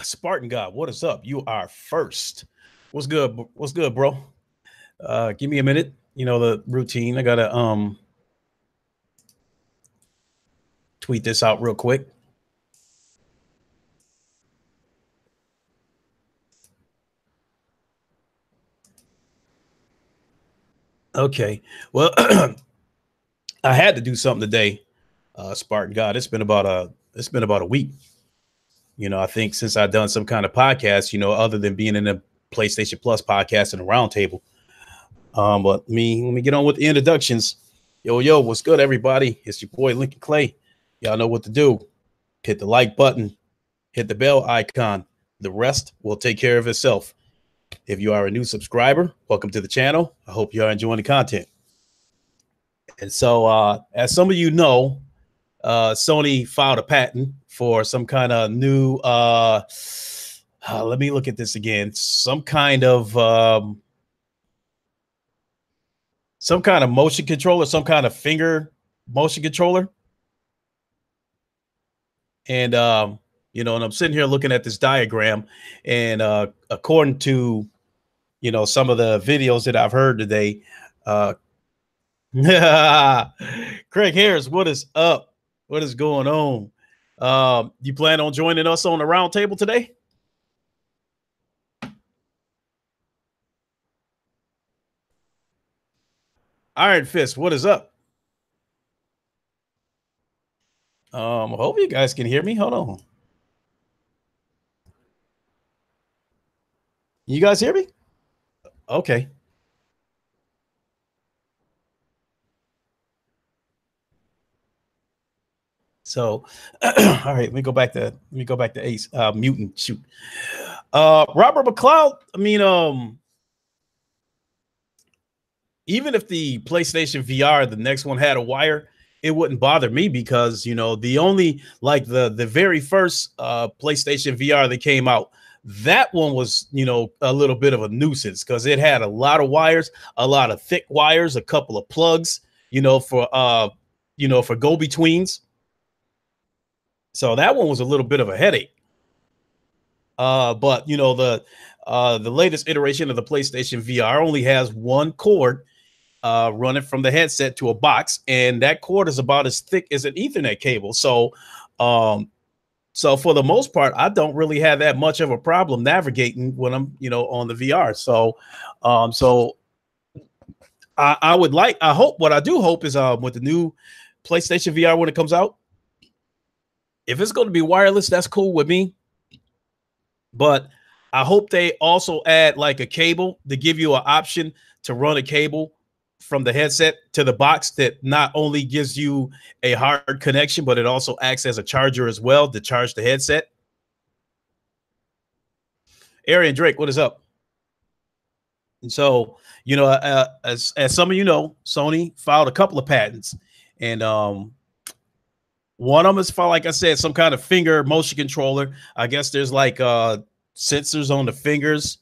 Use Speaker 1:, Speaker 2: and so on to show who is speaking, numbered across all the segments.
Speaker 1: Spartan God, what is up? You are first. What's good? What's good, bro? Give me a minute. You know the routine. I gotta tweet this out real quick. Okay. Well, I had to do something today. Spartan God. It's been about a week. I think since I've done some kind of podcast. Other than being in a PlayStation Plus podcast and a roundtable. But let me get on with the introductions. Yo, what's good, everybody? It's your boy Lincoln Clay. Y'all know what to do. Hit the like button, hit the bell icon. The rest will take care of itself. If you are a new subscriber, welcome to the channel. I hope you are enjoying the content. And so, as some of you know, Sony filed a patent for some kind of new. Let me look at this again. Some kind of motion controller, some kind of finger motion controller. And and I'm sitting here looking at this diagram, and according to some of the videos that I've heard today, Craig Harris, what is up? What is going on? You plan on joining us on the round table today? Iron Fist, what is up? I hope you guys can hear me. Hold on. You guys hear me? Okay. So, all right, let me go back to Ace Mutant. Shoot, Robert McLeod. I mean, even if the PlayStation VR, the next one, had a wire, it wouldn't bother me because the only the very first PlayStation VR that came out, that one was a little bit of a nuisance because it had a lot of wires, a lot of thick wires, a couple of plugs, for go betweens. So that one was a little bit of a headache. But the latest iteration of the PlayStation VR only has one cord running from the headset to a box, and that cord is about as thick as an Ethernet cable. So for the most part, I don't really have that much of a problem navigating when I'm on the VR. So I hope, what I do hope is with the new PlayStation VR when it comes out, if it's going to be wireless, that's cool with me. But I hope they also add like a cable to give you an option to run a cable from the headset to the box that not only gives you a hard connection, but it also acts as a charger as well to charge the headset. Arian Drake, what is up? And so, as some of you know, Sony filed a couple of patents, and one of them is for, like I said, some kind of finger motion controller. I guess there's like sensors on the fingers,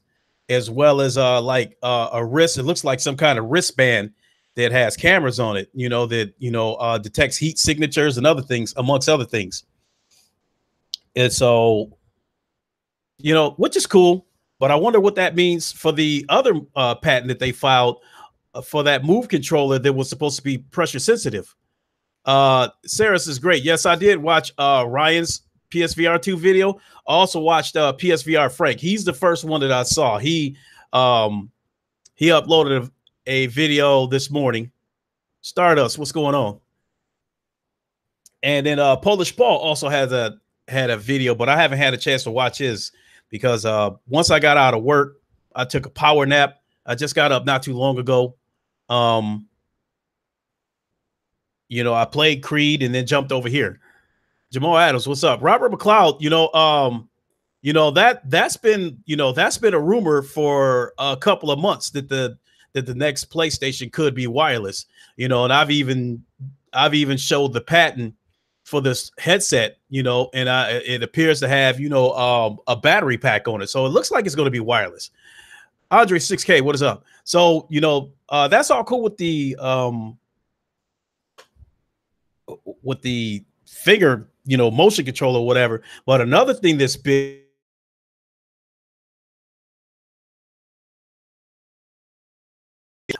Speaker 1: as well as a wrist. It looks like some kind of wristband that has cameras on it, that detects heat signatures and other things, amongst other things. And so, which is cool, but I wonder what that means for the other patent that they filed for that Move controller that was supposed to be pressure sensitive. Saris is great. Yes, I did watch Ryan's PSVR 2 video. Also watched PSVR Frank. He's the first one that I saw. He uploaded a video this morning. Stardust, what's going on? And then Polish Paul also had a video, but I haven't had a chance to watch his because once I got out of work, I took a power nap. I just got up not too long ago. I played Creed and then jumped over here. Jamal Adams, what's up? Robert McLeod, that's been a rumor for a couple of months that the next PlayStation could be wireless. And I've even showed the patent for this headset, and it appears to have a battery pack on it, so it looks like it's going to be wireless. Andre 6K, what is up? So that's all cool with the finger, motion control or whatever. But another thing that's big,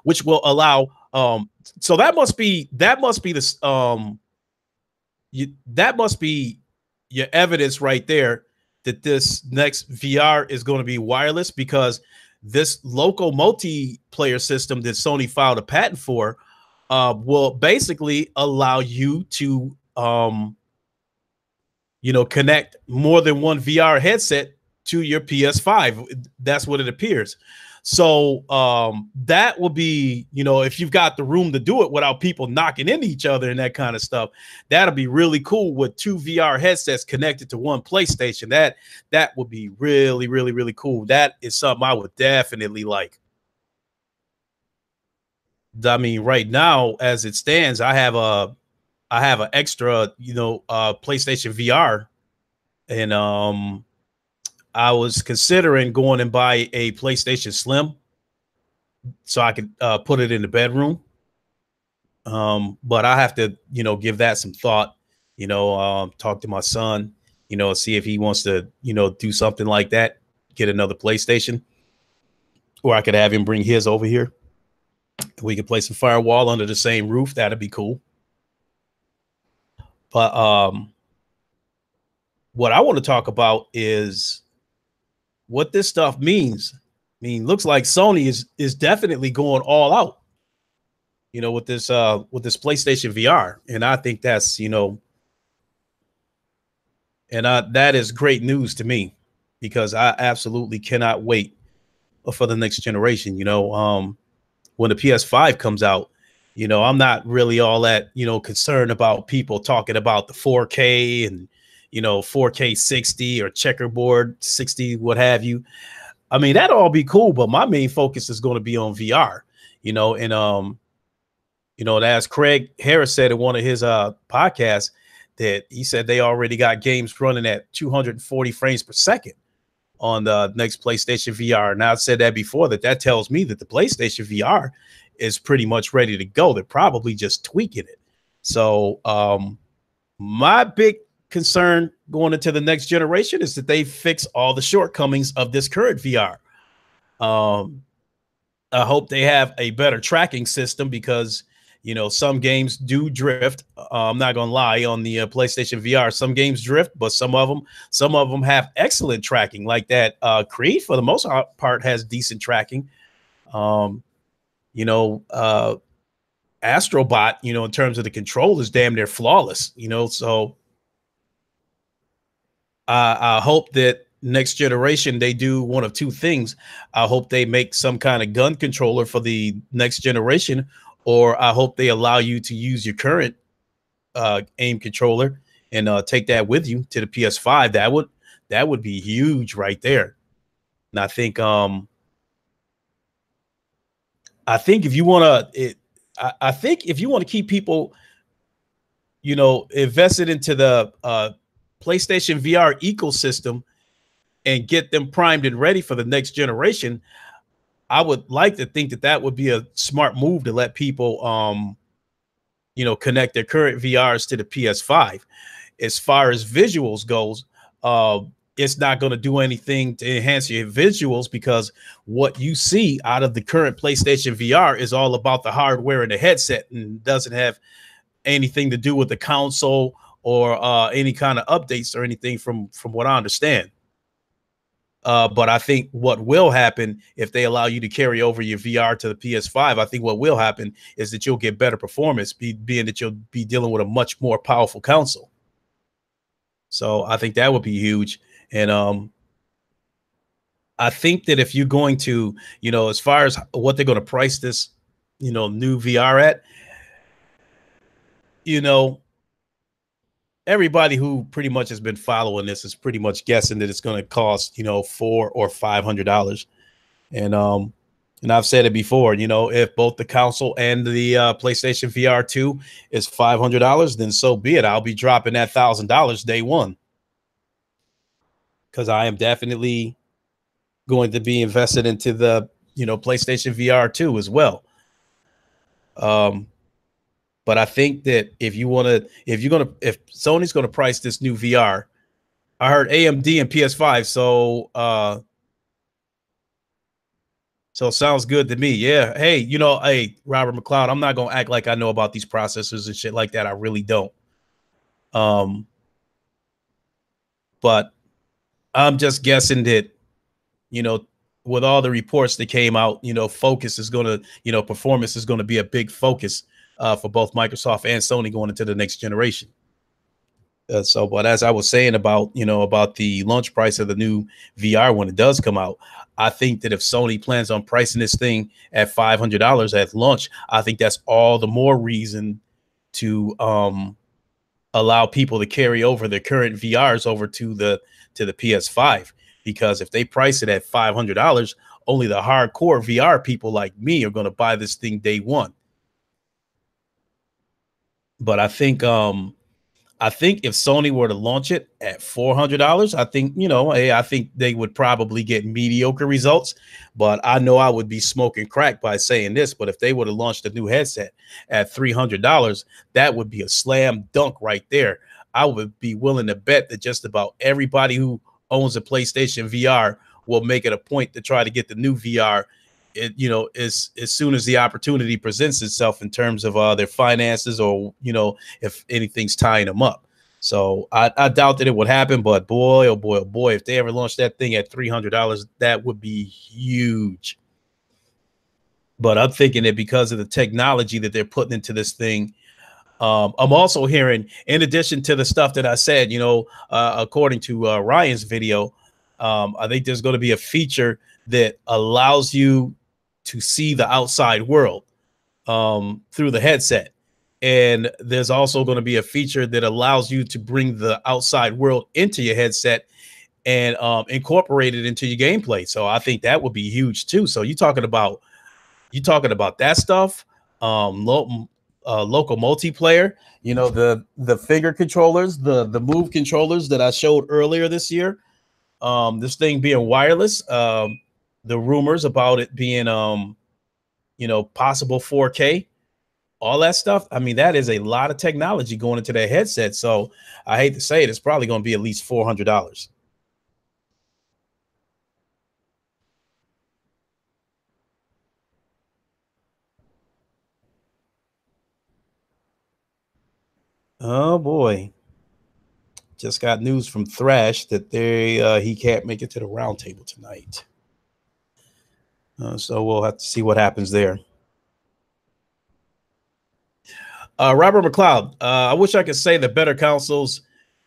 Speaker 1: which will allow, so that must be this, that must be your evidence right there that this next VR is going to be wireless, because this local multiplayer system that Sony filed a patent for will basically allow you to connect more than one VR headset to your PS5. That's what it appears. So that will be, if you've got the room to do it without people knocking into each other and that kind of stuff, that'll be really cool with two VR headsets connected to one PlayStation. That would be really, really, really cool. That is something I would definitely like. I mean, right now, as it stands, I have an extra, PlayStation VR, and I was considering going and buy a PlayStation Slim so I could put it in the bedroom. But I have to, give that some thought, talk to my son, see if he wants to, do something like that, get another PlayStation, or I could have him bring his over here. We could play some Firewall under the same roof. That'd be cool. But what I want to talk about is what this stuff means. I mean, looks like Sony is definitely going all out, with this PlayStation VR, and I think that's that is great news to me, because I absolutely cannot wait for the next generation. When the PS5 comes out, I'm not really all that concerned about people talking about the 4K and 4K 60 or checkerboard 60, what have you. I mean, that'll all be cool, but my main focus is going to be on VR, and as Craig Harris said in one of his podcasts, that he said they already got games running at 240 frames per second on the next PlayStation VR. Now, I said that before, that tells me that the PlayStation VR is pretty much ready to go. They're probably just tweaking it. So my big concern going into the next generation is that they fix all the shortcomings of this current VR. I hope they have a better tracking system, because some games do drift. I'm not gonna lie, on the PlayStation VR, some games drift, but some of them have excellent tracking, like that Creed, for the most part, has decent tracking. You know, Astrobot, in terms of the control, is damn near flawless. So I hope that next generation they do one of two things. I hope they make some kind of gun controller for the next generation, or I hope they allow you to use your current aim controller and take that with you to the PS5. That would be huge right there. And I think if you want to, I think if you want to keep people, invested into the PlayStation VR ecosystem and get them primed and ready for the next generation, I would like to think that would be a smart move, to let people, connect their current VRs to the PS5. As far as visuals goes, it's not going to do anything to enhance your visuals, because what you see out of the current PlayStation VR is all about the hardware and the headset, and doesn't have anything to do with the console or any kind of updates or anything, from what I understand. But I think what will happen, if they allow you to carry over your VR to the PS5, I think what will happen is that you'll get better performance, being that you'll be dealing with a much more powerful console. So I think that would be huge. And I think that if you're going to, as far as what they're going to price this, new VR at, you know, everybody who pretty much has been following this is pretty much guessing that it's going to cost, $400 or $500. And I've said it before, if both the console and the PlayStation VR 2 is $500, then so be it. I'll be dropping that $1,000 day one, because I am definitely going to be invested into the, PlayStation VR 2 as well. But I think that if Sony's gonna price this new VR, I heard AMD and PS5, so sounds good to me. Yeah. Hey, hey, Robert McLeod, I'm not gonna act like I know about these processors and shit like that. I really don't. Um, but I'm just guessing that, you know, with all the reports that came out, focus is gonna, performance is gonna be a big focus for both Microsoft and Sony going into the next generation. But as I was saying about, about the launch price of the new VR when it does come out, I think that if Sony plans on pricing this thing at $500 at launch, I think that's all the more reason to allow people to carry over their current VRs over to the PS5. Because if they price it at $500, only the hardcore VR people like me are going to buy this thing day one. But I think if Sony were to launch it at $400, I think, I think they would probably get mediocre results. But I know I would be smoking crack by saying this. But if they were to launch the new headset at $300, that would be a slam dunk right there. I would be willing to bet that just about everybody who owns a PlayStation VR will make it a point to try to get the new VR. As soon as the opportunity presents itself in terms of their finances, or if anything's tying them up. So I doubt that it would happen, but boy, oh boy, oh boy, if they ever launch that thing at $300, that would be huge. But I'm thinking that because of the technology that they're putting into this thing, I'm also hearing, in addition to the stuff that I said, according to Ryan's video, I think there's going to be a feature that allows you to see the outside world through the headset. And there's also going to be a feature that allows you to bring the outside world into your headset and incorporate it into your gameplay. So I think that would be huge too. So you're talking about that stuff, local multiplayer, the finger controllers, the move controllers that I showed earlier this year. This thing being wireless, the rumors about it being possible 4K, all that stuff. I mean, that is a lot of technology going into that headset. So I hate to say it, it's probably going to be at least $400. Oh boy. Just got news from Thrash that he can't make it to the roundtable tonight. So we'll have to see what happens there. Robert McLeod, I wish I could say that better consoles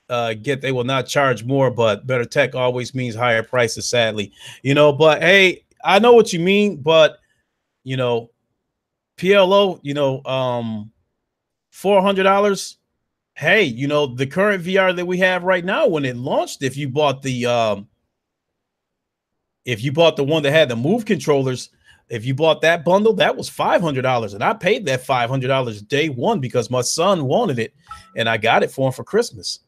Speaker 1: they will not charge more, but better tech always means higher prices, sadly. But hey, I know what you mean, but PLO, $400. Hey, the current VR that we have right now, when it launched, if you bought the one that had the move controllers, if you bought that bundle, that was $500, and I paid that $500 day one because my son wanted it, and I got it for him for Christmas.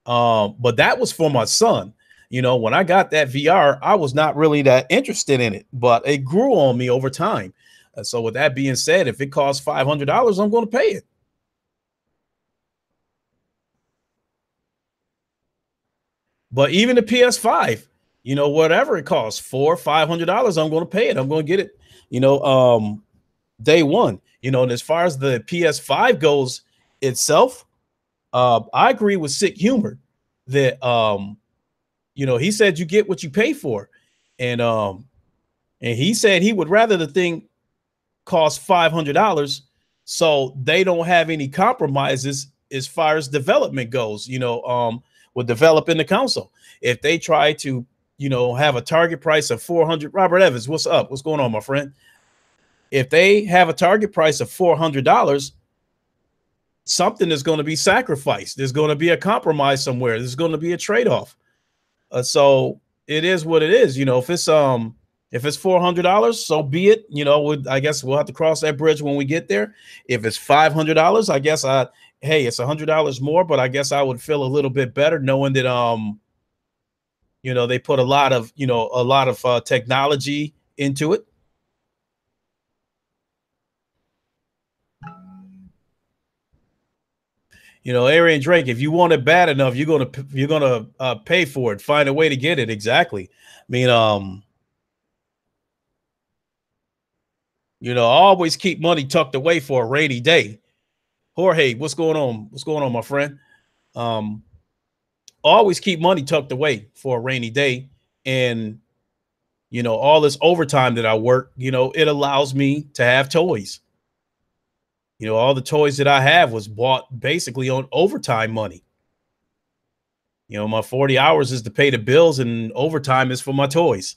Speaker 1: But that was for my son. When I got that VR, I was not really that interested in it, but it grew on me over time. So with that being said, if it costs $500, I'm going to pay it. But even the PS5, whatever it costs, $400-$500, I'm going to pay it. I'm going to get it, day one. And as far as the PS5 goes itself, I agree with Sick Humor that he said you get what you pay for, and he said he would rather the thing cost $500 so they don't have any compromises as far as development goes. With developing the console, if they try to have a target price of 400, Robert Evans, what's up? What's going on, my friend? If they have a target price of $400, something is going to be sacrificed. There's going to be a compromise somewhere. There's going to be a trade-off. So it is what it is. If it's $400, so be it. I guess we'll have to cross that bridge when we get there. If it's $500, I guess hey, it's $100 more, but I guess I would feel a little bit better knowing that they put a lot of technology into it. Arian Drake, if you want it bad enough, you're gonna pay for it, find a way to get it. Exactly. I mean, always keep money tucked away for a rainy day. Jorge, what's going on? What's going on, my friend? Um, always keep money tucked away for a rainy day. And all this overtime that I work, it allows me to have toys. All the toys that I have was bought basically on overtime money. My 40 hours is to pay the bills, and overtime is for my toys.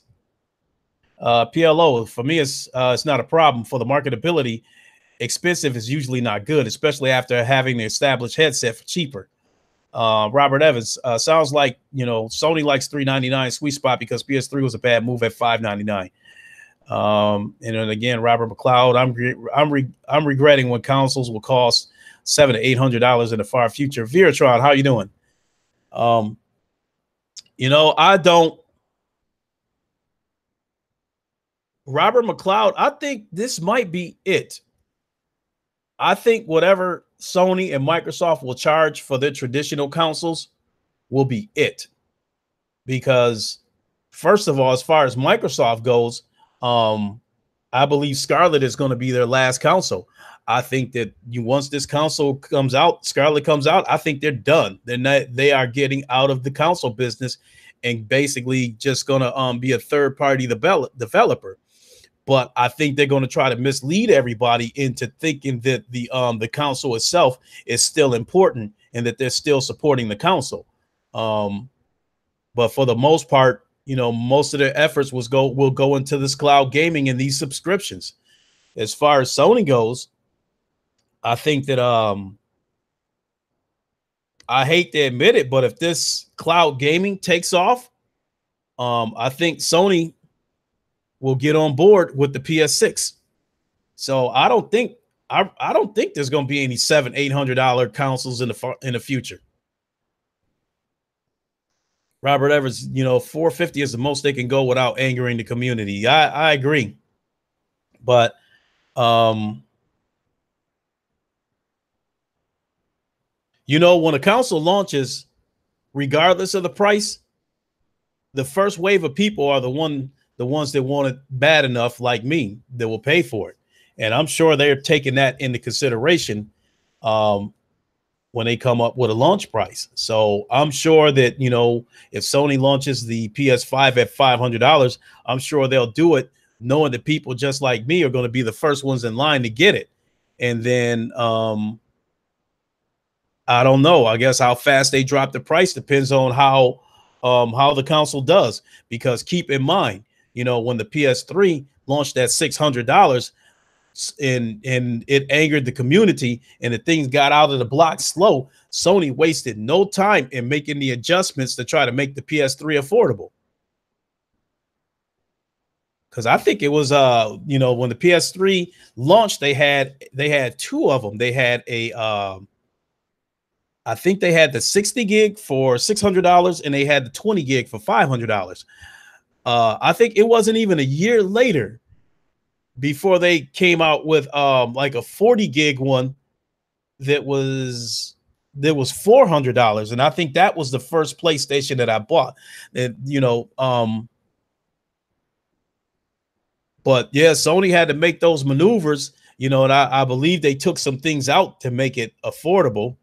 Speaker 1: PLO, for me, it's not a problem. For the marketability, expensive is usually not good, especially after having the established headset for cheaper. Robert Evans, sounds like Sony likes $399 sweet spot because PS3 was a bad move at $599. And then again, Robert McLeod, I'm regretting when consoles will cost $700 to $800 in the far future. Veratron, how you doing? I don't. Robert McLeod, I think this might be it. I think whatever Sony and Microsoft will charge for their traditional consoles will be it. Because, first of all, as far as Microsoft goes, I believe Scarlet is going to be their last console. I think that once this console comes out, Scarlet comes out, I think they're done. They are getting out of the console business and basically just going to be a third-party developer. But I think they're going to try to mislead everybody into thinking that the console itself is still important and that they're still supporting the console. But for the most part, most of their efforts will go into this cloud gaming and these subscriptions. As far as Sony goes, I think that I hate to admit it, but if this cloud gaming takes off, I think Sony will get on board with the PS6. So I don't think there's going to be any $700-800 consoles in the future. Robert Evers, $450 is the most they can go without angering the community. I agree, but when a console launches, regardless of the price, the first wave of people are the ones that want it bad enough, like me, that will pay for it. And I'm sure they're taking that into consideration when they come up with a launch price. So I'm sure that, if Sony launches the PS5 at $500, I'm sure they'll do it knowing that people just like me are going to be the first ones in line to get it. And then I don't know. I guess how fast they drop the price depends on how the console does. Because keep in mind, when the PS3 launched at $600 and it angered the community and the things got out of the block slow, Sony wasted no time in making the adjustments to try to make the PS3 affordable. Because I think it was when the PS3 launched, they had two of them. They had I think they had the 60 gig for $600 and they had the 20 gig for $500. I think it wasn't even a year later before they came out with like a 40 gig one that was $400. And I think that was the first PlayStation that I bought. And but yeah, Sony had to make those maneuvers, and I believe they took some things out to make it affordable.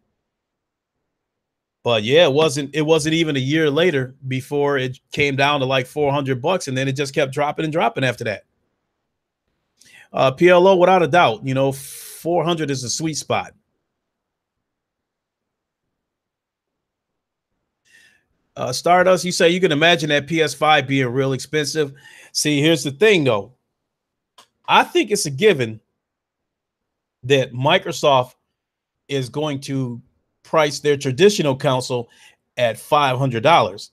Speaker 1: But yeah, it wasn't even a year later before it came down to like $400, and then it just kept dropping and dropping after that. PLO, without a doubt, 400 is a sweet spot. Stardust, you say you can imagine that PS5 being real expensive. See, here's the thing, though. I think it's a given that Microsoft is going to price their traditional console at $500.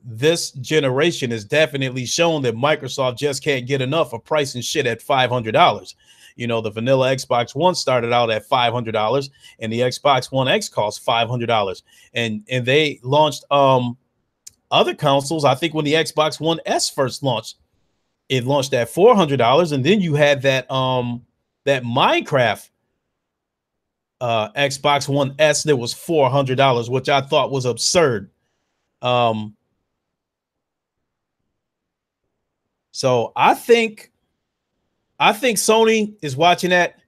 Speaker 1: This generation has definitely shown that Microsoft just can't get enough of pricing shit at $500. The vanilla Xbox One started out at $500 and the Xbox One X cost $500. And they launched other consoles. I think when the Xbox One S first launched, it launched at $400, and then you had that Minecraft Xbox One S that was $400, which I thought was absurd. So I think Sony is watching that.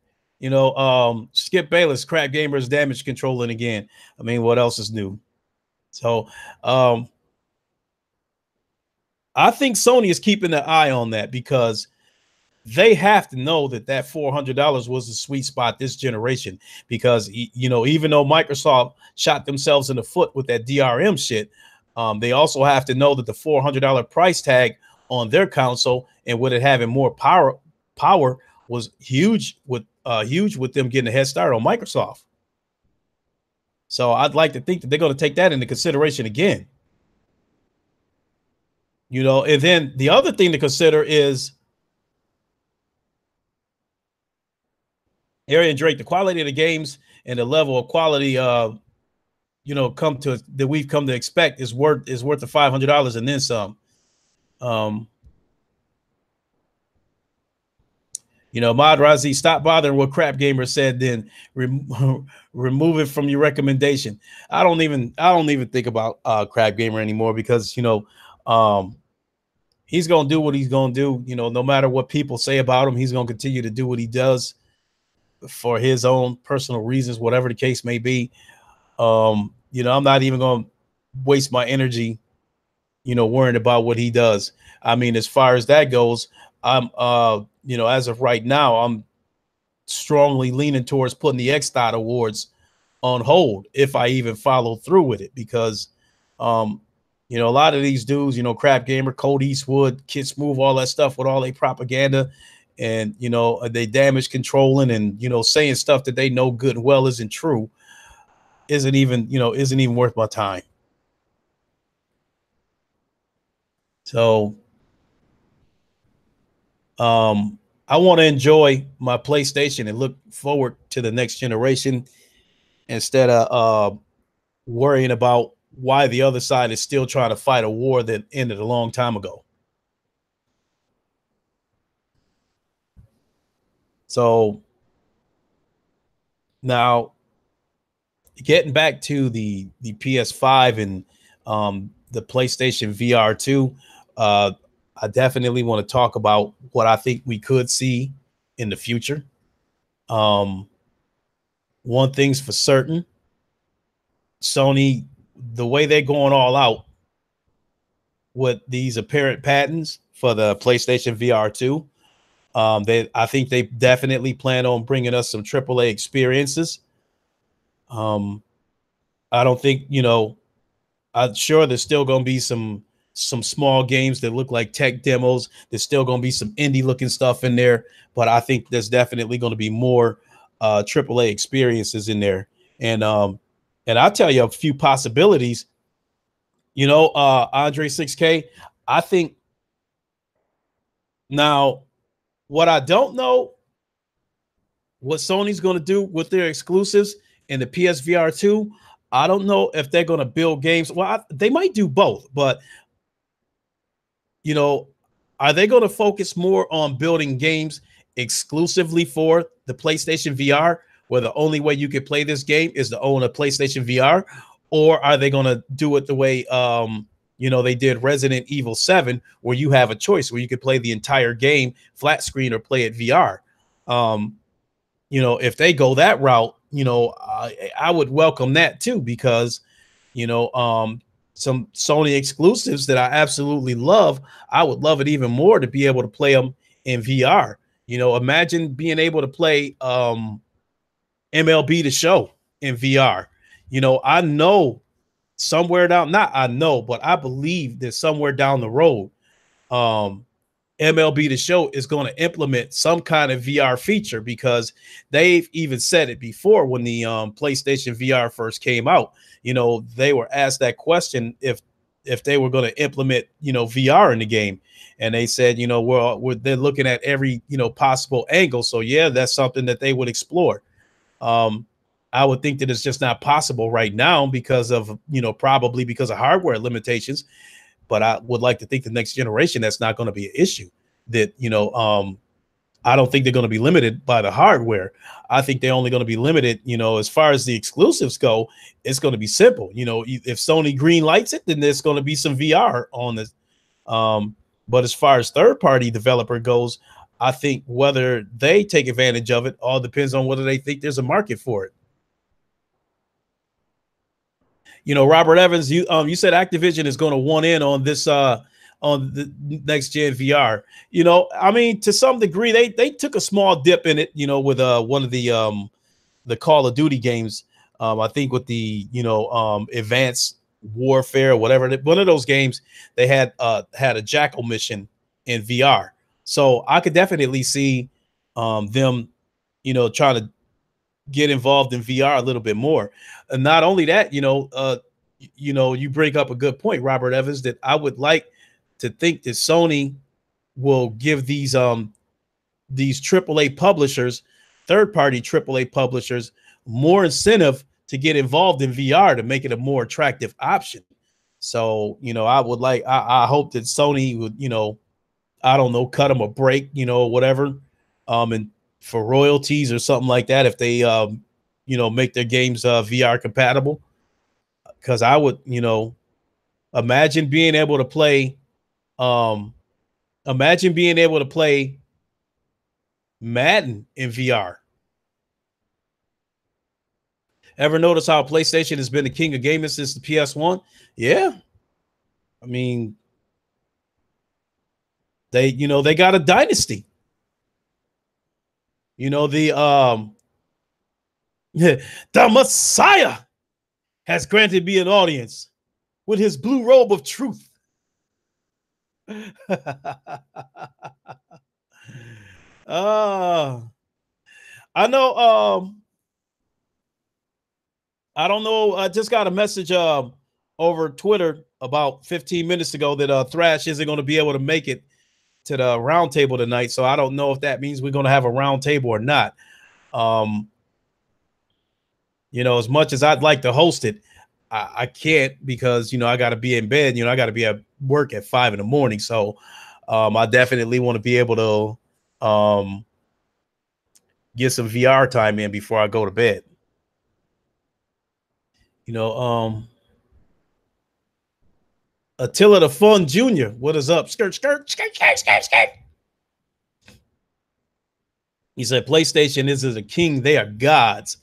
Speaker 1: Skip Bayless, Crap Gamers, damage controlling again. I mean, what else is new? So I think Sony is keeping an eye on that because they have to know that $400 was the sweet spot this generation. Because even though Microsoft shot themselves in the foot with that DRM shit, they also have to know that the $400 price tag on their console and with it having more power was huge with them getting a head start on Microsoft. So I'd like to think that they're going to take that into consideration again. And then the other thing to consider is Arian Drake, the quality of the games and the level of quality that we've come to expect is worth the $500 and then some. Mod Razi, stop bothering what Crap Gamer said, then remove it from your recommendation. I don't even think about Crap Gamer anymore because he's gonna do what he's gonna do. No matter what people say about him, he's gonna continue to do what he does for his own personal reasons, whatever the case may be. I'm not even gonna waste my energy, worrying about what he does. I mean, as far as that goes, I'm as of right now, I'm strongly leaning towards putting the X-Dot Awards on hold if I even follow through with it, because a lot of these dudes, Crap Gamer, Code Eastwood, Kid Smooth, all that stuff with all their propaganda and they damage controlling and saying stuff that they know good and well isn't true, isn't even worth my time. So I want to enjoy my PlayStation and look forward to the next generation instead of worrying about why the other side is still trying to fight a war that ended a long time ago. So now getting back to the PS5 and the PlayStation VR 2, I definitely want to talk about what I think we could see in the future. One thing's for certain, Sony, the way they're going all out with these apparent patents for the PlayStation VR 2, I think they definitely plan on bringing us some AAA experiences. I don't think, I'm sure there's still going to be some small games that look like tech demos. There's still going to be some indie looking stuff in there, but I think there's definitely going to be more AAA experiences in there. And I'll tell you a few possibilities. Andre 6K, I think now what I don't know what Sony's going to do with their exclusives in the PSVR 2. I don't know if they're going to build games. Well, they might do both, but are they going to focus more on building games exclusively for the PlayStation VR, where the only way you could play this game is to own a PlayStation VR? Or are they going to do it the way, they did Resident Evil 7, where you have a choice where you could play the entire game flat screen or play it VR? If they go that route, I would welcome that too, because, some Sony exclusives that I absolutely love, I would love it even more to be able to play them in VR. Imagine being able to play MLB The Show in VR. I know somewhere down, not I know, but I believe that somewhere down the road, MLB The Show is going to implement some kind of VR feature, because they've even said it before when the PlayStation VR first came out. They were asked that question if they were going to implement VR in the game, and they said they're looking at every possible angle. So yeah, that's something that they would explore. I would think that it's just not possible right now because of probably because of hardware limitations. But I would like to think the next generation, that's not going to be an issue. That I don't think they're going to be limited by the hardware. I think they're only going to be limited, as far as the exclusives go. It's going to be simple. If Sony green lights it, then there's going to be some VR on this. But as far as third party developer goes, I think whether they take advantage of it all depends on whether they think there's a market for it. Robert Evans, you said Activision is going to want in on this on the next gen VR. I mean, to some degree, they took a small dip in it. With one of the Call of Duty games. I think with the Advanced Warfare or whatever, one of those games, they had a jackal mission in VR. So I could definitely see them, trying to get involved in VR a little bit more. And not only that, you bring up a good point, Robert Evans, that I would like to think that Sony will give these AAA publishers, third-party AAA publishers, more incentive to get involved in VR to make it a more attractive option. So, I hope that Sony would, I don't know, cut them a break, whatever, and for royalties or something like that, if they, make their games VR compatible. Because I would, imagine being able to play, Madden in VR. Ever notice how PlayStation has been the king of gaming since the PS1? Yeah. I mean, they got a dynasty. The Messiah has granted me an audience with his blue robe of truth. I know. I don't know. I just got a message over Twitter about 15 minutes ago that Thrash isn't going to be able to make it to the round table tonight. So I don't know if that means we're going to have a round table or not. As much as I'd like to host it, I can't because, I got to be in bed. I got to be at work at 5 a.m. So I definitely want to be able to get some VR time in before I go to bed. Attila the Fun Jr. What is up? Skirt. He said PlayStation is a king. They are gods.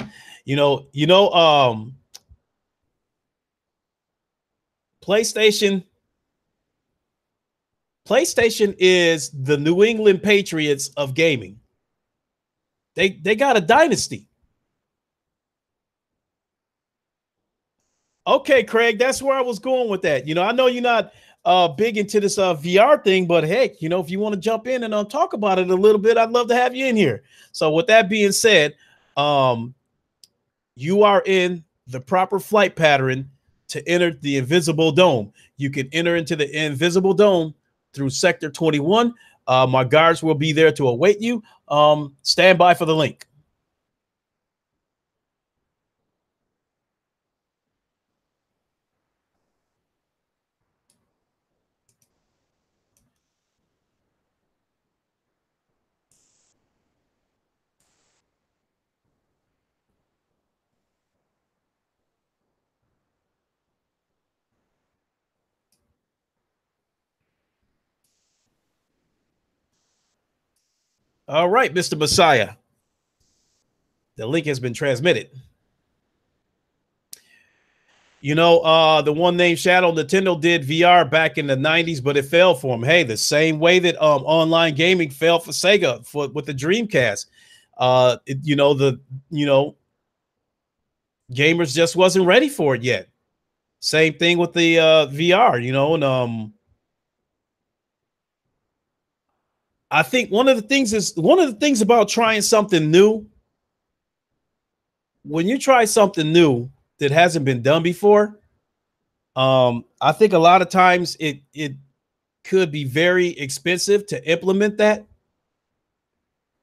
Speaker 1: PlayStation is the New England Patriots of gaming. They got a dynasty. Okay, Craig, that's where I was going with that. I know you're not big into this VR thing, but heck, if you want to jump in and talk about it a little bit, I'd love to have you in here. So with that being said, you are in the proper flight pattern to enter the Invisible Dome. You can enter into the Invisible Dome through Sector 21. My guards will be there to await you. Stand by for the link. All right, Mr. Messiah. The link has been transmitted. The one named Shadow, Nintendo did VR back in the 90s, but it failed for them. Hey, the same way that online gaming failed for Sega with the Dreamcast. Gamers just wasn't ready for it yet. Same thing with the VR, and I think one of the things about trying something new. When you try something new that hasn't been done before, I think a lot of times it could be very expensive to implement that.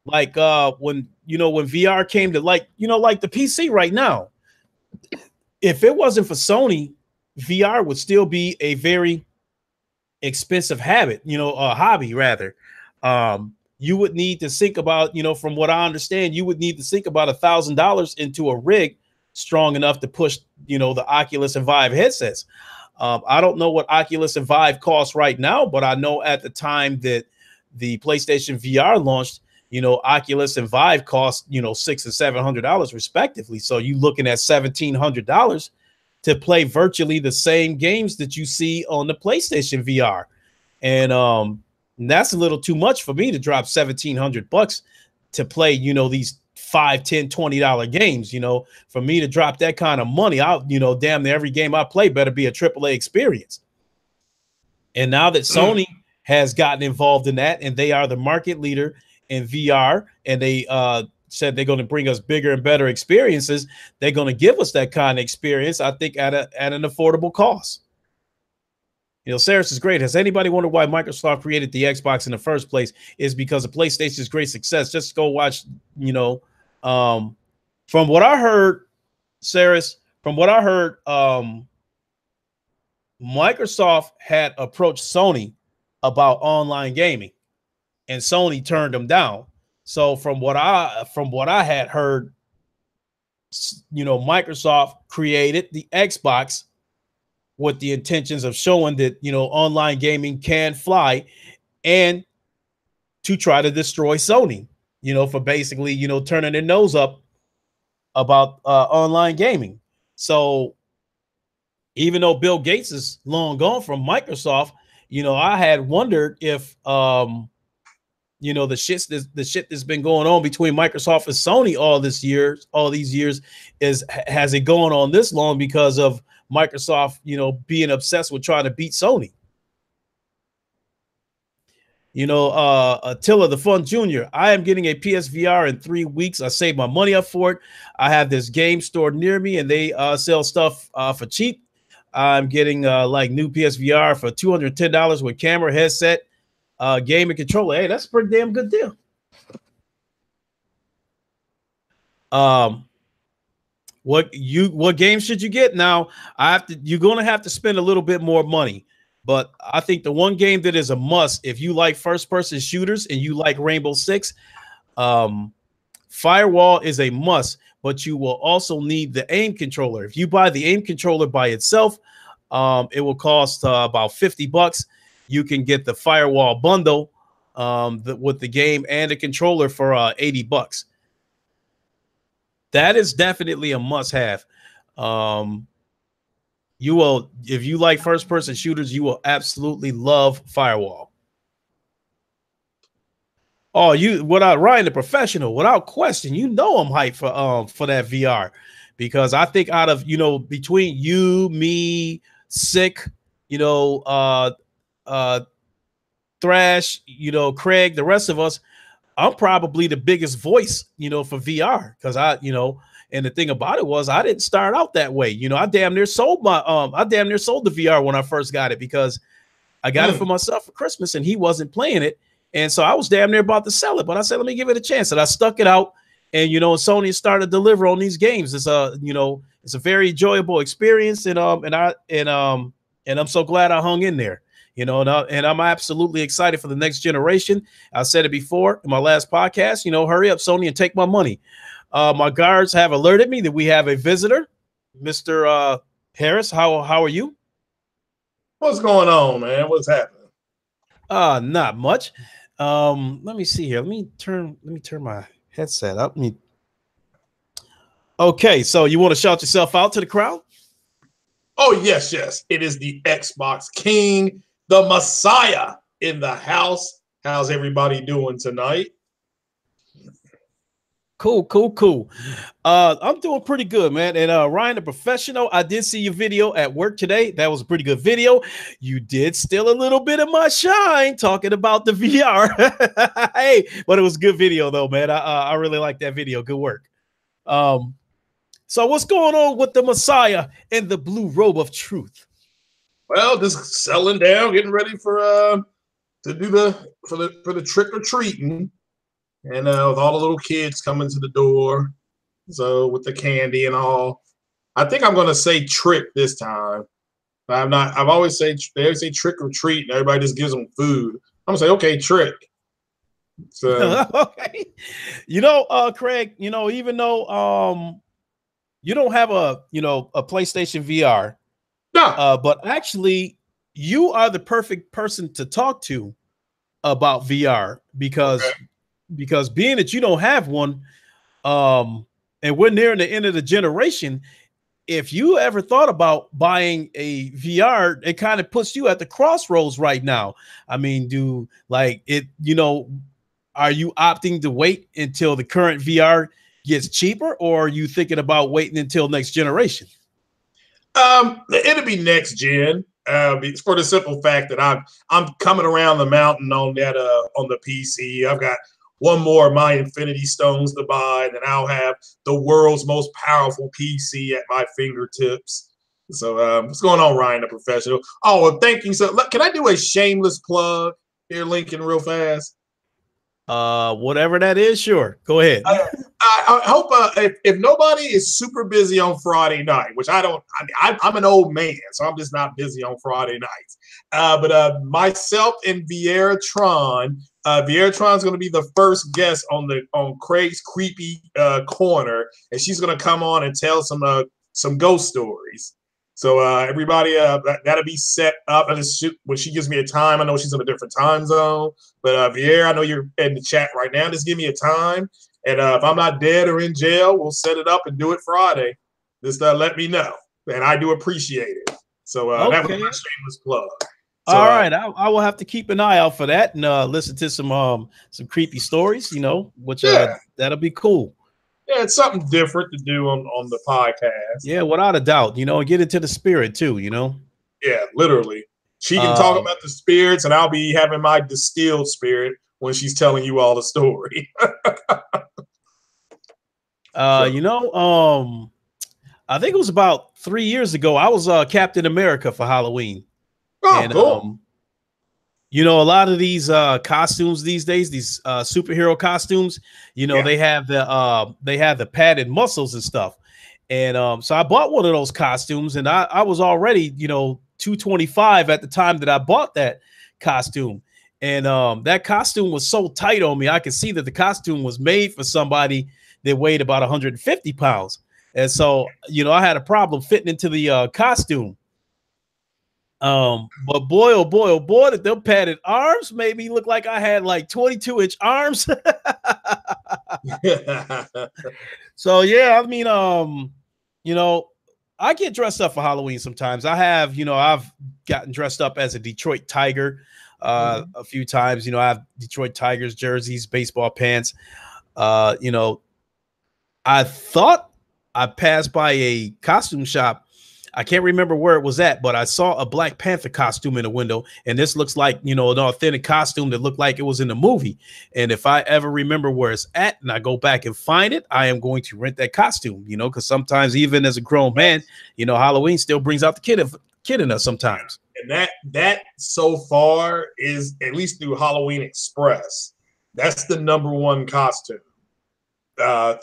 Speaker 1: Like when VR came to like the PC right now, if it wasn't for Sony, VR would still be a very expensive hobby rather. you would need to sink about, from what I understand, you would need to sink about $1,000 into a rig strong enough to push, the Oculus and Vive headsets. I don't know what Oculus and Vive cost right now, but I know at the time that the PlayStation VR launched, Oculus and Vive cost, $600 and $700 respectively. So you looking at $1,700 to play virtually the same games that you see on the PlayStation VR. And that's a little too much for me to drop $1,700 to play, these $5, $10, $20 games. For me to drop that kind of money, I'll, damn near every game I play better be a AAA experience. And now that Sony has gotten involved in that, and they are the market leader in VR, and they said they're going to bring us bigger and better experiences, they're going to give us that kind of experience, I think, at an affordable cost. Saris is great. Has anybody wondered why Microsoft created the Xbox in the first place? Is because of PlayStation's great success. Just go watch, from what I heard, Saris, Microsoft had approached Sony about online gaming, and Sony turned them down. So from what I had heard, Microsoft created the Xbox with the intentions of showing that, online gaming can fly, and to try to destroy Sony, for basically, turning their nose up about online gaming. So even though Bill Gates is long gone from Microsoft, I had wondered if, the shit that's been going on between Microsoft and Sony all these years has it going on this long because of Microsoft, being obsessed with trying to beat Sony. Attila the Fun Jr., I am getting a PSVR in 3 weeks. I saved my money up for it. I have this game store near me, and they sell stuff for cheap. I'm getting like new PSVR for $210 with camera, headset, game, and controller. Hey, that's a pretty damn good deal. What game should you get? Now, you're gonna have to spend a little bit more money, but I think the one game that is a must, if you like first-person shooters and you like Rainbow Six, Firewall is a must, but you will also need the aim controller. If you buy the aim controller by itself, it will cost about $50. You can get the Firewall bundle with the game and the controller for $80. That is definitely a must-have. You will, if you like first-person shooters, you will absolutely love Firewall. Oh, Ryan the Professional, without question, I'm hyped for that VR, because I think out of between you, me, Sick, Thrash, Craig, the rest of us, I'm probably the biggest voice, for VR, because and the thing about it was I didn't start out that way. I damn near sold the VR when I first got it, because I got it for myself for Christmas and he wasn't playing it. And so I was damn near about to sell it, but I said, let me give it a chance. And I stuck it out, and, Sony started to deliver on these games. It's it's a very enjoyable experience. And I'm so glad I hung in there. And I'm absolutely excited for the next generation. I said it before in my last podcast, hurry up, Sony, and take my money. My guards have alerted me that we have a visitor, Mr. Harris. How are you?
Speaker 2: What's going on, man? What's happening?
Speaker 1: Not much. Let me see here. Let me turn my headset up. Okay, so you want to shout yourself out to the crowd?
Speaker 2: Oh, yes. It is the Xbox King, the Messiah in the house. How's everybody doing tonight?
Speaker 1: Cool. I'm doing pretty good, man. And Ryan the Professional, I did see your video at work today. That was a pretty good video. You did steal a little bit of my shine talking about the VR. Hey, but it was a good video though, man. I really like that video. Good work. So what's going on with the Messiah and the blue robe of truth?
Speaker 2: Well, just settling down, getting ready for to do the trick or treating. And with all the little kids coming to the door, so with the candy and all, I think I'm gonna say trick this time. I'm not. I've always say they always say trick or treat, and everybody just gives them food. I'm gonna say okay, trick. So
Speaker 1: Okay. Craig, even though you don't have a PlayStation VR,
Speaker 2: no,
Speaker 1: but actually you are the perfect person to talk to about VR
Speaker 2: okay.
Speaker 1: because being that you don't have one, and we're nearing the end of the generation, if you ever thought about buying a VR, it kind of puts you at the crossroads right now. I mean, are you opting to wait until the current VR gets cheaper, or are you thinking about waiting until next generation?
Speaker 2: It'll be next gen. For the simple fact that I'm coming around the mountain on that on the PC. I've got one more of my Infinity Stones to buy, and then I'll have the world's most powerful PC at my fingertips. So what's going on, Ryan, the professional? Oh, well, thank you. So can I do a shameless plug here, Lincoln, real fast?
Speaker 1: Whatever that is, sure. Go ahead.
Speaker 2: I hope if nobody is super busy on Friday night, which I don't, I'm an old man, so I'm just not busy on Friday nights. But myself and Vieratron's going to be the first guest on Craig's Creepy Corner, and she's going to come on and tell some ghost stories. So everybody, that'll be set up. When she gives me a time, I know she's in a different time zone. But Viera, I know you're in the chat right now. Just give me a time, and if I'm not dead or in jail, we'll set it up and do it Friday. Just let me know, and I do appreciate it. So that was my shameless plug. So,
Speaker 1: all right, I will have to keep an eye out for that and listen to some creepy stories. Which that'll be cool.
Speaker 2: Yeah, it's something different to do on the podcast.
Speaker 1: Yeah, without a doubt. And get into the spirit too.
Speaker 2: Yeah, literally. She can talk about the spirits, and I'll be having my distilled spirit when she's telling you all the story.
Speaker 1: I think it was about 3 years ago. I was Captain America for Halloween.
Speaker 2: Oh, and, cool.
Speaker 1: A lot of these costumes these days, these superhero costumes, they have the padded muscles and stuff. And so I bought one of those costumes, and I was already, 225 at the time that I bought that costume. And that costume was so tight on me, I could see that the costume was made for somebody that weighed about 150 pounds. And so, I had a problem fitting into the costume. But boy, oh boy, oh boy, that them padded arms made me look like I had like 22-inch arms. So yeah, I mean, I get dressed up for Halloween sometimes. I've gotten dressed up as a Detroit Tiger a few times. I have Detroit Tigers jerseys, baseball pants. I thought I passed by a costume shop. I can't remember where it was at, but I saw a Black Panther costume in the window, and this looks like, an authentic costume that looked like it was in the movie. And if I ever remember where it's at and I go back and find it, I am going to rent that costume, because sometimes even as a grown man, Halloween still brings out the kid in us sometimes.
Speaker 2: And that so far is, at least through Halloween Express, that's the #1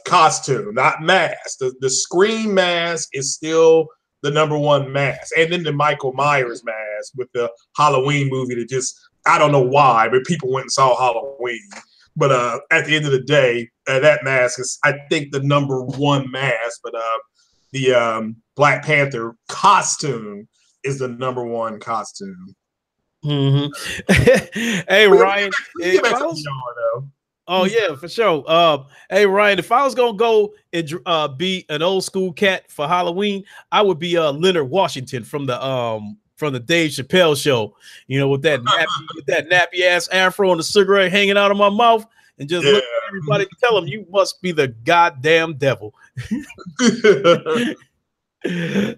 Speaker 2: costume. Not mask. The Scream mask is still the #1 mask, and then the Michael Myers mask with the Halloween movie that just, I don't know why, but people went and saw Halloween. But at the end of the day, that mask is, I think, the #1 mask. But the Black Panther costume is the #1 costume.
Speaker 1: Mm-hmm. Hey, Ryan. Oh yeah, for sure. Hey Ryan, if I was gonna go and be an old school cat for Halloween, I would be Leonard Washington from the Dave Chappelle show. With that nappy ass afro and the cigarette hanging out of my mouth, and just look at everybody and tell them you must be the goddamn devil.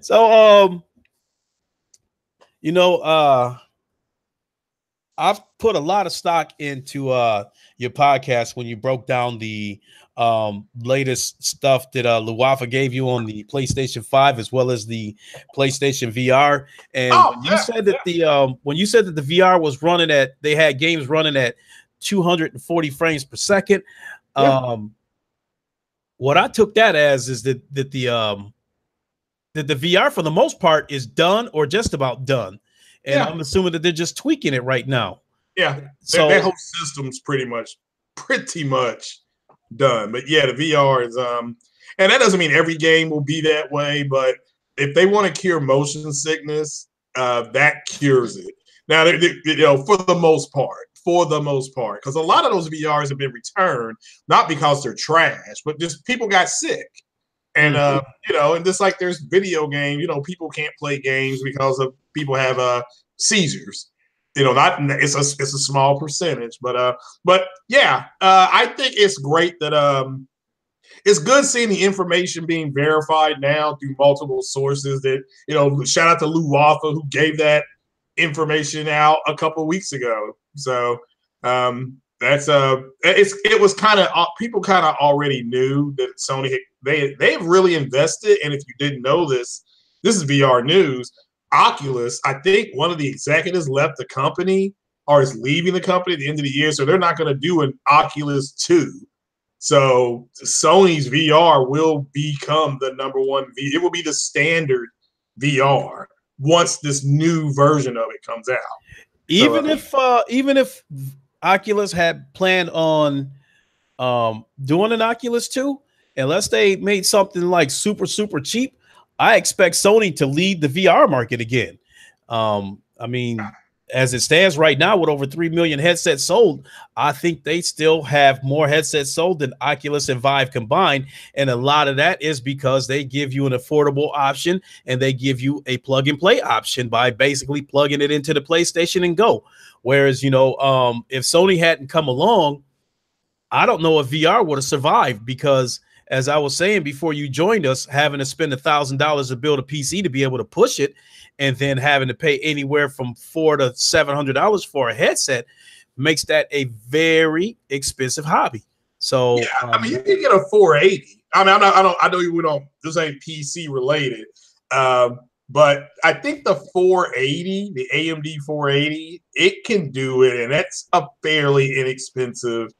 Speaker 1: So I've put a lot of stock into your podcast when you broke down the latest stuff that Luwafa gave you on the PlayStation 5 as well as the PlayStation VR. And you said that the VR was running they had games running at 240 frames per second. What I took that as is that the VR for the most part is done or just about done. And I'm assuming that they're just tweaking it right now.
Speaker 2: Yeah. So their whole system's pretty much pretty much done. But yeah, the VR is and that doesn't mean every game will be that way, but if they want to cure motion sickness, that cures it. Now, for the most part, because a lot of those VRs have been returned, not because they're trash, but just people got sick. And and just like there's video games, people can't play games because of people have seizures. Not it's a small percentage, but yeah, I think it's great that it's good seeing the information being verified now through multiple sources. That shout out to Lou Wafa who gave that information out a couple of weeks ago. So that's it was kind of people kind of already knew that Sony they've really invested. And if you didn't know this is VR news. Oculus, I think one of the executives left the company or is leaving the company at the end of the year, so they're not going to do an Oculus 2. So Sony's VR will become the number one. It will be the standard VR once this new version of it comes out.
Speaker 1: Even if Oculus had planned on doing an Oculus 2, unless they made something like super cheap, I expect Sony to lead the VR market again. I mean, as it stands right now with over 3 million headsets sold, I think they still have more headsets sold than Oculus and Vive combined. And a lot of that is because they give you an affordable option and they give you a plug and play option by basically plugging it into the PlayStation and go. Whereas, if Sony hadn't come along, I don't know if VR would have survived because, as I was saying before you joined us, having to spend $1,000 to build a PC to be able to push it, and then having to pay anywhere from $400 to $700 for a headset makes that a very expensive hobby. So
Speaker 2: yeah, I mean, you can get a 480. I mean, I know we don't. This ain't PC related, but I think the 480, the AMD 480, it can do it, and that's a fairly inexpensive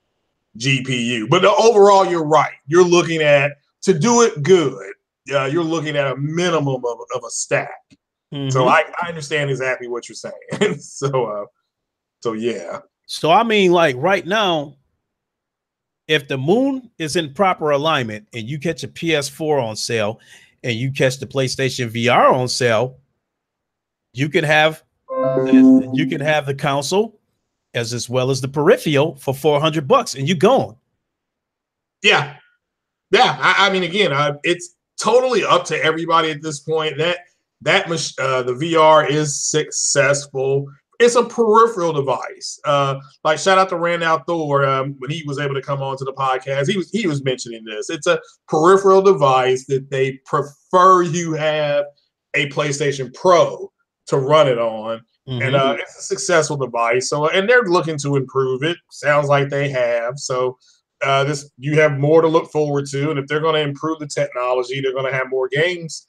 Speaker 2: GPU. But overall, you're right. You're looking at, to do it good, you're looking at a minimum of a stack. So I understand exactly what you're saying. So yeah.
Speaker 1: So I mean, like right now, if the moon is in proper alignment and you catch a PS4 on sale and you catch the PlayStation VR on sale, you can have the console as well as the peripheral for $400 and you're gone.
Speaker 2: Yeah. I mean, again, it's totally up to everybody at this point. The VR is successful. It's a peripheral device. Like shout out to Randall Thor when he was able to come on to the podcast. He was mentioning this. It's a peripheral device that they prefer you have a PlayStation Pro to run it on. And it's a successful device. So, and they're looking to improve it. Sounds like they have. So, you have more to look forward to. And if they're going to improve the technology, they're going to have more games,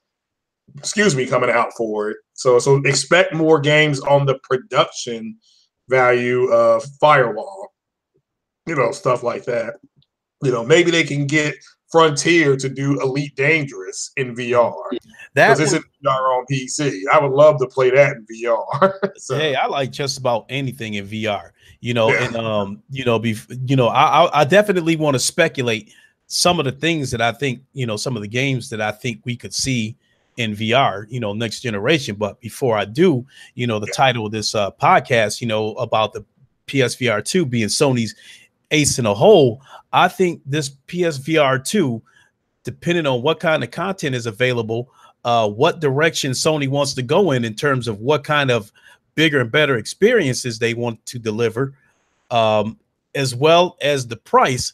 Speaker 2: coming out for it. So expect more games on the production value of Firewall. Stuff like that. Maybe they can get Frontier to do Elite Dangerous in VR. Because it's in VR on PC. I would love to play that in VR. So.
Speaker 1: Hey, I like just about anything in VR. And I definitely want to speculate some of the things that I think, some of the games that I think we could see in VR, next generation. But before I do, the title of this podcast, about the PSVR 2 being Sony's ace in a hole, I think this PSVR 2, depending on what kind of content is available, what direction Sony wants to go in terms of what kind of bigger and better experiences they want to deliver, as well as the price,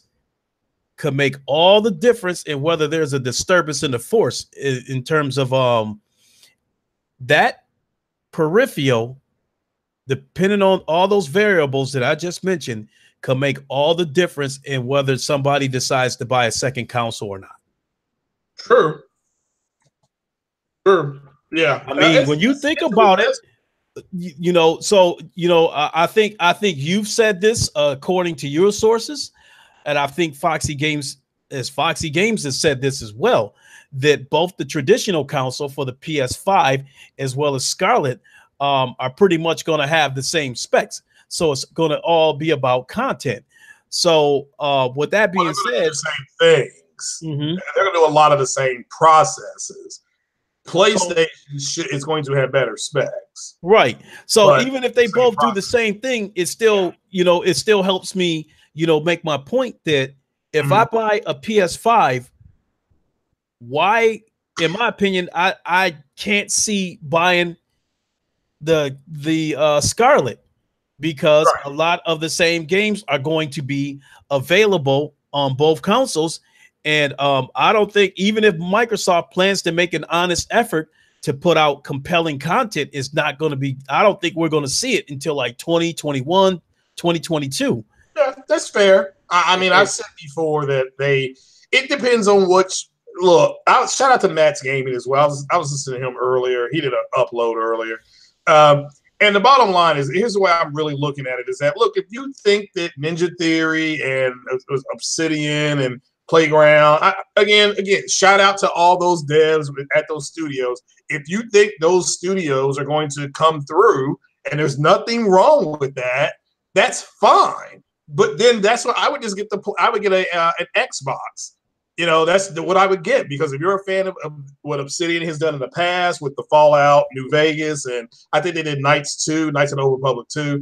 Speaker 1: could make all the difference in whether there's a disturbance in the force in terms of that peripheral, depending on all those variables that I just mentioned, can make all the difference in whether somebody decides to buy a second console or not.
Speaker 2: Sure. Yeah.
Speaker 1: I mean, when you think about it, I think you've said this according to your sources, and I think Foxy Games has said this as well, that both the traditional console for the PS5 as well as Scarlett are pretty much going to have the same specs. So it's going to all be about content. So with that
Speaker 2: Well,
Speaker 1: being
Speaker 2: they're going to do
Speaker 1: said,
Speaker 2: the same things.
Speaker 1: mhm.
Speaker 2: They're going to do a lot of the same processes.
Speaker 1: So
Speaker 2: PlayStation is going to have better specs,
Speaker 1: right. So
Speaker 2: but
Speaker 1: even if they
Speaker 2: same
Speaker 1: both do the
Speaker 2: process.
Speaker 1: same thing, it
Speaker 2: Yeah.
Speaker 1: still, it still helps me, make my point that if I
Speaker 2: Mhm.
Speaker 1: buy a PS5, why, in my opinion, I can't see buying the Scarlet, because
Speaker 2: Right.
Speaker 1: a lot of the same games are going to be available on both consoles. And I don't think, even if Microsoft plans to make an honest effort to put out compelling content, it's not going to be, I don't think we're going to see it until like 2021, 2022.
Speaker 2: Yeah, that's fair. I mean, I've
Speaker 1: And,
Speaker 2: said before that it depends on which. Look, shout out to Matt's Gaming as well. I was listening to him earlier. He did an upload earlier. And the bottom line is, here's the way I'm really looking at it, is that, look, if you think that Ninja Theory and Obsidian and Playground, again, shout out to all those devs at those studios. If you think those studios are going to come through and there's nothing wrong with that, that's fine. But then that's what I would just get I would get an Xbox. That's what I would get, because if you're a fan of what Obsidian has done in the past with the Fallout, New Vegas, and I think they did Knights of the Old Republic 2,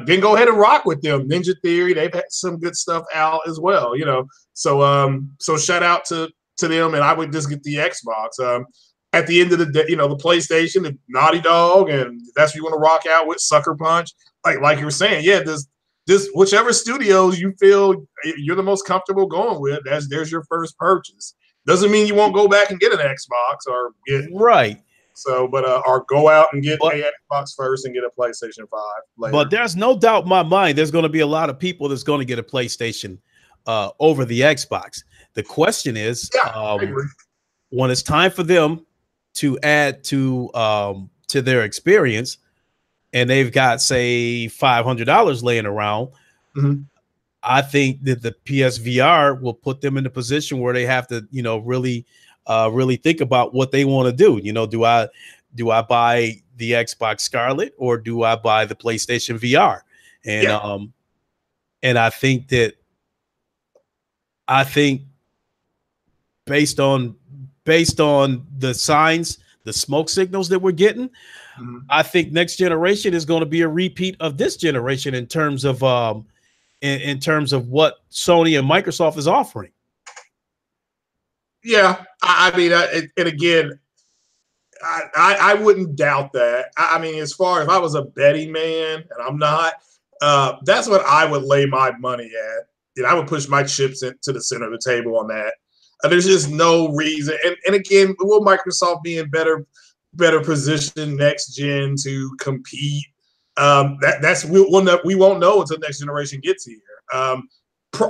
Speaker 2: then go ahead and rock with them. Ninja Theory, they've had some good stuff out as well, So shout out to them, and I would just get the Xbox. At the end of the day, the PlayStation, the Naughty Dog, and that's what you want to rock out with, Sucker Punch. Like you were saying, yeah, this whichever studios you feel you're the most comfortable going with, there's your first purchase. Doesn't mean you won't go back and get an Xbox or get
Speaker 1: right.
Speaker 2: but or go out and get
Speaker 1: But
Speaker 2: a Xbox first and get a PlayStation 5 later.
Speaker 1: But there's no doubt in my mind there's going to be a lot of people that's going to get a PlayStation over the Xbox. The question is,
Speaker 2: Yeah, I agree.
Speaker 1: when it's time for them to add to their experience, and they've got, say, $500 laying around,
Speaker 2: Mm-hmm.
Speaker 1: I think that the PSVR will put them in a position where they have to, really think about what they want to do. Do I buy the Xbox Scarlet, or do I buy the PlayStation VR? And
Speaker 2: Yeah.
Speaker 1: And I think based on the signs, the smoke signals that we're getting,
Speaker 2: Mm-hmm.
Speaker 1: I think next generation is going to be a repeat of this generation in terms of in terms of what Sony and Microsoft is offering.
Speaker 2: Yeah, I mean, and again, I wouldn't doubt that. I mean, as far as if I was a betting man, and I'm not, that's what I would lay my money at. I would push my chips into the center of the table on that. There's just no reason. And again, will Microsoft be in better position next gen to compete? We won't know until next generation gets here.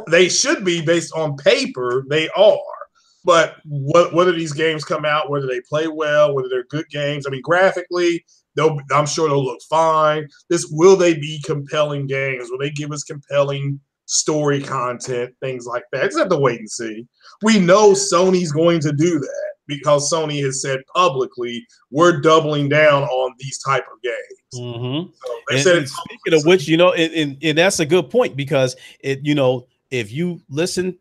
Speaker 2: They should be, based on paper, they are. But whether these games come out, whether they play well, whether they're good games, I mean, graphically, I'm sure they'll look fine. Will they be compelling games? Will they give us compelling story content, things like that? Just have to wait and see. We know Sony's going to do that, because Sony has said publicly, we're doubling down on these type of games.
Speaker 1: Mm-hmm.
Speaker 2: So they said
Speaker 1: and speaking of which, and that's a good point, because if you listen,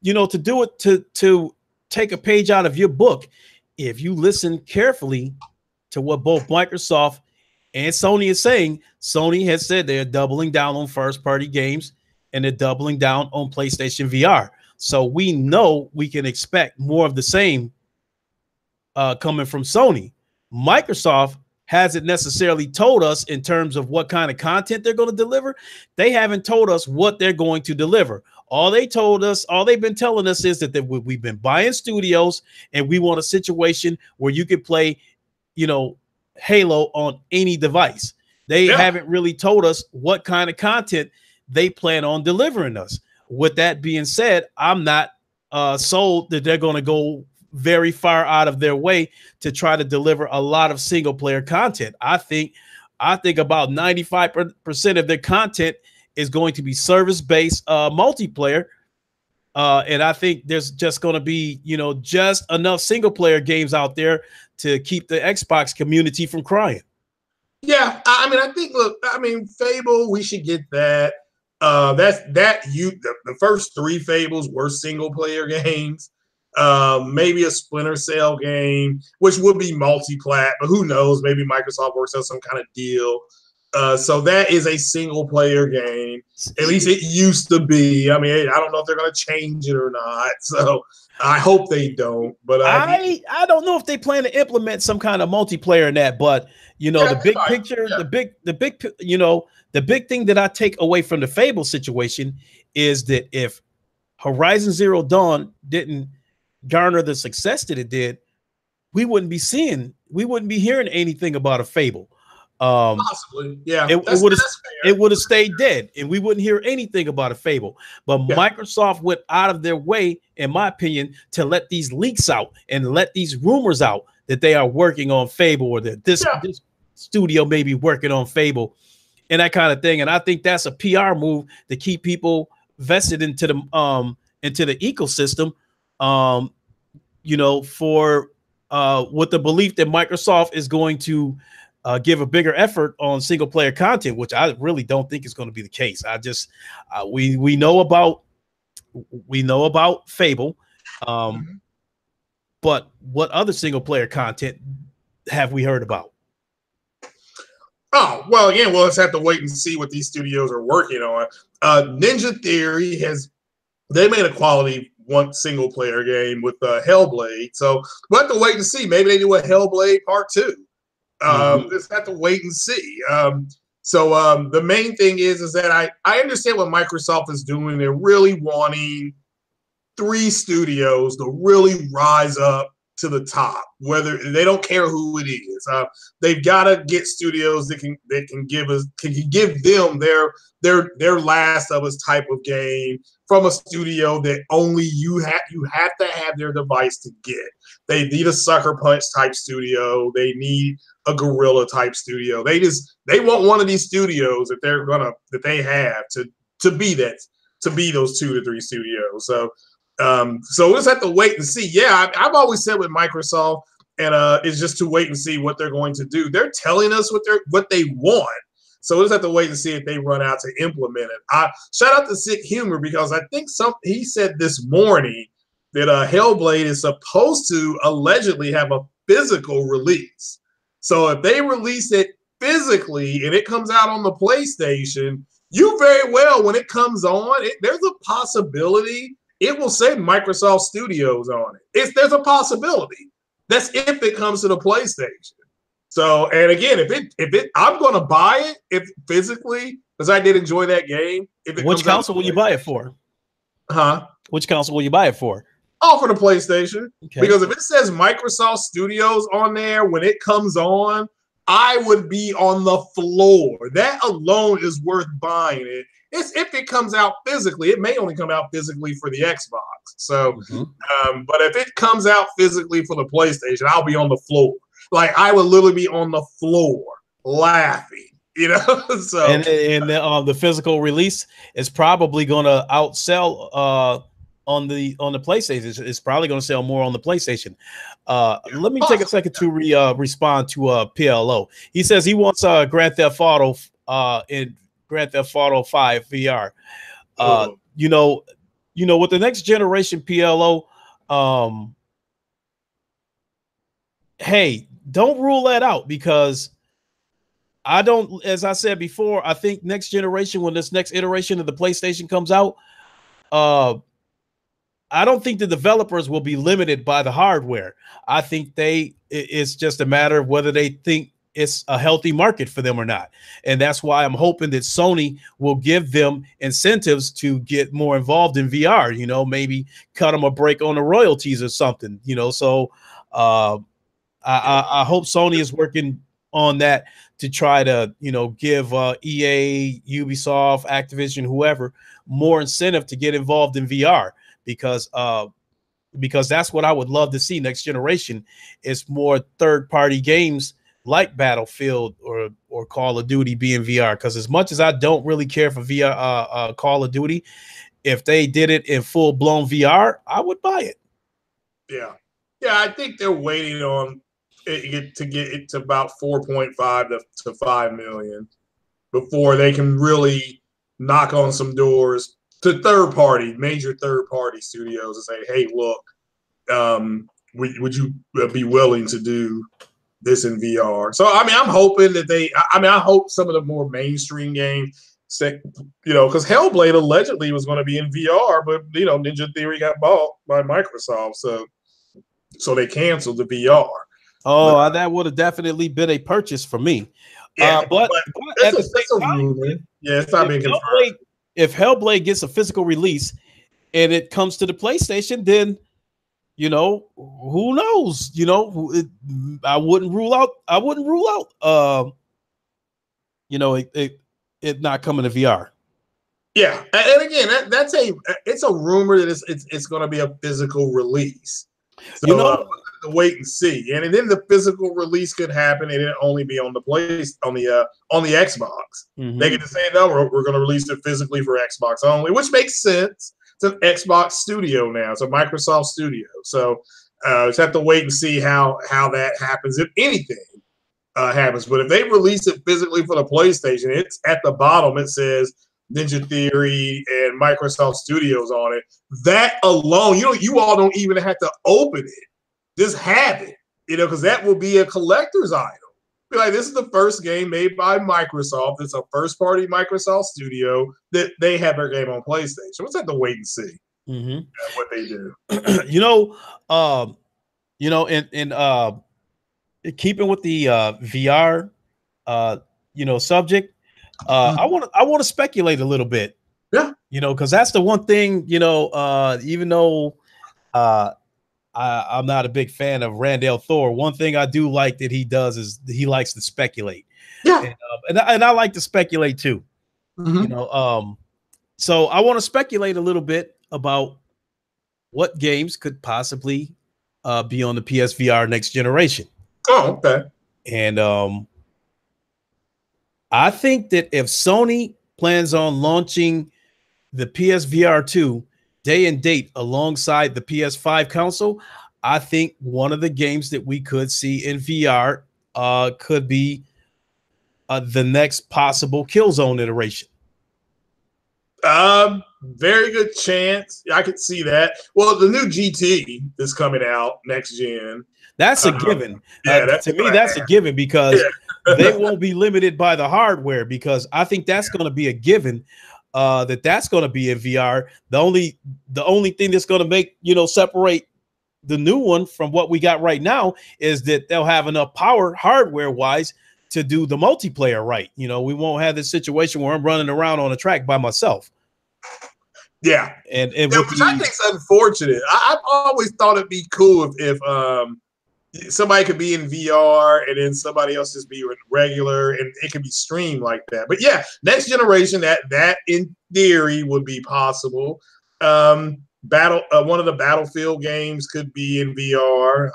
Speaker 1: to do it, to take a page out of your book, if you listen carefully to what both Microsoft and Sony is saying, Sony has said they're doubling down on first party games, and they're doubling down on PlayStation VR. So we know we can expect more of the same coming from Sony. Microsoft hasn't necessarily told us in terms of what kind of content they're going to deliver. They haven't told us what they're going to deliver. All they've been telling us is that we've been buying studios, and we want a situation where you can play, Halo on any device. They haven't really told us what kind of content they plan on delivering us. With that being said, I'm not sold that they're going to go very far out of their way to try to deliver a lot of single player content. I think about 95% of their content is going to be service-based multiplayer. And I think there's just going to be, just enough single player games out there to keep the Xbox community from crying.
Speaker 2: Yeah, I mean, I think, look, Fable, we should get that. The first three Fables were single player games. Maybe a Splinter Cell game, which would be multi-plat, but who knows? Maybe Microsoft works out some kind of deal. So that is a single player game. At least it used to be. I mean, I don't know if they're going to change it or not. So I hope they don't. But
Speaker 1: I don't know if they plan to implement some kind of multiplayer in that. But you know, the big picture, the big you know, the big thing that I take away from the Fable situation is that if Horizon Zero Dawn didn't garner the success that it did, we wouldn't be hearing anything about a Fable.
Speaker 2: Possibly, yeah.
Speaker 1: It would have stayed dead, and we wouldn't hear anything about a Fable. But Microsoft went out of their way, in my opinion, to let these leaks out and let these rumors out that they are working on Fable, or that this studio may be working on Fable, and that kind of thing. And I think that's a PR move to keep people vested into the ecosystem. You know, for with the belief that Microsoft is going to give a bigger effort on single player content, which I really don't think is going to be the case. I just we know about Fable, but what other single player content have we heard about?
Speaker 2: Oh, well, again, we'll just have to wait and see what these studios are working on. Ninja Theory they made a quality one single player game with Hellblade, so we'll have to wait and see. Maybe they do a Hellblade Part 2. Just have to wait and see. So the main thing is that I understand what Microsoft is doing. They're really wanting three studios to really rise up to the top. Whether they don't care who it is, they've got to get studios that can give them their Last of Us type of game from a studio that only you have to have their device to get. They need a Sucker Punch type studio. They need a Guerrilla type studio. They want one of these studios that they have to be those 2 to 3 studios. So we'll just have to wait and see. Yeah, I've always said with Microsoft, and it's just to wait and see what they're going to do. They're telling us what they want. So we'll just have to wait and see if they run out to implement it. Shout out to Sick Humor, because I think he said this morning that Hellblade is supposed to allegedly have a physical release. So if they release it physically and it comes out on the PlayStation, you very well, when it comes on, there's a possibility it will say Microsoft Studios on it. There's a possibility. That's if it comes to the PlayStation. So, and again, I'm going to buy it physically, because I did enjoy that game.
Speaker 1: Which console will you buy it for?
Speaker 2: Huh?
Speaker 1: Which console will you buy it for?
Speaker 2: Oh, for the PlayStation. Okay. Because if it says Microsoft Studios on there when it comes on, I would be on the floor. That alone is worth buying it. It's if it comes out physically. It may only come out physically for the Xbox. So, but if it comes out physically for the PlayStation, I'll be on the floor. Like, I would literally be on the floor laughing, you know. So,
Speaker 1: and the physical release is probably going to outsell on the PlayStation. It's probably going to sell more on the PlayStation. Let me take a second to respond to PLO. He says he wants Grand Theft Auto in Grand Theft Auto 5 VR. You know, with the next generation PLO, hey, don't rule that out, because I don't, as I said before, I think next generation, when this next iteration of the PlayStation comes out, I don't think the developers will be limited by the hardware. I think it's just a matter of whether they think it's a healthy market for them or not. And that's why I'm hoping that Sony will give them incentives to get more involved in VR, you know, maybe cut them a break on the royalties or something, you know. So I hope Sony is working on that to try to, you know, give EA, Ubisoft, Activision, whoever, more incentive to get involved in VR, because that's what I would love to see next generation, is more third-party games like Battlefield or Call of Duty be in VR. Because as much as I don't really care for VR, Call of Duty, if they did it in full-blown VR, I would buy it.
Speaker 2: Yeah, I think they're waiting on it to get it to about 4.5 to 5 million before they can really knock on some doors to major third party studios and say, hey, look, would you be willing to do this in VR? So, I mean, I'm hoping that I hope some of the more mainstream games, because Hellblade allegedly was going to be in VR, but, Ninja Theory got bought by Microsoft. So they canceled the VR.
Speaker 1: Oh, that would have definitely been a purchase for me.
Speaker 2: Yeah,
Speaker 1: but at the same
Speaker 2: time, rumor. Yeah, it's not being confirmed.
Speaker 1: If Hellblade gets a physical release and it comes to the PlayStation, then who knows? I wouldn't rule out. It not coming to VR.
Speaker 2: Yeah, and again, it's a rumor that it's going to be a physical release. So wait and see, and then the physical release could happen, and it only be on the on the Xbox. Mm-hmm. They get to say, no, we're going to release it physically for Xbox only, which makes sense. It's an Xbox studio now. It's a Microsoft studio, so just have to wait and see how that happens, if anything happens. But if they release it physically for the PlayStation, it's at the bottom. It says Ninja Theory and Microsoft Studios on it. That alone, you all don't even have to open it. Just have it, because that will be a collector's item. Be like, this is the first game made by Microsoft. It's a first-party Microsoft studio that they have their game on PlayStation. We'll just have to wait and see what they do.
Speaker 1: In keeping with the VR, subject. I want to speculate a little bit.
Speaker 2: Yeah.
Speaker 1: Because that's the one thing, even though I'm not a big fan of Randall Thor, one thing I do like that he does is he likes to speculate.
Speaker 2: Yeah.
Speaker 1: And I like to speculate too. Mm-hmm. So I want to speculate a little bit about what games could possibly be on the PSVR next generation.
Speaker 2: Oh, okay.
Speaker 1: And I think that if Sony plans on launching the PSVR 2 day and date alongside the PS5 console, I think one of the games that we could see in VR could be the next possible Killzone iteration.
Speaker 2: Very good chance. I could see that. Well, the new GT is coming out next gen.
Speaker 1: That's a given. To me, that's a given because they won't be limited by the hardware, because I think that's going to be a given that's going to be in VR. The only thing that's going to make, separate the new one from what we got right now is that they'll have enough power hardware wise to do the multiplayer right. We won't have this situation where I'm running around on a track by myself.
Speaker 2: Yeah.
Speaker 1: And
Speaker 2: which I think's unfortunate. I've always thought it'd be cool if somebody could be in VR and then somebody else just be regular, and it can be streamed like that. But yeah, next generation, that in theory would be possible. One of the Battlefield games could be in VR.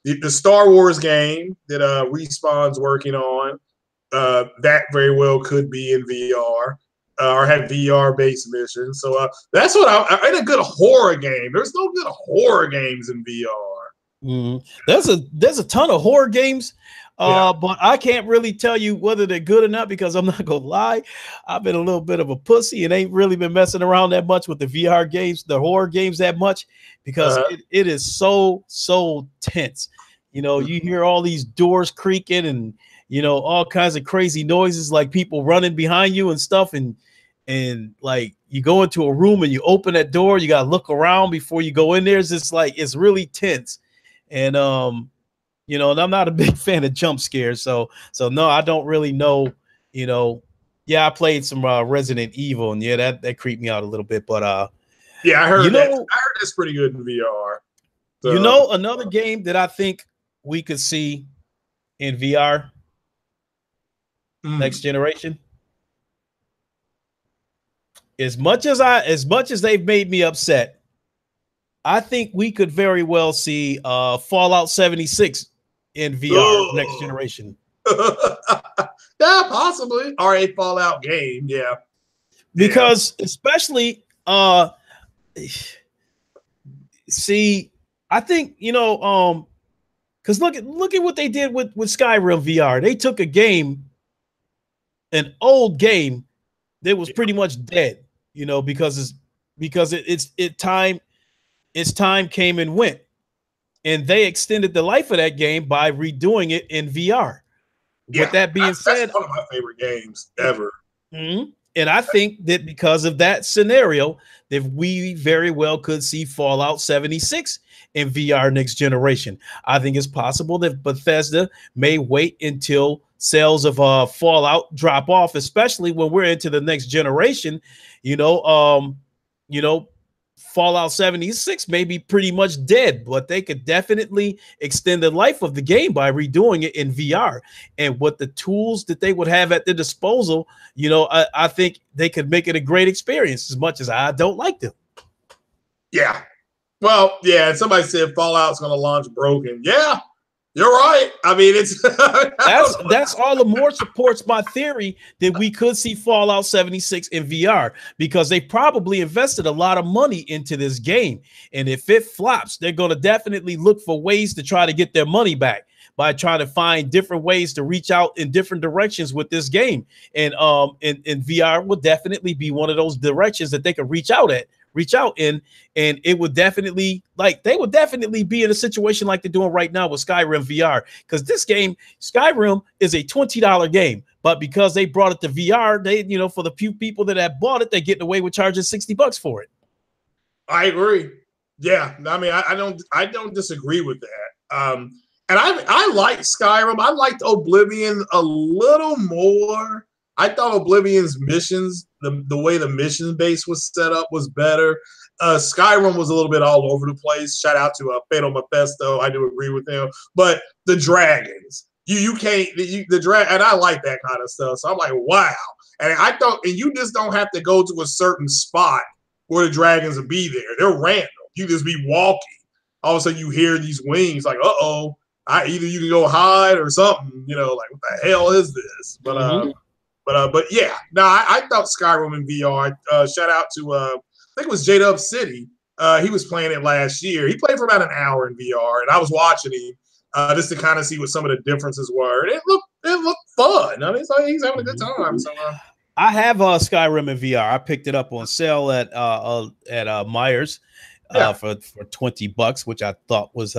Speaker 2: The Star Wars game that Respawn's working on, that very well could be in VR. Or have VR-based missions. So that's what I a good horror game. There's no good horror games in VR.
Speaker 1: Mm-hmm. There's a ton of horror games, but I can't really tell you whether they're good or not, because I'm not gonna lie, I've been a little bit of a pussy and ain't really been messing around that much with the VR games, the horror games that much, because it is so tense. You hear all these doors creaking and all kinds of crazy noises, like people running behind you and stuff, and like you go into a room and you open that door, you gotta look around before you go in there. It's just like, it's really tense. And and I'm not a big fan of jump scares, so no, I don't really know. I played some Resident Evil, and that creeped me out a little bit, but
Speaker 2: yeah, I heard that. I heard that's pretty good in VR.
Speaker 1: So. Another game that I think we could see in VR next generation, as much as they've made me upset, I think we could very well see Fallout 76 in VR next generation.
Speaker 2: Yeah, possibly. Or a Fallout game, yeah.
Speaker 1: Because especially see, I think, because look at what they did with Skyrim VR. They took a game, an old game, It was pretty much dead, because its time came and went, and they extended the life of that game by redoing it in VR.
Speaker 2: Yeah,
Speaker 1: With that being said,
Speaker 2: that's one of my favorite games ever.
Speaker 1: Mm-hmm. And I think that because of that scenario, that we very well could see Fallout 76 in VR next generation. I think it's possible that Bethesda may wait until sales of Fallout drop off, especially when we're into the next generation. You know, um, you know, Fallout 76 may be pretty much dead, but they could definitely extend the life of the game by redoing it in VR. And with the tools that they would have at their disposal, I think they could make it a great experience, as much as I don't like them.
Speaker 2: Yeah. Well, yeah, and somebody said Fallout's going to launch broken. Yeah, you're right. I mean, it's
Speaker 1: that's all the more supports my theory that we could see Fallout 76 in VR, because they probably invested a lot of money into this game. And if it flops, they're going to definitely look for ways to try to get their money back by trying to find different ways to reach out in different directions with this game. And VR will definitely be one of those directions that they could reach out in, and it would definitely, they would definitely be in a situation like they're doing right now with Skyrim VR, because this game, Skyrim, is a $20 game, but because they brought it to VR, they, for the few people that have bought it, they're getting away with charging $60 for it.
Speaker 2: I agree. Yeah, I mean, I don't disagree with that. And I like Skyrim. I liked Oblivion a little more. I thought Oblivion's missions, the way the mission base was set up, was better. Skyrim was a little bit all over the place. Shout out to Fatal Mephisto. I do agree with him. But the dragons, you can't, the drag, and I like that kind of stuff. So I'm like, wow. And you just don't have to go to a certain spot where the dragons will be there. They're random. You just be walking. All of a sudden you hear these wings, like, uh-oh. Either you can go hide or something, like, what the hell is this? But yeah, no, I thought Skyrim in VR. Shout out to I think it was J-Dub City. He was playing it last year. He played for about an hour in VR, and I was watching him just to kind of see what some of the differences were. And it looked fun. I mean, so he's having a good time. So
Speaker 1: I have Skyrim in VR. I picked it up on sale at Myers for $20, which I thought was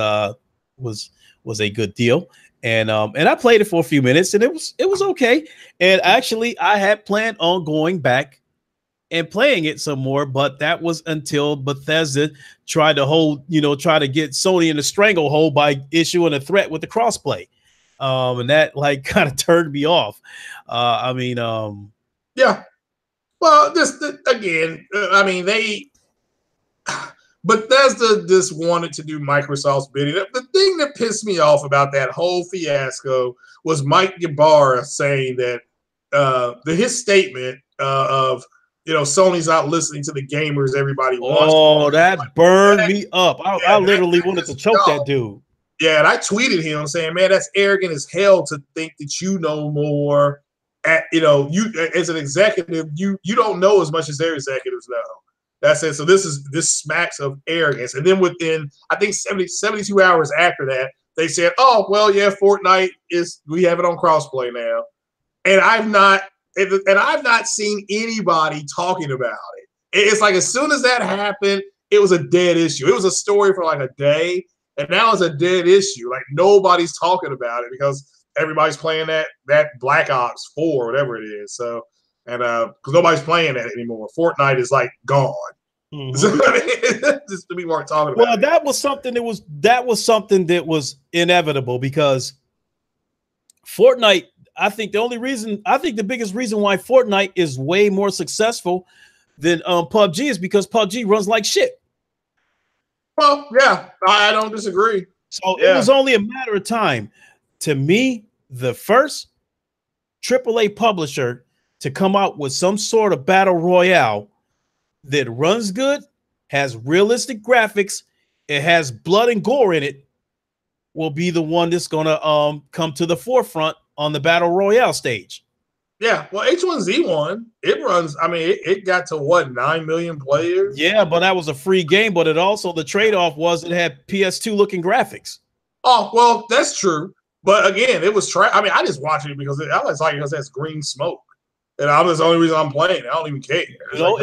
Speaker 1: a good deal. And I played it for a few minutes, and it was okay. And actually, I had planned on going back and playing it some more, but that was until Bethesda tried to get Sony in a stranglehold by issuing a threat with the crossplay. And that kind of turned me off.
Speaker 2: Yeah. Well, again, I mean, Bethesda just wanted to do Microsoft's bidding. The thing that pissed me off about that whole fiasco was Mike Ybarra saying that his statement of Sony's not listening to the gamers everybody wants.
Speaker 1: Oh, that burned me up. I literally wanted to choke that dude.
Speaker 2: Yeah, and I tweeted him saying, "Man, that's arrogant as hell to think that you know more. You as an executive, you don't know as much as their executives know." That's it. So this smacks of arrogance. And then within, I think 72 hours after that, they said, "Oh, well, yeah, Fortnite we have it on crossplay now." And I've not seen anybody talking about it. It's like, as soon as that happened, it was a dead issue. It was a story for like a day, and now it's a dead issue. Like, nobody's talking about it because everybody's playing that Black Ops 4, whatever it is. So, and because nobody's playing that anymore. Fortnite is like gone. Mm-hmm. So, just we weren't talking about.
Speaker 1: Well, that was something that was inevitable, because Fortnite, I think the biggest reason why Fortnite is way more successful than PUBG is because PUBG runs like shit.
Speaker 2: Well, yeah, I don't disagree.
Speaker 1: So It was only a matter of time. To me, the first AAA publisher to come out with some sort of battle royale that runs good, has realistic graphics, it has blood and gore in it, will be the one that's gonna come to the forefront on the battle royale stage.
Speaker 2: Yeah, well, H1Z1, it runs. I mean, it got to what, 9 million players?
Speaker 1: Yeah, but that was a free game. But the trade-off was it had PS2 looking graphics.
Speaker 2: Oh, well, that's true. But again, it was I mean, I just watched it because I was like, because that's green smoke. and I'm that's the only reason I'm playing. I don't even care.
Speaker 1: You know,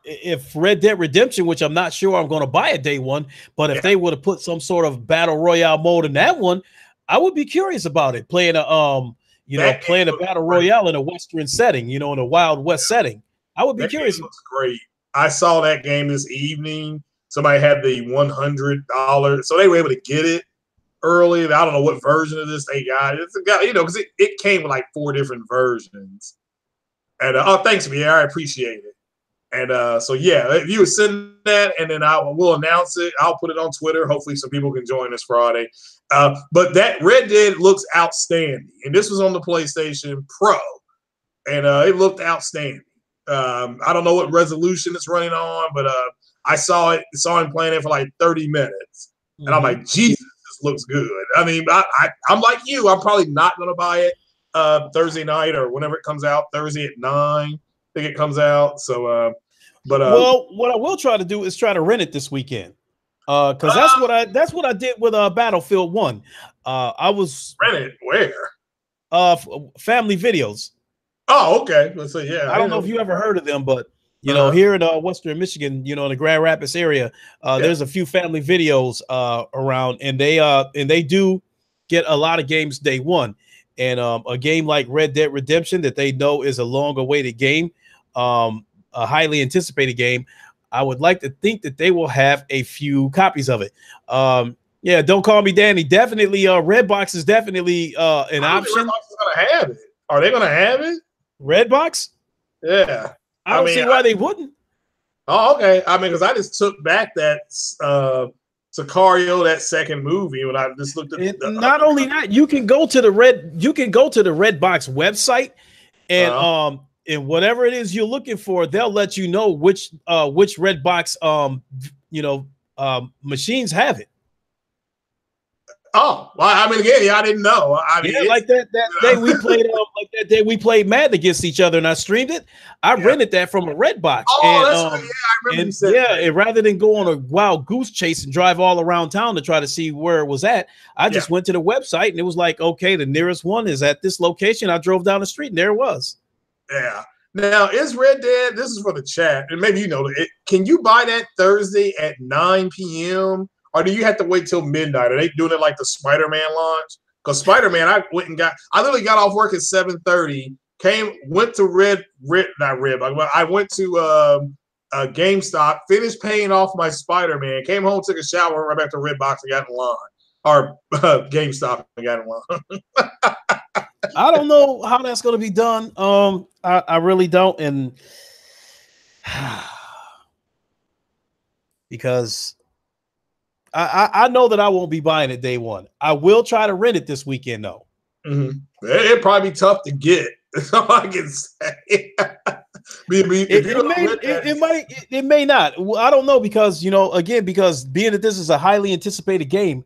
Speaker 1: if Red Dead Redemption, which I'm not sure I'm going to buy at day one, but if they would have put some sort of battle royale mode in that one, I would be curious about it. Playing playing a battle royale in a Western setting, in a Wild West setting. I would be curious.
Speaker 2: Game looks great. I saw that game this evening. Somebody had the $100, so they were able to get it early. I don't know what version of this they got. It's got, because it came with like 4 different versions. And thanks, VR. I appreciate it. And so yeah, if you would send that, and then we'll announce it. I'll put it on Twitter. Hopefully, some people can join us Friday. But that Red Dead looks outstanding, and this was on the PlayStation Pro, and it looked outstanding. I don't know what resolution it's running on, but I saw him playing it for like 30 minutes, and I'm like, Jesus, this looks good. I mean, I'm like you. I'm probably not going to buy it Thursday night or whenever it comes out. Thursday at 9, I think it comes out. So,
Speaker 1: well, what I will try to do is try to rent it this weekend, because that's what I did with Battlefield 1. I was
Speaker 2: rent it where?
Speaker 1: Family Videos.
Speaker 2: Oh, okay. Let's say, yeah.
Speaker 1: I don't know if you ever heard of them, but here in Western Michigan, in the Grand Rapids area, there's a few Family Videos around, and they do get a lot of games day one. And a game like Red Dead Redemption that they know is a long-awaited game, a highly anticipated game, I would like to think that they will have a few copies of it. Yeah, don't call me Danny. Definitely, Redbox is definitely an option.
Speaker 2: Redbox is going to have it. Are they going to have it?
Speaker 1: Redbox?
Speaker 2: Yeah.
Speaker 1: I don't see why they wouldn't.
Speaker 2: Oh, okay. I mean, because I just took back that Sicario, that second movie, when I just looked at
Speaker 1: not only that, you can go to the Redbox website, and whatever it is you're looking for, they'll let you know which Redbox machines have it.
Speaker 2: Oh, well, I mean, again, I didn't know. I mean,
Speaker 1: like that day we played, that day we played Madden against each other, and I streamed it. I rented that from a Redbox.
Speaker 2: Oh, that's right. Yeah, I remember you said that.
Speaker 1: And rather than go on a wild goose chase and drive all around town to try to see where it was at, I just went to the website, and it was like, okay, the nearest one is at this location. I drove down the street, and there it was.
Speaker 2: Yeah. Now, is Red Dead? This is for the chat, and maybe can you buy that Thursday at 9 p.m.? Or do you have to wait till midnight? Are they doing it like the Spider-Man launch? Because Spider-Man, I literally got off work at 7:30, went to I went to GameStop, finished paying off my Spider-Man, came home, took a shower, right back to Redbox and got in line. Or GameStop and got in line.
Speaker 1: I don't know how that's going to be done. I really don't. And because I know that I won't be buying it day one. I will try to rent it this weekend, though.
Speaker 2: Mm-hmm. It'd probably be tough to get. That's all I can say.
Speaker 1: It may not. I don't know, because because being that this is a highly anticipated game,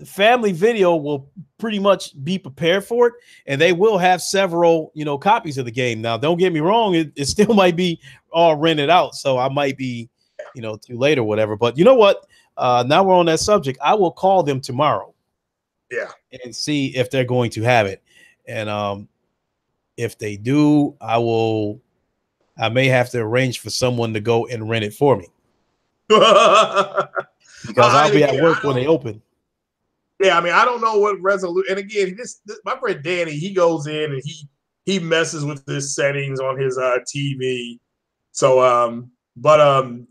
Speaker 1: Family Video will pretty much be prepared for it, and they will have several copies of the game. Now, don't get me wrong, it still might be all rented out, so I might be too late or whatever. But you know what? Now we're on that subject. I will call them tomorrow.
Speaker 2: Yeah.
Speaker 1: And see if they're going to have it. And if they do, I may have to arrange for someone to go and rent it for me. Because I'll be at work when they open.
Speaker 2: Yeah, I mean, I don't know what resolution. And again, this my friend Danny, he goes in and he messes with his settings on his TV. So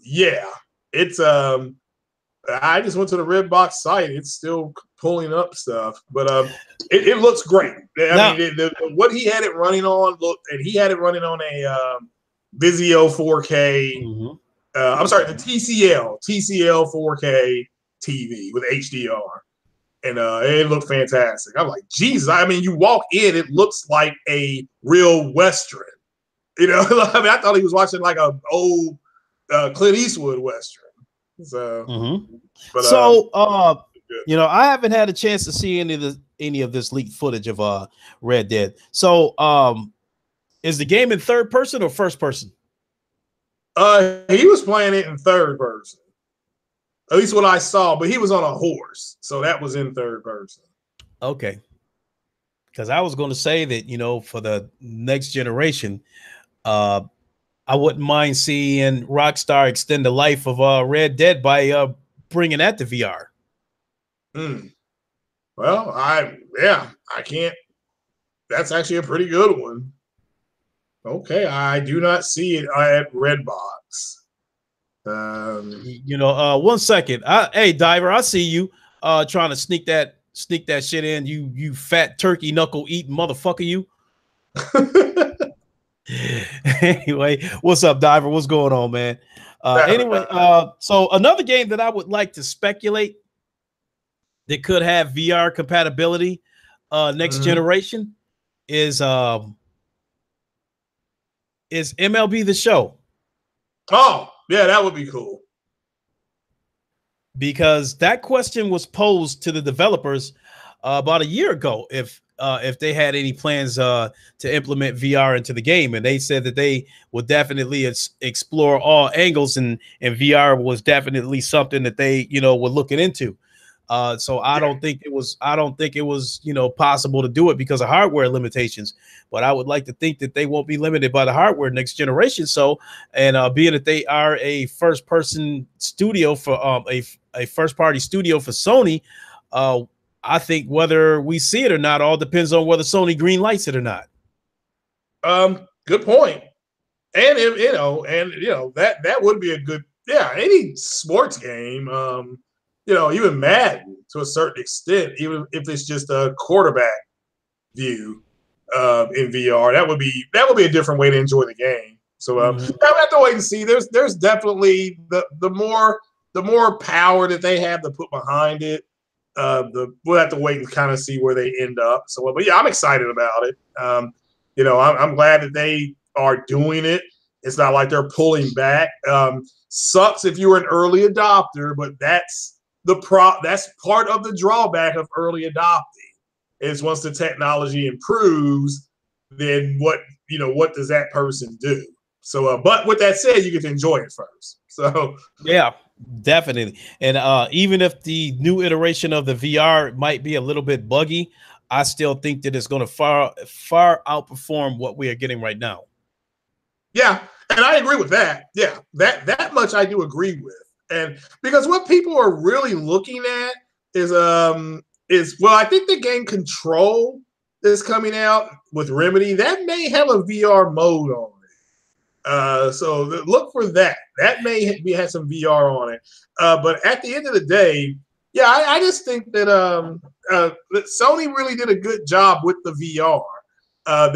Speaker 2: yeah, it's I just went to the Redbox site. It's still pulling up stuff, but it looks great. I mean, what he had it running on and he had it running on a Vizio 4K. Mm-hmm. I'm sorry, the TCL 4K TV with HDR, and it looked fantastic. I'm like, Jesus! I mean, you walk in, it looks like a real Western. I mean, I thought he was watching like a old Clint Eastwood Western. So,
Speaker 1: I haven't had a chance to see any of this leaked footage of Red Dead. So, is the game in third person or first person?
Speaker 2: He was playing it in third person. At least what I saw, but he was on a horse, so that was in third person.
Speaker 1: Okay. because I was going to say that, for the next generation, I wouldn't mind seeing Rockstar extend the life of Red Dead by bringing that to VR.
Speaker 2: Well, I can't. That's actually a pretty good one. Okay, I do not see it at Redbox.
Speaker 1: 1 second. Hey, Diver, I see you trying to sneak that shit in. You fat turkey knuckle eating motherfucker, you. Anyway, what's up, Diver? What's going on, man? So another game that I would like to speculate that could have VR compatibility next generation is MLB The Show.
Speaker 2: Oh, yeah, that would be cool.
Speaker 1: Because that question was posed to the developers about a year ago if they had any plans to implement VR into the game, and they said that they would definitely explore all angles, and VR was definitely something that they were looking into. So I don't think it was possible to do it because of hardware limitations, but I would like to think that they won't be limited by the hardware next generation. So, and being that they are a first person studio for a first party studio for Sony, I think whether we see it or not all depends on whether Sony green lights it or not.
Speaker 2: Good point. And that would be a good, any sports game, even Madden to a certain extent, even if it's just a quarterback view in VR, that would be a different way to enjoy the game. So I'll have to wait and see. There's definitely the more power that they have to put behind it. We'll have to wait and kind of see where they end up. So, but yeah, I'm excited about it. I'm glad that they are doing it. It's not like they're pulling back. Sucks if you were an early adopter, but that's that's part of the drawback of early adopting is once the technology improves, then what does that person do? So, but with that said, you get to enjoy it first. So
Speaker 1: yeah, definitely. And even if the new iteration of the VR might be a little bit buggy, I still think that it's going to far outperform what we are getting right now.
Speaker 2: Yeah, and I agree with that. Yeah, that much I do agree with. And because what people are really looking at is I think the game Control is coming out with Remedy that may have a VR mode on it. So look for that. That may have some VR on it. But at the end of the day, yeah, I just think that Sony really did a good job with the VR. But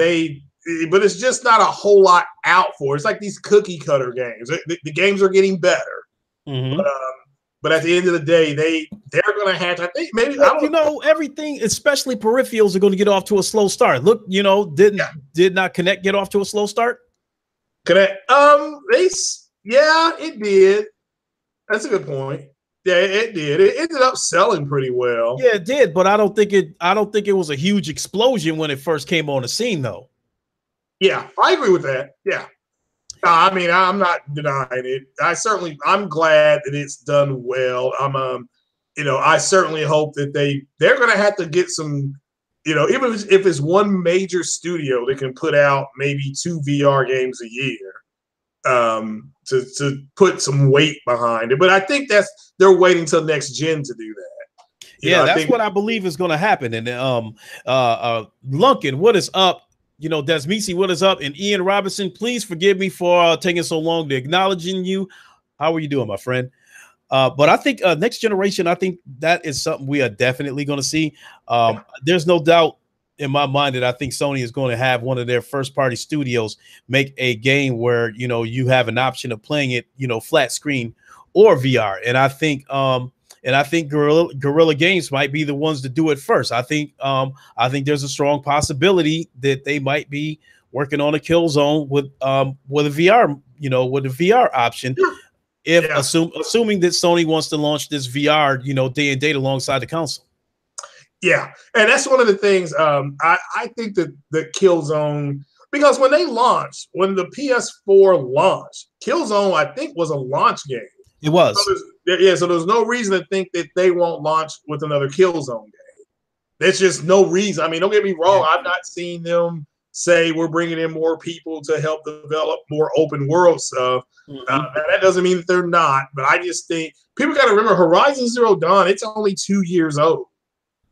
Speaker 2: it's just not a whole lot out for it. It's like these cookie cutter games. The games are getting better. But at the end of the day, they're going to have to. I think maybe
Speaker 1: everything, especially peripherals, are going to get off to a slow start. Look, did not Kinect get off to a slow start?
Speaker 2: Kinect, it did. That's a good point. Yeah, it did. It ended up selling pretty well.
Speaker 1: Yeah, it did, but I don't think it was a huge explosion when it first came on the scene, though.
Speaker 2: Yeah, I agree with that. Yeah. I mean, I'm not denying it. I'm glad that it's done well. I certainly hope that they're going to have to get some, even if it's one major studio that can put out maybe 2 VR games a year, to put some weight behind it. But I think they're waiting till next gen to do that.
Speaker 1: That's what I believe is going to happen. And Lunkin, what is up? Desmisi, what is up? And Ian Robinson, please forgive me for taking so long to acknowledging you. How are you doing, my friend? But I think next generation, I think that is something we are definitely going to see. There's no doubt in my mind that I think Sony is going to have one of their first party studios make a game where, you have an option of playing it, flat screen or VR. And I think Guerrilla Games might be the ones to do it first. I think there's a strong possibility that they might be working on a Killzone with a VR, with a VR option. Assuming that Sony wants to launch this VR, day and date alongside the console.
Speaker 2: Yeah, and that's one of the things I think that the Killzone, because when the PS4 launched, Killzone I think was a launch game.
Speaker 1: It was.
Speaker 2: So there's no reason to think that they won't launch with another Killzone game. There's just no reason. I mean, don't get me wrong. I've not seen them say we're bringing in more people to help develop more open world stuff. That doesn't mean that they're not, but I just think people got to remember Horizon Zero Dawn. It's only 2 years old.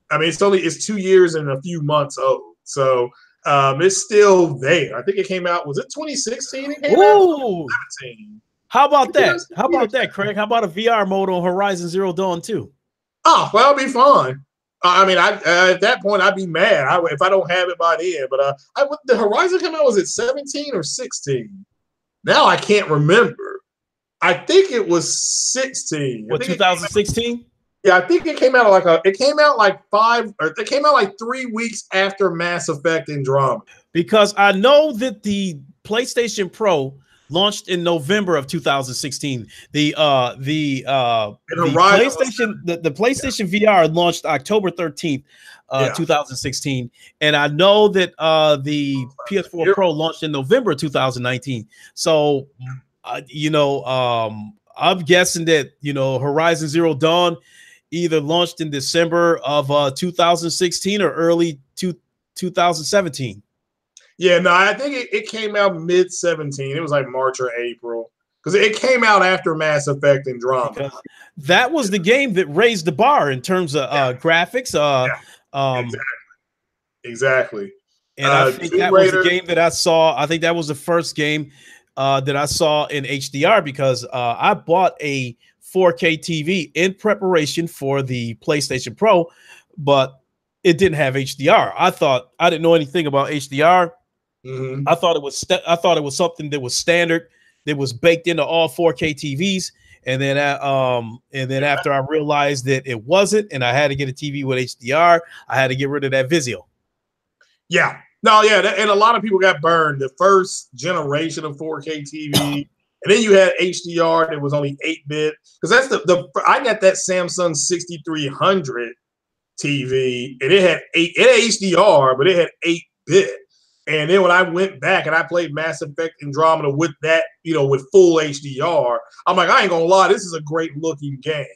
Speaker 2: I mean, it's 2 years and a few months old. So it's still there. I think it came out. Was it 2016? It came out 2017.
Speaker 1: How about that? How about that, Craig? How about a VR mode on Horizon Zero Dawn 2?
Speaker 2: Oh, well, it'll be fun. I mean, at that point, I'd be mad if I don't have it by then. But the Horizon came out, was it 17 or 16? Now I can't remember. I think it was 16.
Speaker 1: What, 2016?
Speaker 2: Yeah, I think it came out like 3 weeks after Mass Effect Andromeda.
Speaker 1: Because I know that the PlayStation Pro launched in November of 2016. The PlayStation VR launched October 13th, 2016, and I know that the PS4 Pro launched in November 2019. So, I'm guessing that Horizon Zero Dawn either launched in December of 2016 or early 2017.
Speaker 2: Yeah, no, I think it came out mid-17. It was like March or April. Because it came out after Mass Effect Andromeda.
Speaker 1: That was the game that raised the bar in terms of graphics.
Speaker 2: Exactly.
Speaker 1: And I think that was the game that I saw. I think that was the first game that I saw in HDR because I bought a 4K TV in preparation for the PlayStation Pro, but it didn't have HDR. I didn't know anything about HDR. I thought it was something that was standard, that was baked into all 4K TVs. And then after I realized that it wasn't, and I had to get a TV with HDR, I had to get rid of that Vizio.
Speaker 2: Yeah, no, yeah, and a lot of people got burned. The first generation of 4K TV, and then you had HDR that was only 8-bit. Because that's I got that Samsung 6300 TV, and it had HDR, but it had 8-bit. And then when I went back and I played Mass Effect Andromeda with that, with full HDR, I'm like, I ain't gonna lie, this is a great looking game.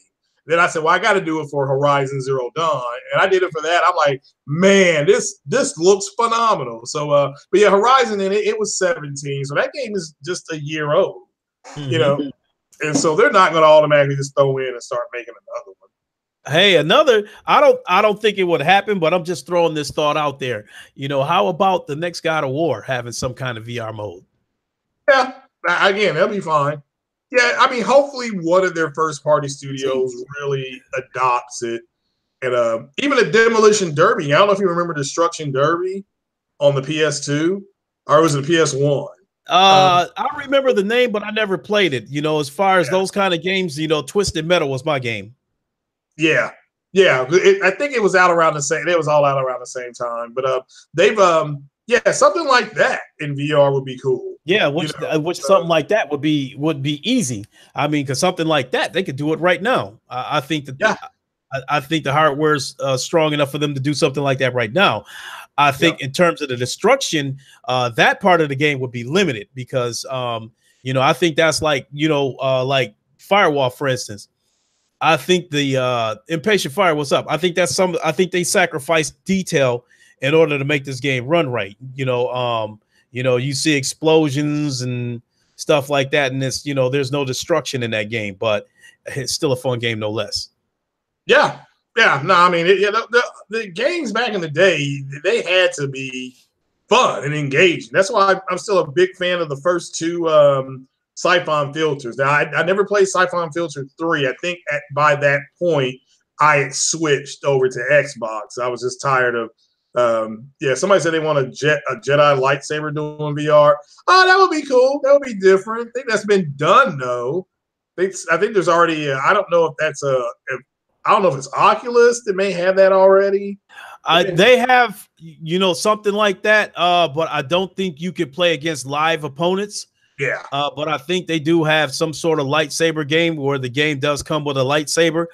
Speaker 2: Then I said, well, I got to do it for Horizon Zero Dawn, and I did it for that. I'm like, man, this looks phenomenal. So, but yeah, Horizon, and it was 17, so that game is just a year old, and so they're not gonna automatically just throw in and start making another one.
Speaker 1: Hey, I don't think it would happen, but I'm just throwing this thought out there. How about the next God of War having some kind of VR mode?
Speaker 2: Yeah, again, that'll be fine. Yeah, I mean, hopefully one of their first party studios really adopts it. And even a Demolition Derby, I don't know if you remember Destruction Derby on the PS2, or was it PS1?
Speaker 1: I remember the name, but I never played it. As far as those kind of games, Twisted Metal was my game.
Speaker 2: Yeah. I think it was out around the same. It was all out around the same time. But they've something like that in VR would be cool.
Speaker 1: Yeah, something like that would be easy. I mean, because something like that, they could do it right now. I think that. I think the hardware's strong enough for them to do something like that right now. I think in terms of the destruction, that part of the game would be limited because I think that's like Firewall, for instance. I think the Impatient Fire, what's up? I think they sacrificed detail in order to make this game run right. You see explosions and stuff like that, and it's there's no destruction in that game, but it's still a fun game no less.
Speaker 2: Yeah. No, I mean, the games back in the day, they had to be fun and engaging. That's why I'm still a big fan of the first two Siphon filters. Now, I never played Siphon Filter 3. I think by that point, I had switched over to Xbox. I was just tired of, somebody said they want a Jedi lightsaber doing VR. Oh, that would be cool. That would be different. I think that's been done, though. I think there's already, I don't know if that's I don't know if it's Oculus that may have that already.
Speaker 1: They have, something like that, but I don't think you could play against live opponents.
Speaker 2: Yeah.
Speaker 1: But I think they do have some sort of lightsaber game where the game does come with a lightsaber,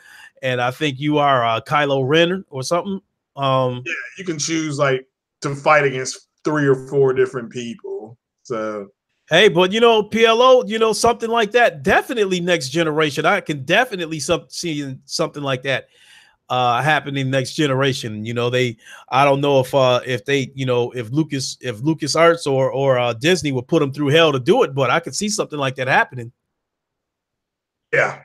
Speaker 1: and I think you are Kylo Ren or something.
Speaker 2: You can choose to fight against 3 or 4 different people. So
Speaker 1: hey, but PLO, something like that, definitely next generation. I can definitely see something like that. happening next generation. You know, I don't know if they, you know, if Lucas Arts or Disney would put them through hell to do it, but I could see something like that happening.
Speaker 2: Yeah.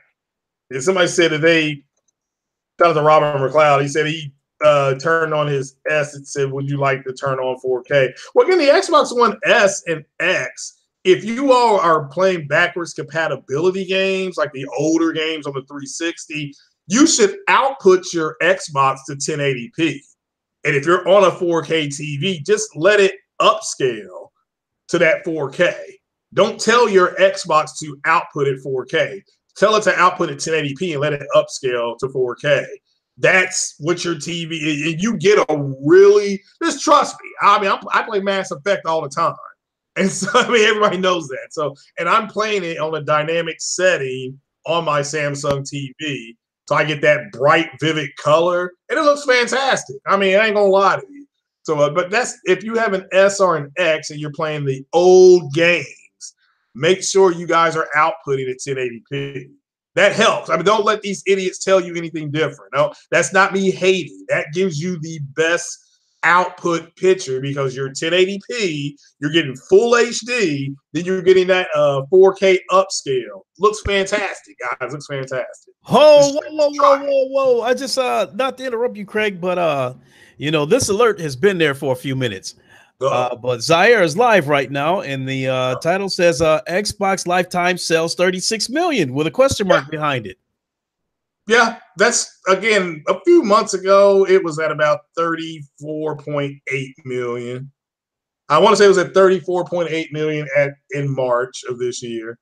Speaker 2: And somebody said that shout out to Robert McLeod. He said he turned on his S and said, would you like to turn on 4K? Well, again, the Xbox One S and X, if you all are playing backwards compatibility games, like the older games on the 360, you should output your Xbox to 1080p. And if you're on a 4K TV, just let it upscale to that 4K. Don't tell your Xbox to output at 4K. Tell it to output at 1080p and let it upscale to 4K. That's what your TV, you get a really, just trust me. I mean, I play Mass Effect all the time. And so, I mean, everybody knows that. So, and I'm playing it on a dynamic setting on my Samsung TV. So I get that bright, vivid color, and it looks fantastic. I mean, I ain't gonna lie to you. So, but that's, if you have an S or an X and you're playing the old games, make sure you guys are outputting at 1080p. That helps. I mean, don't let these idiots tell you anything different. No, that's not me hating. That gives you the best output picture because you're 1080p, you're getting full HD, then you're getting that 4K upscale. Looks fantastic, guys. Looks fantastic.
Speaker 1: Whoa. I just not to interrupt you, Craig, but you know, this alert has been there for a few minutes. But Zaire is live right now, and the title says Xbox lifetime sells 36 million with a question mark behind it.
Speaker 2: Yeah, that's, again, a few months ago, it was at about 34.8 million. I want to say it was at 34.8 million in March of this year.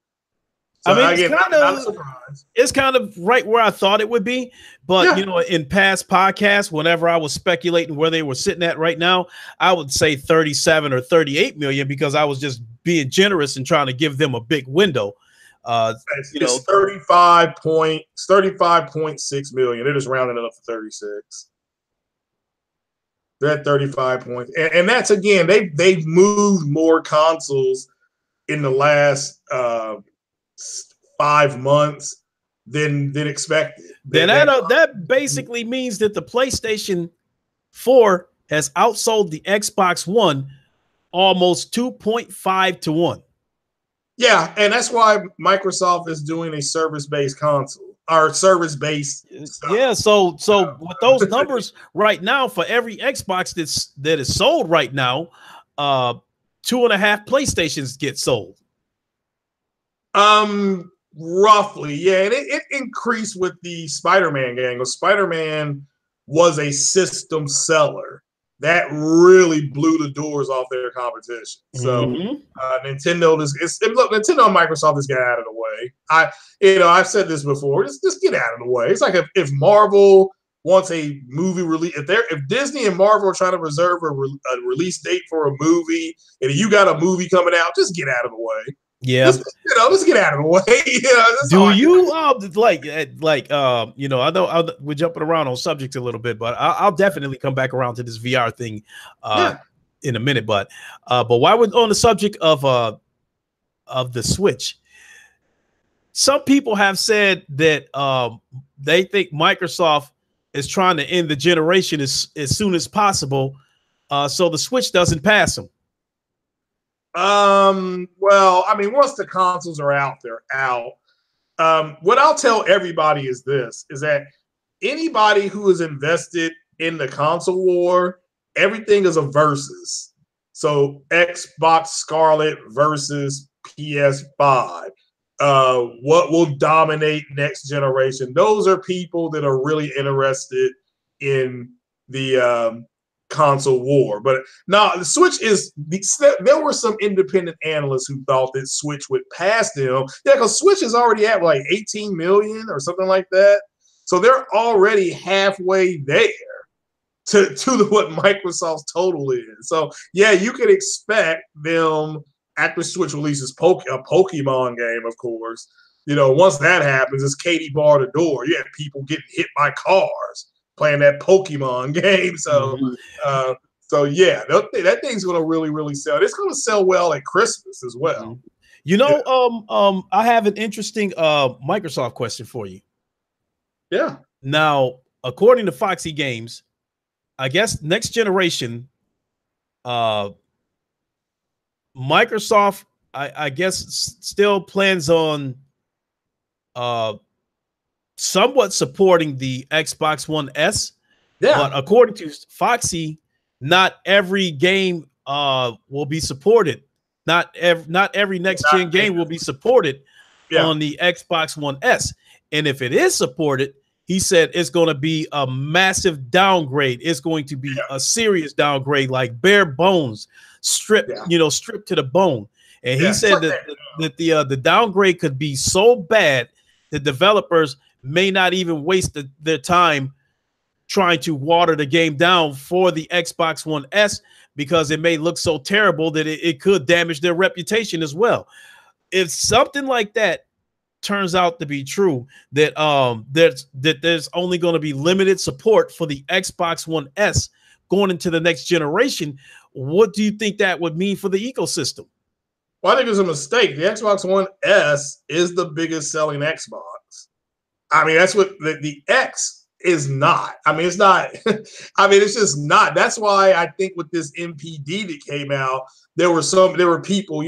Speaker 2: So,
Speaker 1: I mean,
Speaker 2: again, not a surprise.
Speaker 1: It's kind of right where I thought it would be. But, you know, in past podcasts, whenever I was speculating where they were sitting at right now, I would say 37 or 38 million because I was just being generous and trying to give them a big window.
Speaker 2: It's 35.6 million. It is rounding it up to 36. They're at 35 points. And that's, again, they've moved more consoles in the last 5 months than expected.
Speaker 1: Then that basically means that the PlayStation 4 has outsold the Xbox One almost 2.5 to 1.
Speaker 2: Yeah, and that's why Microsoft is doing a service-based console or service-based stuff.
Speaker 1: Yeah, so with those numbers right now, for every Xbox that is sold right now, 2.5 PlayStations get sold.
Speaker 2: Roughly, yeah, and it increased with the Spider-Man game. Spider-Man was a system seller. That really blew the doors off their competition. So Nintendo Nintendo and Microsoft just got out of the way. I've said this before. Just get out of the way. It's like if Marvel wants a movie release, if Disney and Marvel are trying to reserve a release date for a movie, and you got a movie coming out, just get out of the way.
Speaker 1: Yeah,
Speaker 2: just get out of the way.
Speaker 1: Do you I know we're jumping around on subjects a little bit, but I'll definitely come back around to this VR thing in a minute. But while we're on the subject of the Switch, some people have said that they think Microsoft is trying to end the generation as soon as possible, so the Switch doesn't pass them.
Speaker 2: Well, I mean, once the consoles are out, they're out. What I'll tell everybody is that anybody who is invested in the console war, everything is a versus. So Xbox Scarlet versus PS5. What will dominate next generation? Those are people that are really interested in the console war. But now the Switch there were some independent analysts who thought that Switch would pass them. Yeah, because Switch is already at like 18 million or something like that. So they're already halfway there to what Microsoft's total is. So yeah, you could expect them after Switch releases a Pokemon game, of course. Once that happens, it's Katie bar the door. You have people getting hit by cars playing that Pokemon game. So, yeah, that thing's going to really, really sell. It's going to sell well at Christmas as well.
Speaker 1: I have an interesting Microsoft question for you.
Speaker 2: Yeah.
Speaker 1: Now, according to Foxy Games, I guess next generation, Microsoft, I guess, still plans on somewhat supporting the Xbox One S.
Speaker 2: Yeah.
Speaker 1: But according to Foxy, not every game will be supported. Not every next gen game will be supported on the Xbox One S. And if it is supported, he said it's going to be a massive downgrade. It's going to be a serious downgrade, like bare bones, stripped to the bone. And he said that the downgrade could be so bad that developers may not even waste their time trying to water the game down for the Xbox One S, because it may look so terrible that it could damage their reputation as well. If something like that turns out to be true, that there's only going to be limited support for the Xbox One S going into the next generation, what do you think that would mean for the ecosystem?
Speaker 2: Well, I think it's a mistake. The Xbox One S is the biggest selling Xbox. I mean, that's what the X is not. I mean, it's not. I mean, it's just not. That's why I think with this MPD that came out, there were people,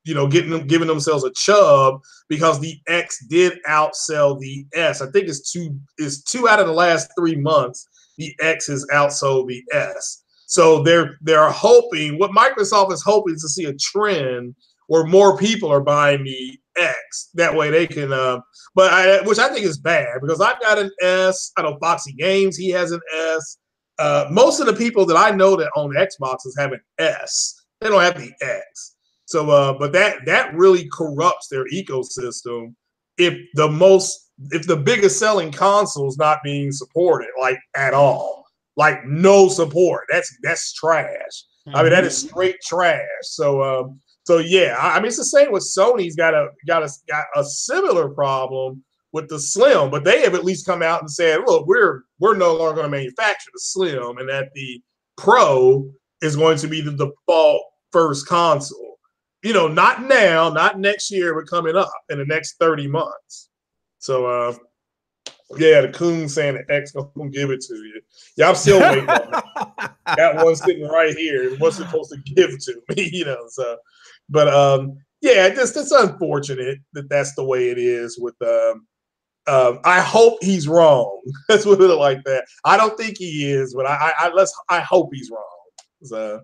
Speaker 2: giving themselves a chub because the X did outsell the S. I think it's two out of the last 3 months, the X has outsold the S. So they're hoping, what Microsoft is hoping is to see a trend where more people are buying the X. That way they can, which I think is bad, because I've got an S. I know Foxy Games, he has an S. Most of the people that I know that own Xboxes have an S. They don't have the X. So, but that really corrupts their ecosystem if the biggest selling console is not being supported, like, at all. Like, no support. That's trash. I mean, that is straight trash. So yeah, I mean, it's the same with Sony's got a similar problem with the Slim, but they have at least come out and said, look, we're no longer going to manufacture the Slim, and that the Pro is going to be the default first console. Not now, not next year, but coming up in the next 30 months. So yeah, the Coon saying that X gonna give it to you. Yeah, I'm still waiting on that. Got one sitting right here. It was supposed to give to me, so. But yeah, it's unfortunate that that's the way it is with I hope he's wrong. Let's put it like that. I don't think he is, but I hope he's wrong.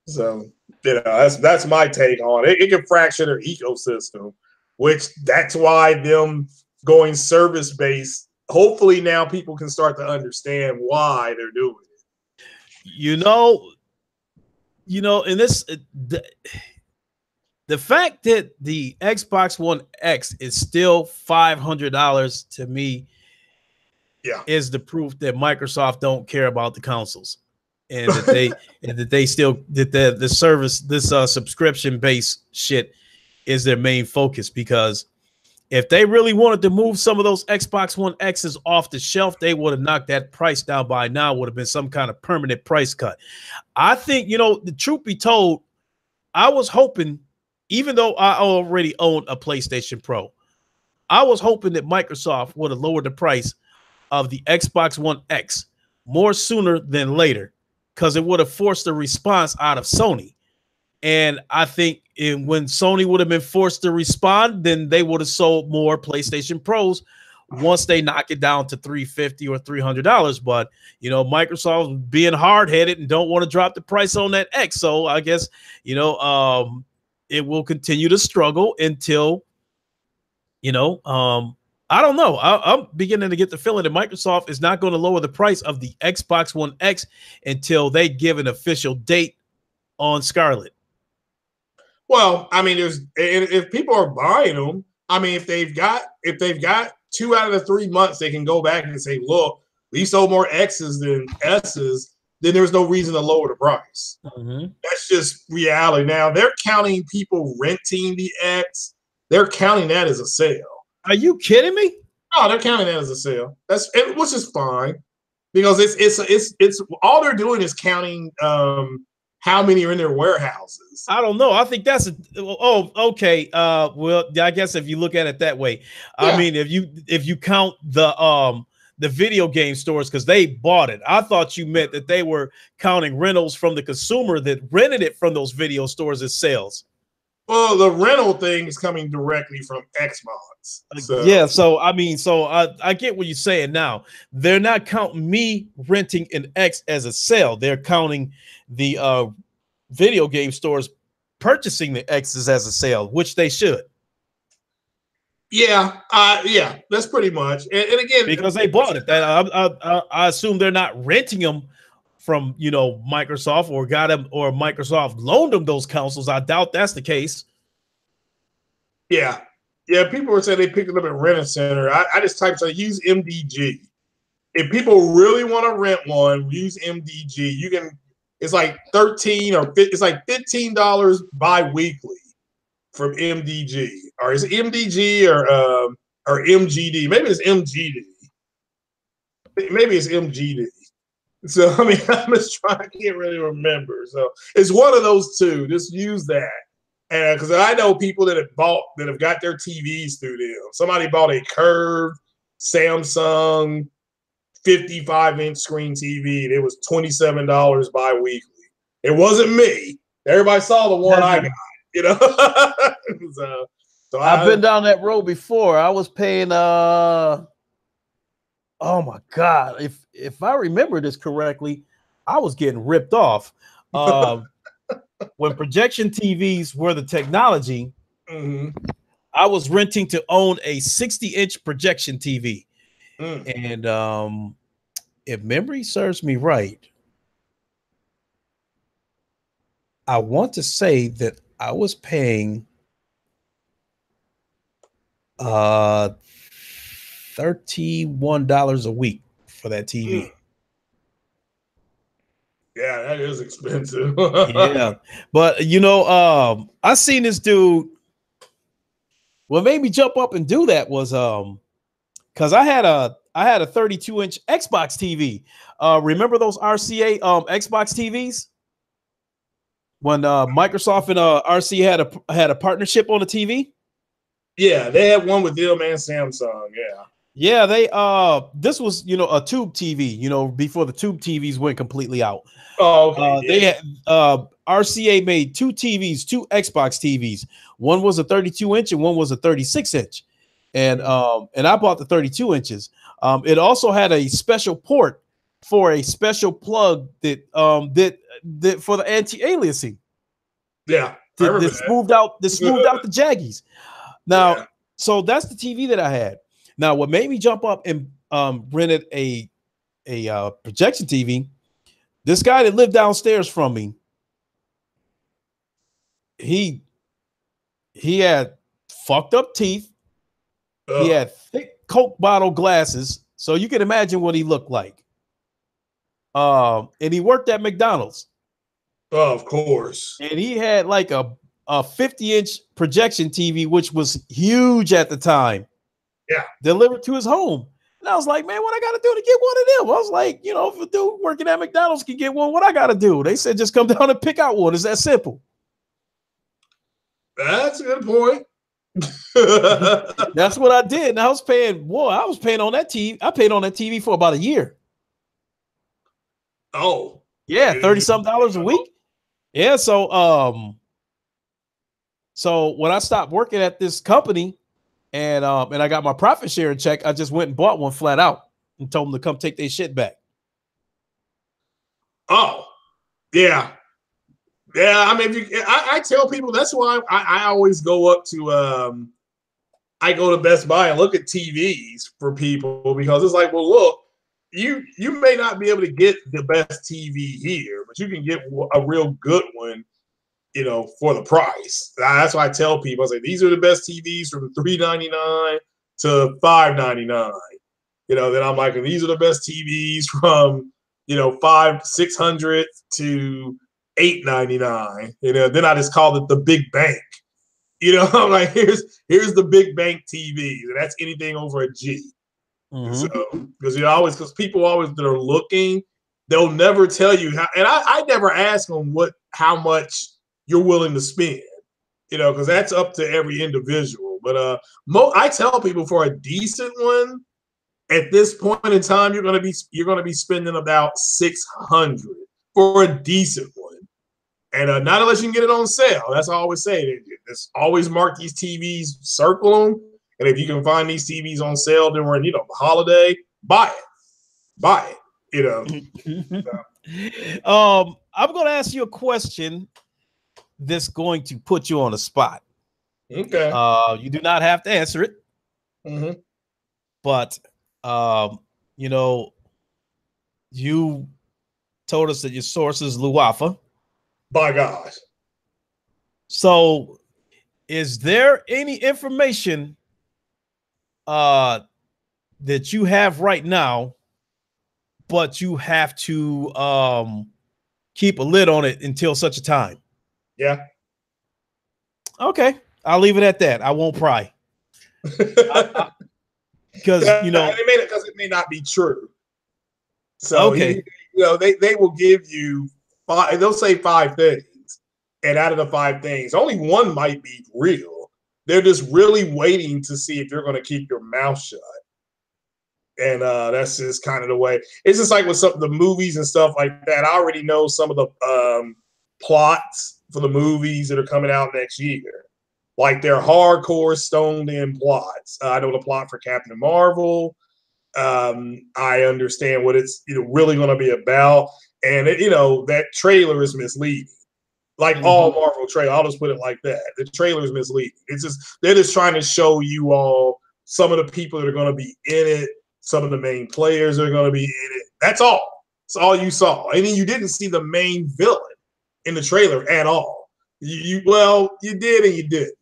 Speaker 2: So that's my take on it. It can fracture their ecosystem, which that's why them going service based. Hopefully now people can start to understand why they're doing it. And this the fact that the Xbox One X is still $500 to me, is the proof that Microsoft don't care about the consoles, and that they still that the service, this subscription based shit is their main focus. Because if they really wanted to move some of those Xbox One X's off the shelf, they would have knocked that price down by now. Would have been some kind of permanent price cut. I think, the truth be told, I was hoping, even though I already own a PlayStation Pro, I was hoping that Microsoft would have lowered the price of the Xbox One X more sooner than later, because it would have forced a response out of Sony. And I think when Sony would have been forced to respond, then they would have sold more PlayStation Pros once they knock it down to $350 or $300. But, Microsoft being hard-headed and don't want to drop the price on that X. So I guess, it will continue to struggle until, I don't know. I'm beginning to get the feeling that Microsoft is not going to lower the price of the Xbox One X until they give an official date on Scarlet. Well, I mean, if people are buying them, I mean, if they've got 2 out of the 3 months, they can go back and say, look, we sold more X's than S's, then there's no reason to lower the price. That's just reality. Now, they're counting people renting the X. They're counting that as a sale.
Speaker 1: Are you kidding me?
Speaker 2: Oh, they're counting that as a sale. Which is fine, because it's all they're doing is counting how many are in their warehouses.
Speaker 1: I don't know. I think that's okay. Well, I guess if you look at it that way, I mean, if you count the the video game stores because they bought it. I thought you meant that they were counting rentals from the consumer that rented it from those video stores as sales.
Speaker 2: Well, the rental thing is coming directly from Xbox. So.
Speaker 1: Yeah, so I mean, I get what you're saying now. They're not counting me renting an X as a sale. They're counting the video game stores purchasing the X's as a sale, which they should.
Speaker 2: Yeah, yeah, that's pretty much. And again,
Speaker 1: because they bought it. I assume they're not renting them from Microsoft or got them or Microsoft loaned them those consoles. I doubt that's the case.
Speaker 2: Yeah, people were saying they picked it up at Rent Center. I just typed so use MDG. If people really want to rent one, use MDG. You can. It's like $15 bi-weekly from MDG, or is it MDG or MGD? Maybe it's MGD. Maybe it's MGD. So I mean, I'm just trying. I can't really remember. So it's one of those two. Just use that, and because I know people that have got their TVs through them. Somebody bought a curved Samsung 55-inch screen TV, and it was $27 bi-weekly. It wasn't me. Everybody saw the one I got. So
Speaker 1: I've been down that road before. I was paying oh my God, if I remember this correctly, I was getting ripped off. When projection TVs were the technology, I was renting to own a 60-inch projection TV. And if memory serves me right, I want to say that I was paying $31 a week for that TV.
Speaker 2: Yeah, that is expensive.
Speaker 1: Yeah, but I seen this dude. What made me jump up and do that was because I had a 32-inch Xbox TV. Remember those RCA Xbox TVs? When Microsoft and RC had a partnership on the TV?
Speaker 2: Yeah, they had one with them and Samsung.
Speaker 1: Yeah, they this was a tube TV, before the tube TVs went completely out.
Speaker 2: Oh, okay.
Speaker 1: They had RCA made two Xbox TVs. One was a 32-inch and one was a 36-inch. And I bought the 32 inches. It also had a special port for a special plug that for the anti-aliasing.
Speaker 2: Yeah,
Speaker 1: that smoothed out the jaggies. Now, so that's the TV that I had. Now, what made me jump up and rented a projection TV? This guy that lived downstairs from me, he had fucked up teeth. He had thick Coke bottle glasses, so you can imagine what he looked like. And he worked at McDonald's.
Speaker 2: Oh, of course.
Speaker 1: And he had like a 50-inch projection TV, which was huge at the time.
Speaker 2: Yeah.
Speaker 1: Delivered to his home. And I was like, man, what I got to do to get one of them? I was like, if a dude working at McDonald's can get one, what I got to do? They said, just come down and pick out one. It's that simple.
Speaker 2: That's a good point.
Speaker 1: That's what I did. And I was paying on that TV. I paid on that TV for about a year.
Speaker 2: Oh.
Speaker 1: Yeah, $30-something a week. Yeah, so when I stopped working at this company and I got my profit sharing check, I just went and bought one flat out and told them to come take their shit back.
Speaker 2: Oh, yeah. Yeah, I mean, I tell people that's why I always go up to I go to Best Buy and look at TVs for people, because it's like, well, look, you may not be able to get the best TV here, but you can get a real good one, for the price. That's why I tell people, I say these are the best TVs from $399 to $599. Then I'm like, and these are the best TVs from $600 to $899. Then I just call it the big bank. I'm like, here's the big bank TV, and that's anything over a G. So because people always that are looking, they'll never tell you how, and I never ask them how much you're willing to spend, because that's up to every individual. But I tell people for a decent one, At this point in time, you're going to be spending about $600 for a decent one, and not unless you can get it on sale. That's all I always say. Just always mark these TVs, circle them, and if you can find these TVs on sale during the holiday, buy it.
Speaker 1: I'm going to ask you a question that's going to put you on the spot.
Speaker 2: Okay.
Speaker 1: You do not have to answer it.
Speaker 2: Mm-hmm.
Speaker 1: But, you told us that your source is Luwafa.
Speaker 2: By God.
Speaker 1: So is there any information that you have right now, but you have to keep a lid on it until such a time?
Speaker 2: Yeah.
Speaker 1: Okay. I'll leave it at that. I won't pry. Because
Speaker 2: it may not be true. So
Speaker 1: okay.
Speaker 2: they will give you five. They'll say 5 things, and out of the 5 things, only one might be real. They're just really waiting to see if you're going to keep your mouth shut. And that's just kind of the way. It's just like with some of the movies and stuff like that. I already know some of the plots for the movies that are coming out next year. Like they're hardcore stoned in plots. I know the plot for Captain Marvel. I understand what it's really going to be about, and that trailer is misleading. Like all Marvel trailer, I'll just put it like that. The trailer is misleading. It's just they're just trying to show you all some of the people that are going to be in it, some of the main players that are going to be in it. That's all. That's all you saw. I mean, you didn't see the main villain in the trailer at all. You did and you didn't.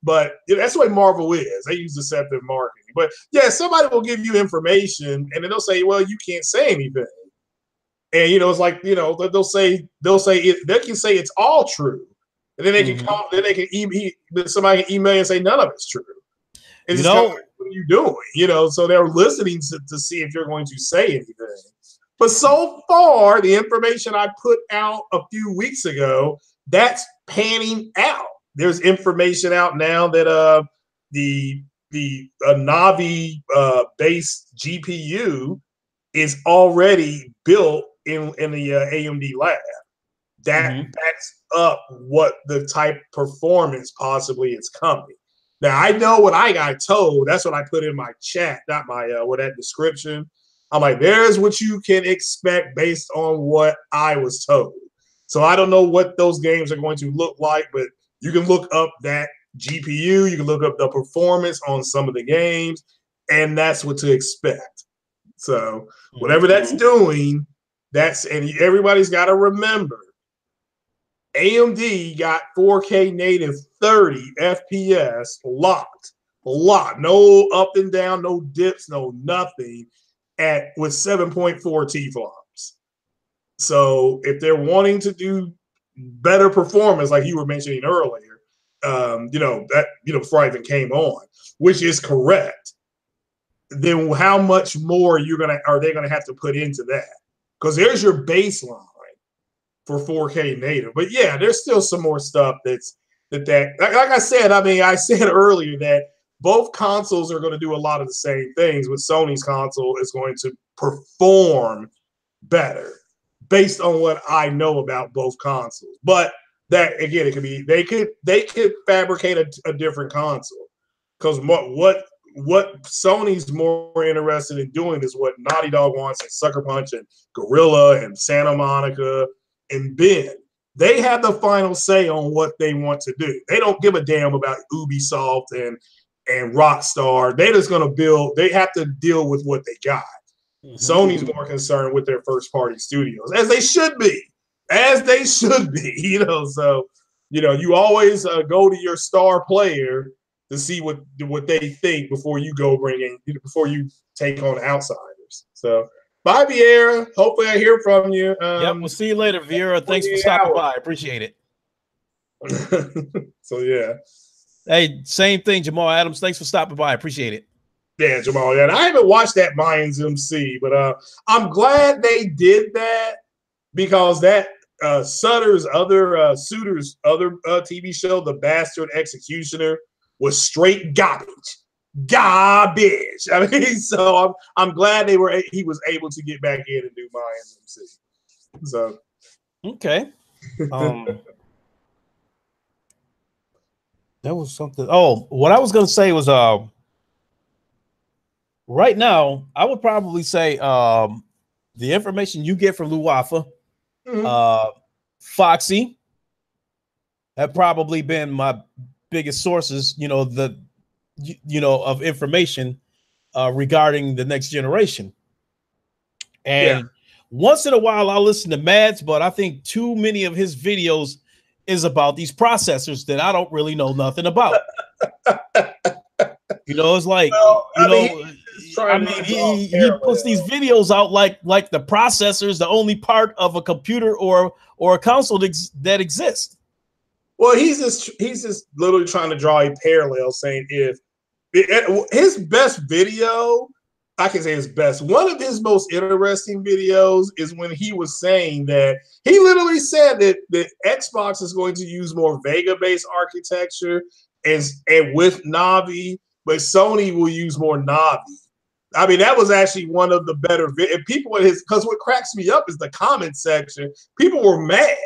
Speaker 2: But that's the way Marvel is. They use deceptive marketing. But yeah, somebody will give you information and then they'll say, well, you can't say anything. And it's like, they'll say they can say it's all true. And then they can call, then they can somebody can email and say none of it's true. It's just kind of like, what are you doing? So they're listening to see if you're going to say anything. But so far, the information I put out a few weeks ago, that's panning out. There's information out now that the Navi based GPU is already built in the AMD lab. That backs up what the type performance possibly is coming. Now I know what I got told. That's what I put in my chat, not my that description. I'm like, there's what you can expect based on what I was told. So I don't know what those games are going to look like, but you can look up that GPU, you can look up the performance on some of the games, and that's what to expect. So whatever that's doing, and everybody's got to remember, AMD got 4K native 30 FPS locked, no up and down, no dips, no nothing, with 7.4 T-flops. So if they're wanting to do better performance, like you were mentioning earlier, before I even came on, which is correct, then how much more are they gonna have to put into that? Because there's your baseline for 4K native. But yeah, there's still some more stuff like I said. I mean, I said earlier that both consoles are going to do a lot of the same things, but Sony's console is going to perform better based on what I know about both consoles. But that again, it could be they could fabricate a different console, because what Sony's more interested in doing is what Naughty Dog wants, and Sucker Punch and Gorilla and Santa Monica and Ben. They have the final say on what they want to do. They don't give a damn about Ubisoft and Rockstar. They're just going to build. They have to deal with what they got. Sony's more concerned with their first party studios, as they should be. So you always go to your star player to see what they think before you before you take on outsiders. So bye, Vieira. Hopefully I hear from you.
Speaker 1: We'll see you later, Vieira. Thanks for stopping by. I appreciate it.
Speaker 2: So yeah.
Speaker 1: Hey, same thing, Jamal Adams. Thanks for stopping by. I appreciate it.
Speaker 2: Yeah, Jamal. Yeah, and I haven't watched that Mayans MC, but I'm glad they did that, because that Sutter's other TV show, The Bastard Executioner, was straight garbage. garbage. I mean, so I'm glad he was able to get back in and do my MC. So
Speaker 1: okay. That was something. Oh, what I was gonna say was right now, I would probably say the information you get from Luwafa, Foxy have probably been my biggest sources, of information regarding the next generation. And once in a while, I'll listen to Mads, but I think too many of his videos is about these processors that I don't really know nothing about. It's like, he puts these videos out like the processors, the only part of a computer or a console that exists.
Speaker 2: Well, he's just literally trying to draw a parallel, saying if his best video, I can say his best, one of his most interesting videos is when he was saying that he literally said that the Xbox is going to use more Vega-based architecture and with Navi, but Sony will use more Navi. I mean, that was actually one of the better people in because what cracks me up is the comment section. People were mad.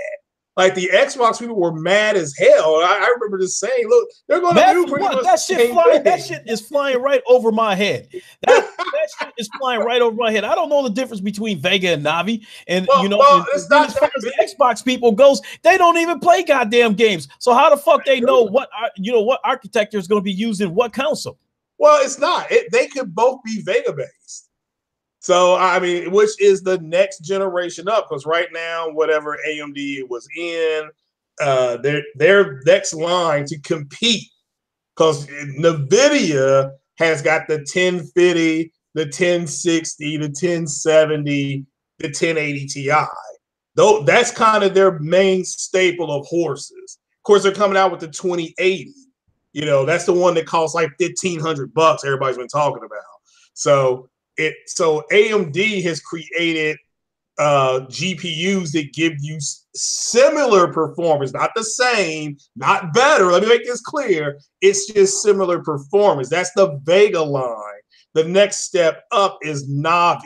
Speaker 2: Like the Xbox people were mad as hell. I remember just saying, "Look, they're going to do pretty much
Speaker 1: that shit. That shit is flying right over my head. That shit is flying right over my head. I don't know the difference between Vega and Navi. And as far as the Xbox people goes, they don't even play goddamn games. So how the fuck they know what architecture is going to be used in what console?
Speaker 2: Well, it's not. They could both be Vega based. So, I mean, which is the next generation up, because right now, whatever AMD was in, their next line to compete, because NVIDIA has got the 1050, the 1060, the 1070, the 1080 Ti. Though that's kind of their main staple of horses. Of course, they're coming out with the 2080. That's the one that costs like $1,500. Everybody's been talking about. So AMD has created GPUs that give you similar performance, not the same, not better. Let me make this clear. It's just similar performance. That's the Vega line. The next step up is Navi,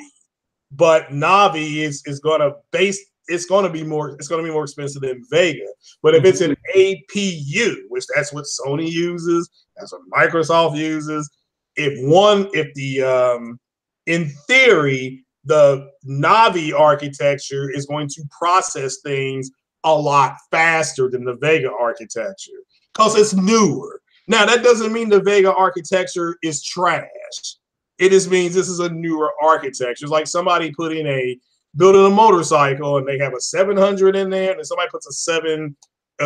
Speaker 2: but Navi is going to be more expensive than Vega. But if it's an APU, which that's what Sony uses, that's what Microsoft uses. In theory, the Navi architecture is going to process things a lot faster than the Vega architecture because it's newer. Now, that doesn't mean the Vega architecture is trash. It just means this is a newer architecture. It's like somebody building a motorcycle and they have a 700 in there, and then somebody puts a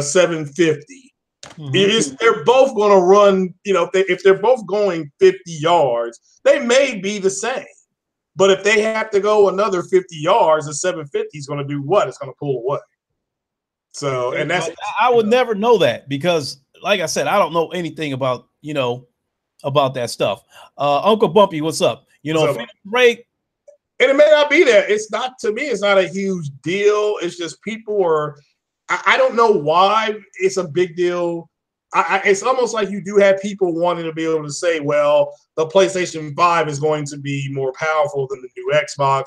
Speaker 2: 750. They're both going to run, if they're both going 50 yards, they may be the same. But if they have to go another 50 yards, the 750 is going to do what? It's going to pull away. So, and
Speaker 1: I would never know that because, like I said, I don't know anything about that stuff. Uncle Bumpy, what's up? Ray.
Speaker 2: And it may not be that. It's not, to me, it's not a huge deal. It's just people are, I don't know why it's a big deal. It's almost like you do have people wanting to be able to say, well, the PlayStation 5 is going to be more powerful than the new Xbox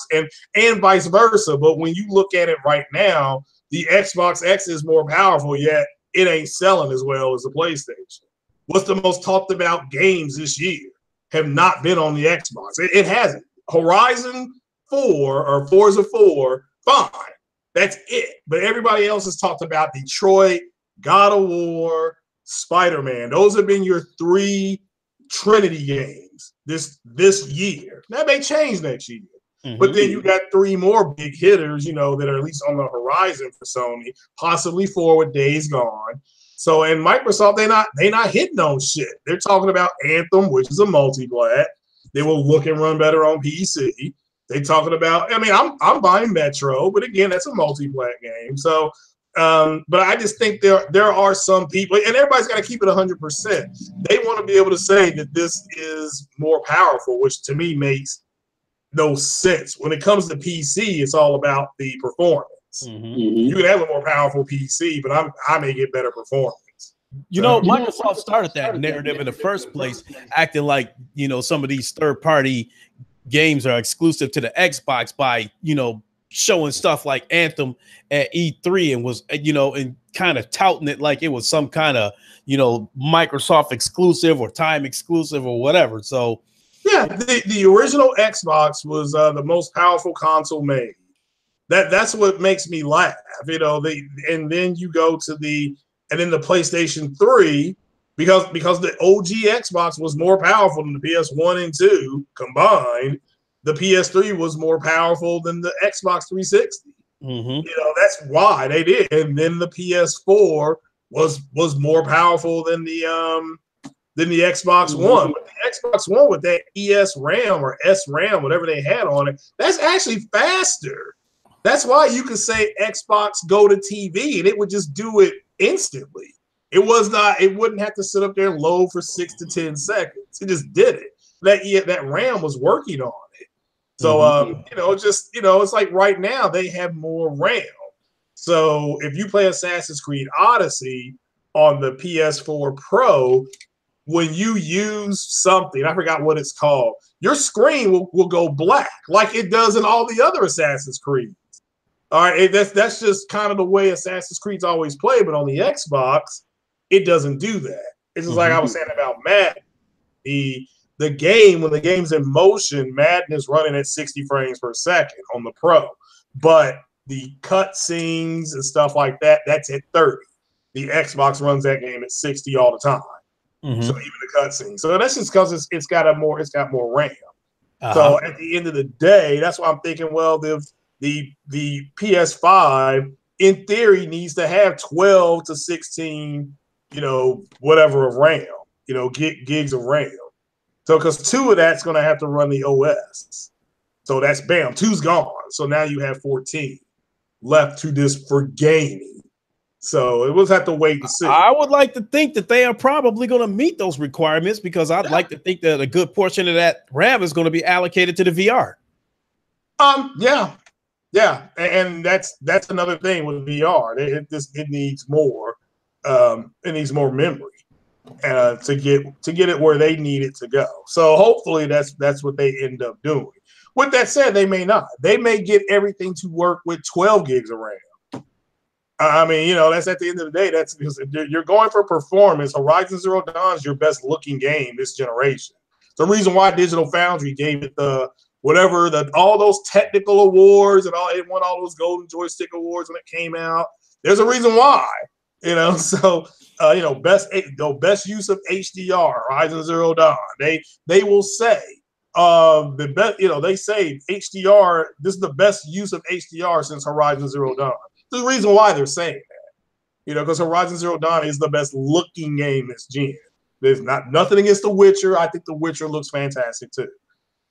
Speaker 2: and vice versa. But when you look at it right now, the Xbox X is more powerful, yet it ain't selling as well as the PlayStation. What's the most talked about games this year have not been on the Xbox. It hasn't. Horizon 4 or Forza 4, fine. That's it. But everybody else has talked about Detroit, God of War, Spider-Man. Those have been your 3 Trinity games this year. That may change next year. But then you got 3 more big hitters, that are at least on the horizon for Sony, possibly 4 with Days Gone. So, and Microsoft, they not hitting on shit. They're talking about Anthem, which is a multi-plat. They will look and run better on PC. They talking about, I'm buying Metro, but again, that's a multi-plat game. So, but I just think there are some people, and everybody's got to keep it 100%. They want to be able to say that this is more powerful, which to me makes no sense. When it comes to PC, it's all about the performance. You can have a more powerful PC, but I may get better performance.
Speaker 1: Microsoft started that narrative in the first place, acting like, some of these third-party games are exclusive to the Xbox by, showing stuff like Anthem at E3 and was, and kind of touting it like it was some kind of, Microsoft exclusive or time exclusive or whatever. So,
Speaker 2: yeah, the original Xbox was the most powerful console made. That's what makes me laugh, and then you go to the PlayStation 3 because the OG Xbox was more powerful than the PS1 and 2 combined. The PS3 was more powerful than the Xbox 360.
Speaker 1: Mm-hmm.
Speaker 2: That's why they did. And then the PS4 was more powerful than the Xbox
Speaker 1: Mm-hmm.
Speaker 2: One. But the Xbox One with that ES RAM or SRAM, whatever they had on it, that's actually faster. That's why you could say Xbox go to TV and it would just do it instantly. It wouldn't have to sit up there and load for 6 to 10 seconds. It just did it. That RAM was working on it. So, it's like right now they have more RAM. So if you play Assassin's Creed Odyssey on the PS4 Pro, when you use something, I forgot what it's called, your screen will go black like it does in all the other Assassin's Creed. All right, that's just kind of the way Assassin's Creed's always played, but on the Xbox, it doesn't do that. It's just like I was saying about Madden. The game, when the game's in motion, Madden is running at 60 frames per second on the Pro. But the cutscenes and stuff like that, that's at 30. The Xbox runs that game at 60 all the time. Mm-hmm. So even the cutscenes. So that's just because it's got more RAM. Uh-huh. So at the end of the day, that's why I'm thinking, well, the PS5 in theory needs to have 12 to 16, whatever of RAM, gigs of RAM. So because 2 of that's going to have to run the OS. So that's bam, 2's gone. So now you have 14 left to this for gaming. So it will have to wait and see.
Speaker 1: I would like to think that they are probably going to meet those requirements because I'd like to think that a good portion of that RAM is going to be allocated to the VR.
Speaker 2: Yeah, and that's another thing with VR. It needs more. It needs more memory to get it where they need it to go. So hopefully that's what they end up doing. With that said, they may not. They may get everything to work with 12 gigs of RAM. I mean, that's at the end of the day. That's because you're going for performance. Horizon Zero Dawn is your best looking game this generation. It's the reason why Digital Foundry gave it all those technical awards and it won all those Golden Joystick awards when it came out. There's a reason why, So best use of HDR, Horizon Zero Dawn. They will say the best. They say HDR. This is the best use of HDR since Horizon Zero Dawn. There's a reason why they're saying that, because Horizon Zero Dawn is the best looking game this gen. There's nothing against The Witcher. I think The Witcher looks fantastic too.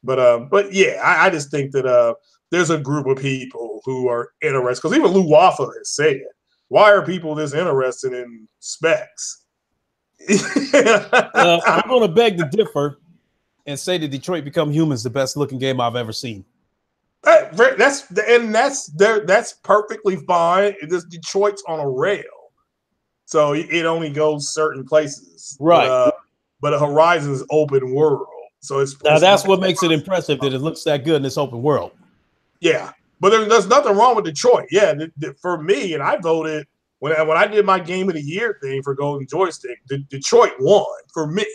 Speaker 2: But yeah, I just think that there's a group of people who are interested, because even Lou Waffle has said, why are people this interested in specs?
Speaker 1: I'm going to beg to differ and say that Detroit Become Human is the best looking game I've ever seen.
Speaker 2: That's perfectly fine. Detroit's on a rail, so it only goes certain places,
Speaker 1: right?
Speaker 2: But Horizon's open world, so
Speaker 1: that's what makes it impressive that it looks that good in this open world.
Speaker 2: Yeah, but there's nothing wrong with Detroit. Yeah, for me, and I voted when I did my Game of the Year thing for Golden Joystick. Detroit won for me.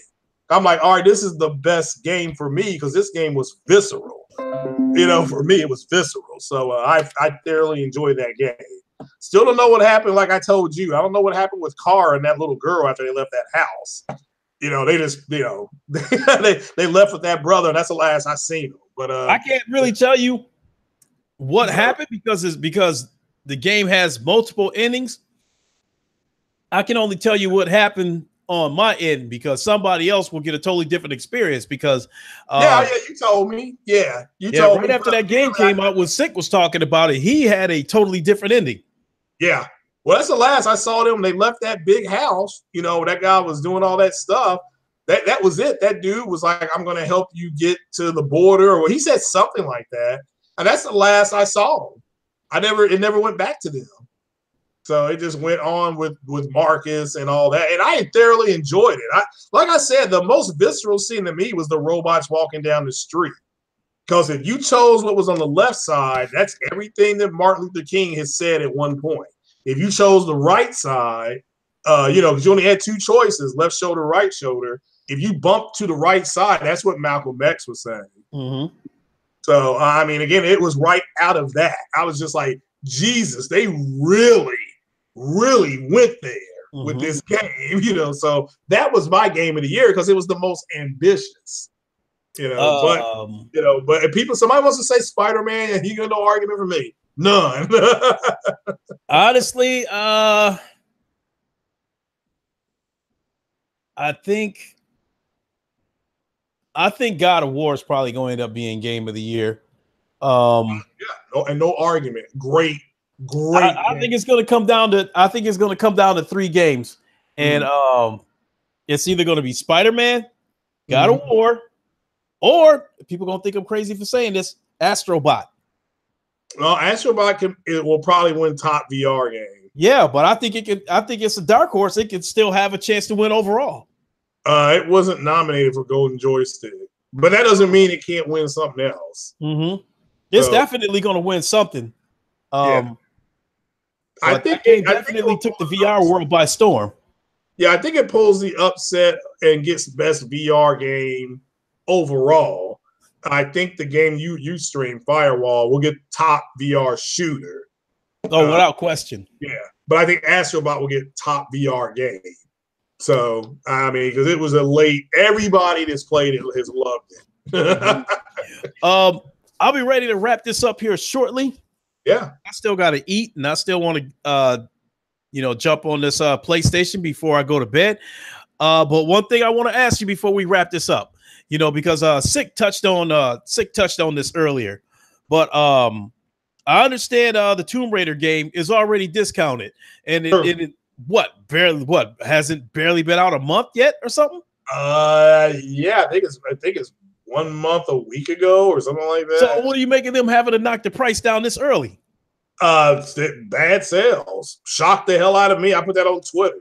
Speaker 2: I'm like, all right, this is the best game for me because this game was visceral. For me, it was visceral. So I thoroughly enjoyed that game. Still don't know what happened. Like I told you, I don't know what happened with Carr and that little girl after they left that house. They just, they left with that brother. And that's the last I seen them. But
Speaker 1: I can't really tell you what happened because the game has multiple endings. I can only tell you what happened on my end because somebody else will get a totally different experience because
Speaker 2: you told me. Yeah, you told me.
Speaker 1: Right after that game came out, when Sick was talking about it, he had a totally different ending.
Speaker 2: Yeah. Well, that's the last I saw them. They left that big house. That guy was doing all that stuff. That was it. That dude was like, I'm going to help you get to the border. Or he said something like that. And that's the last I saw him. It never went back to them. So it just went on with Marcus and all that, and I thoroughly enjoyed it. Like I said, the most visceral scene to me was the robots walking down the street. Because if you chose what was on the left side, that's everything that Martin Luther King has said at one point. If you chose the right side, because you only had two choices, left shoulder, right shoulder. If you bumped to the right side, that's what Malcolm X was saying.
Speaker 1: Mm-hmm.
Speaker 2: So, I mean, again, it was right out of that. I was just like, Jesus, they really, really went there with this game, So that was my game of the year because it was the most ambitious. But if somebody wants to say Spider-Man, he got no argument for me. None.
Speaker 1: Honestly, I think God of War is probably going to end up being game of the year.
Speaker 2: No argument. Great.
Speaker 1: I think it's going to come down to 3 games, and it's either going to be Spider-Man, God of War, or people are going to think I'm crazy for saying this, Astrobot.
Speaker 2: Well, Astrobot will probably win top VR game.
Speaker 1: Yeah, but I think it's a dark horse. It could still have a chance to win overall.
Speaker 2: It wasn't nominated for Golden Joystick, but that doesn't mean it can't win something else.
Speaker 1: It's definitely going to win something.
Speaker 2: I think
Speaker 1: it definitely took the VR world by storm.
Speaker 2: Yeah, I think it pulls the upset and gets best VR game overall. I think the game you stream, Firewall, will get top VR shooter.
Speaker 1: Oh, without question.
Speaker 2: Yeah, but I think Astrobot will get top VR game. So, I mean, because it was everybody that's played it has loved it.
Speaker 1: I'll be ready to wrap this up here shortly.
Speaker 2: Yeah.
Speaker 1: I still got to eat, and I still want to, jump on this PlayStation before I go to bed. But one thing I want to ask you before we wrap this up, because Sick touched on this earlier, but I understand the Tomb Raider game is already discounted, and it hasn't barely been out a month yet or something.
Speaker 2: Yeah, I think it's 1 month a week ago or something like that.
Speaker 1: So what are you making them having to knock the price down this early?
Speaker 2: Bad sales shocked the hell out of me. I put that on Twitter.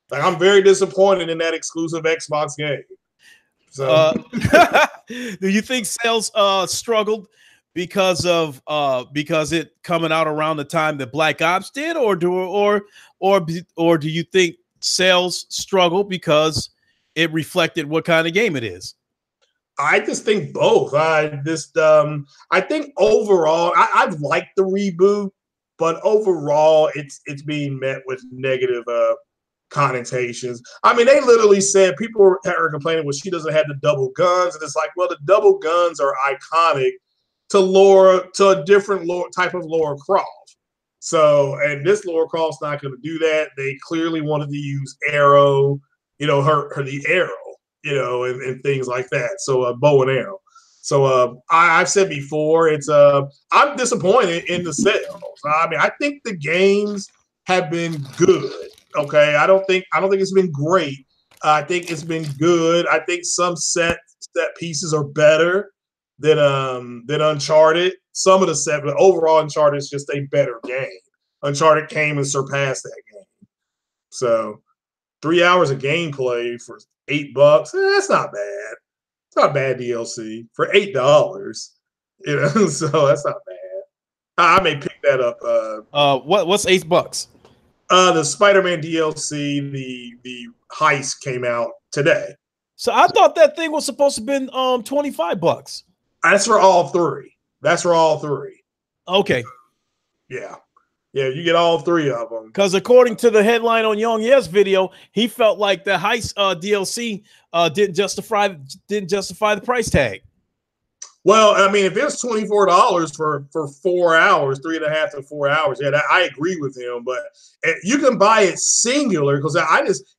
Speaker 2: Like, I'm very disappointed in that exclusive Xbox game. So,
Speaker 1: do you think sales struggled because it coming out around the time that Black Ops did, or do you think sales struggled because it reflected what kind of game it is?
Speaker 2: I just think both. I think overall, I've liked the reboot, but overall, it's being met with negative connotations. I mean, they literally said people are complaining, well, she doesn't have the double guns, and it's like, well, the double guns are iconic to a different type of Lara Croft. So, and this Lara Croft's not going to do that. They clearly wanted to use arrow, the arrow, and things like that. So bow and arrow. So I've said before, I'm disappointed in the sales. I mean, I think the games have been good. Okay, I don't think it's been great. I think it's been good. I think some set pieces are better than Uncharted. Some of the set, but overall, Uncharted is just a better game. Uncharted came and surpassed that game. So 3 hours of gameplay for $8, that's not bad. It's not bad DLC for $8. So that's not bad. I may pick that up.
Speaker 1: What's $8?
Speaker 2: The Spider-Man DLC, the heist came out today.
Speaker 1: So I thought that thing was supposed to have been $25.
Speaker 2: That's for all three.
Speaker 1: Okay.
Speaker 2: Yeah. Yeah, you get all 3 of them.
Speaker 1: Because according to the headline on Young Ye's video, he felt like the heist DLC didn't justify the price tag.
Speaker 2: Well, I mean, if it's $24 for 4 hours, 3.5 to 4 hours, yeah, I agree with him. But you can buy it singular, because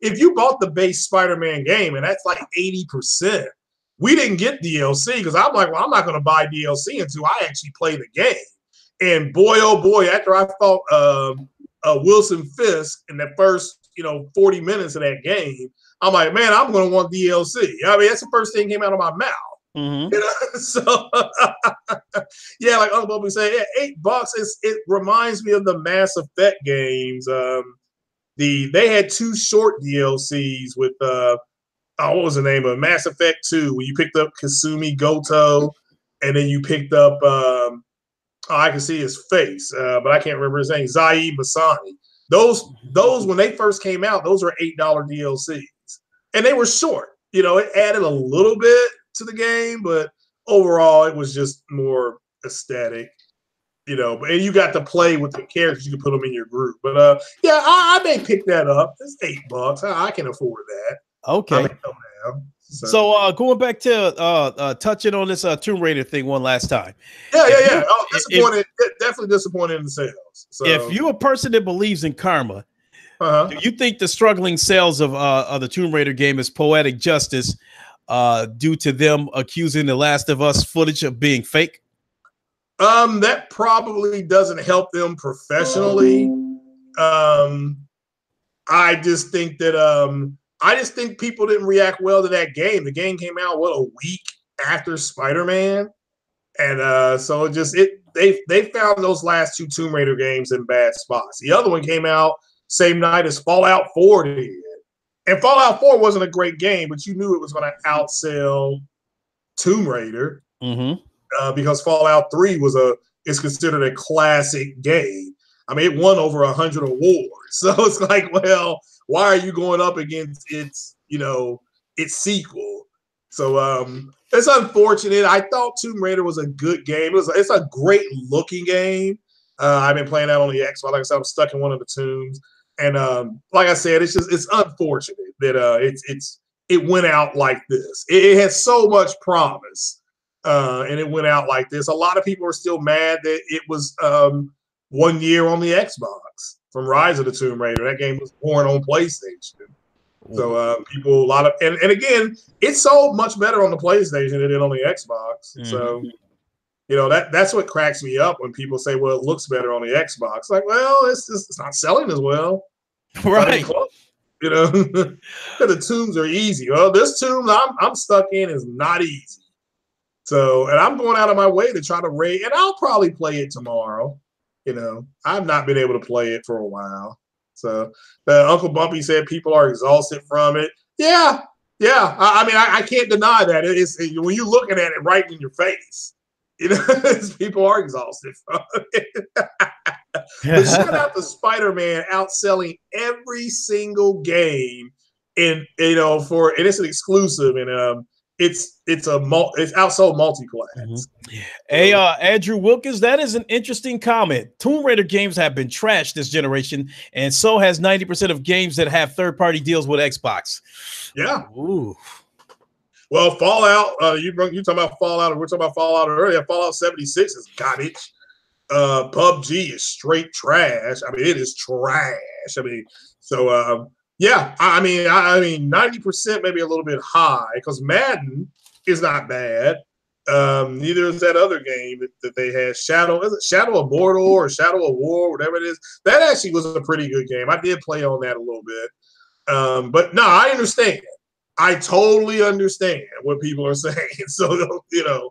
Speaker 2: if you bought the base Spider-Man game, and that's like 80%, we didn't get DLC, because I'm like, well, I'm not going to buy DLC until I actually play the game. And boy, oh boy, after I fought Wilson Fisk in the first 40 minutes of that game, I'm like, man, I'm going to want DLC. I mean, that's the first thing that came out of my mouth.
Speaker 1: Mm-hmm.
Speaker 2: You know, so yeah, like Uncle Bubby said, yeah, $8. It reminds me of the Mass Effect games. They had 2 short DLCs with what was the name of it? Mass Effect 2, where you picked up Kasumi Goto, and then you picked up I can see his face, but I can't remember his name. Zaid Masani. Those when they first came out, those were $8 DLCs, and they were short. You know, it added a little bit to the game, but overall, it was just more aesthetic. You know, and you got to play with the characters. You can put them in your group. But yeah, I may pick that up. It's $8. I can afford that.
Speaker 1: Okay.
Speaker 2: I may go down.
Speaker 1: So going back to touching on this Tomb Raider thing one last time.
Speaker 2: Yeah. Oh, disappointed. Definitely disappointed in the sales. So
Speaker 1: if you're a person that believes in karma, do you think the struggling sales of the Tomb Raider game is poetic justice due to them accusing The Last of Us footage of being fake?
Speaker 2: That probably doesn't help them professionally. I just think that people didn't react well to that game. The game came out a week after Spider-Man, and so they found those last 2 Tomb Raider games in bad spots. The other one came out same night as Fallout 4 did, and Fallout 4 wasn't a great game, but you knew it was going to outsell Tomb Raider.
Speaker 1: Mm-hmm.
Speaker 2: Because Fallout 3 is considered a classic game. I mean, it won over 100 awards. So it's like, well, why are you going up against its sequel? So it's unfortunate. I thought Tomb Raider was a good game. It's a great looking game. I've been playing that on the Xbox. Like I said, I'm stuck in one of the tombs. And like I said, it's unfortunate that it went out like this. It had so much promise. And it went out like this. A lot of people are still mad that it was 1 year on the Xbox from Rise of the Tomb Raider. That game was born on PlayStation. So and again, it sold much better on the PlayStation than it did on the Xbox. Mm-hmm. So, you know, that's what cracks me up when people say, well, it looks better on the Xbox. Like, well, it's not selling as well.
Speaker 1: Right.
Speaker 2: You know, the tombs are easy. Well, this tomb I'm stuck in is not easy. So, and I'm going out of my way to try to raid, and I'll probably play it tomorrow. You know, I've not been able to play it for a while. So, Uncle Bumpy said people are exhausted from it. Yeah. I mean, I can't deny that. It's when you're looking at it right in your face. You know, people are exhausted from it. But shout out to Spider-Man outselling every single game, and it's an exclusive, and it's outsold multiplayer.
Speaker 1: Mm-hmm. Hey, Andrew Wilkins, that is an interesting comment. Tomb Raider games have been trashed this generation, and so has 90% of games that have third-party deals with Xbox.
Speaker 2: Yeah.
Speaker 1: Ooh.
Speaker 2: Well, Fallout. You talking about Fallout? We're talking about Fallout earlier. Fallout 76 is garbage. PUBG is straight trash. I mean, it is trash. I mean, so. Yeah, I mean, 90% maybe a little bit high because Madden is not bad. Neither is that other game that they had, Shadow of Mordor or Shadow of War, whatever it is. That actually was a pretty good game. I did play on that a little bit. But no, I understand. I totally understand what people are saying. So, you know,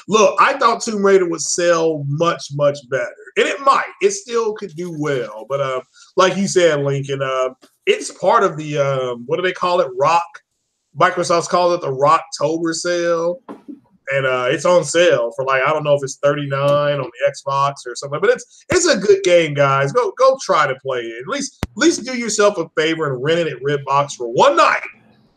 Speaker 2: look, I thought Tomb Raider would sell much, much better. And it might. It still could do well. But like you said, Lincoln, it's part of the, what do they call it? Microsoft's called it the Rocktober sale. And it's on sale for I don't know if it's $39 on the Xbox or something. But it's a good game, guys. Go try to play it. At least do yourself a favor and rent it at Redbox for one night.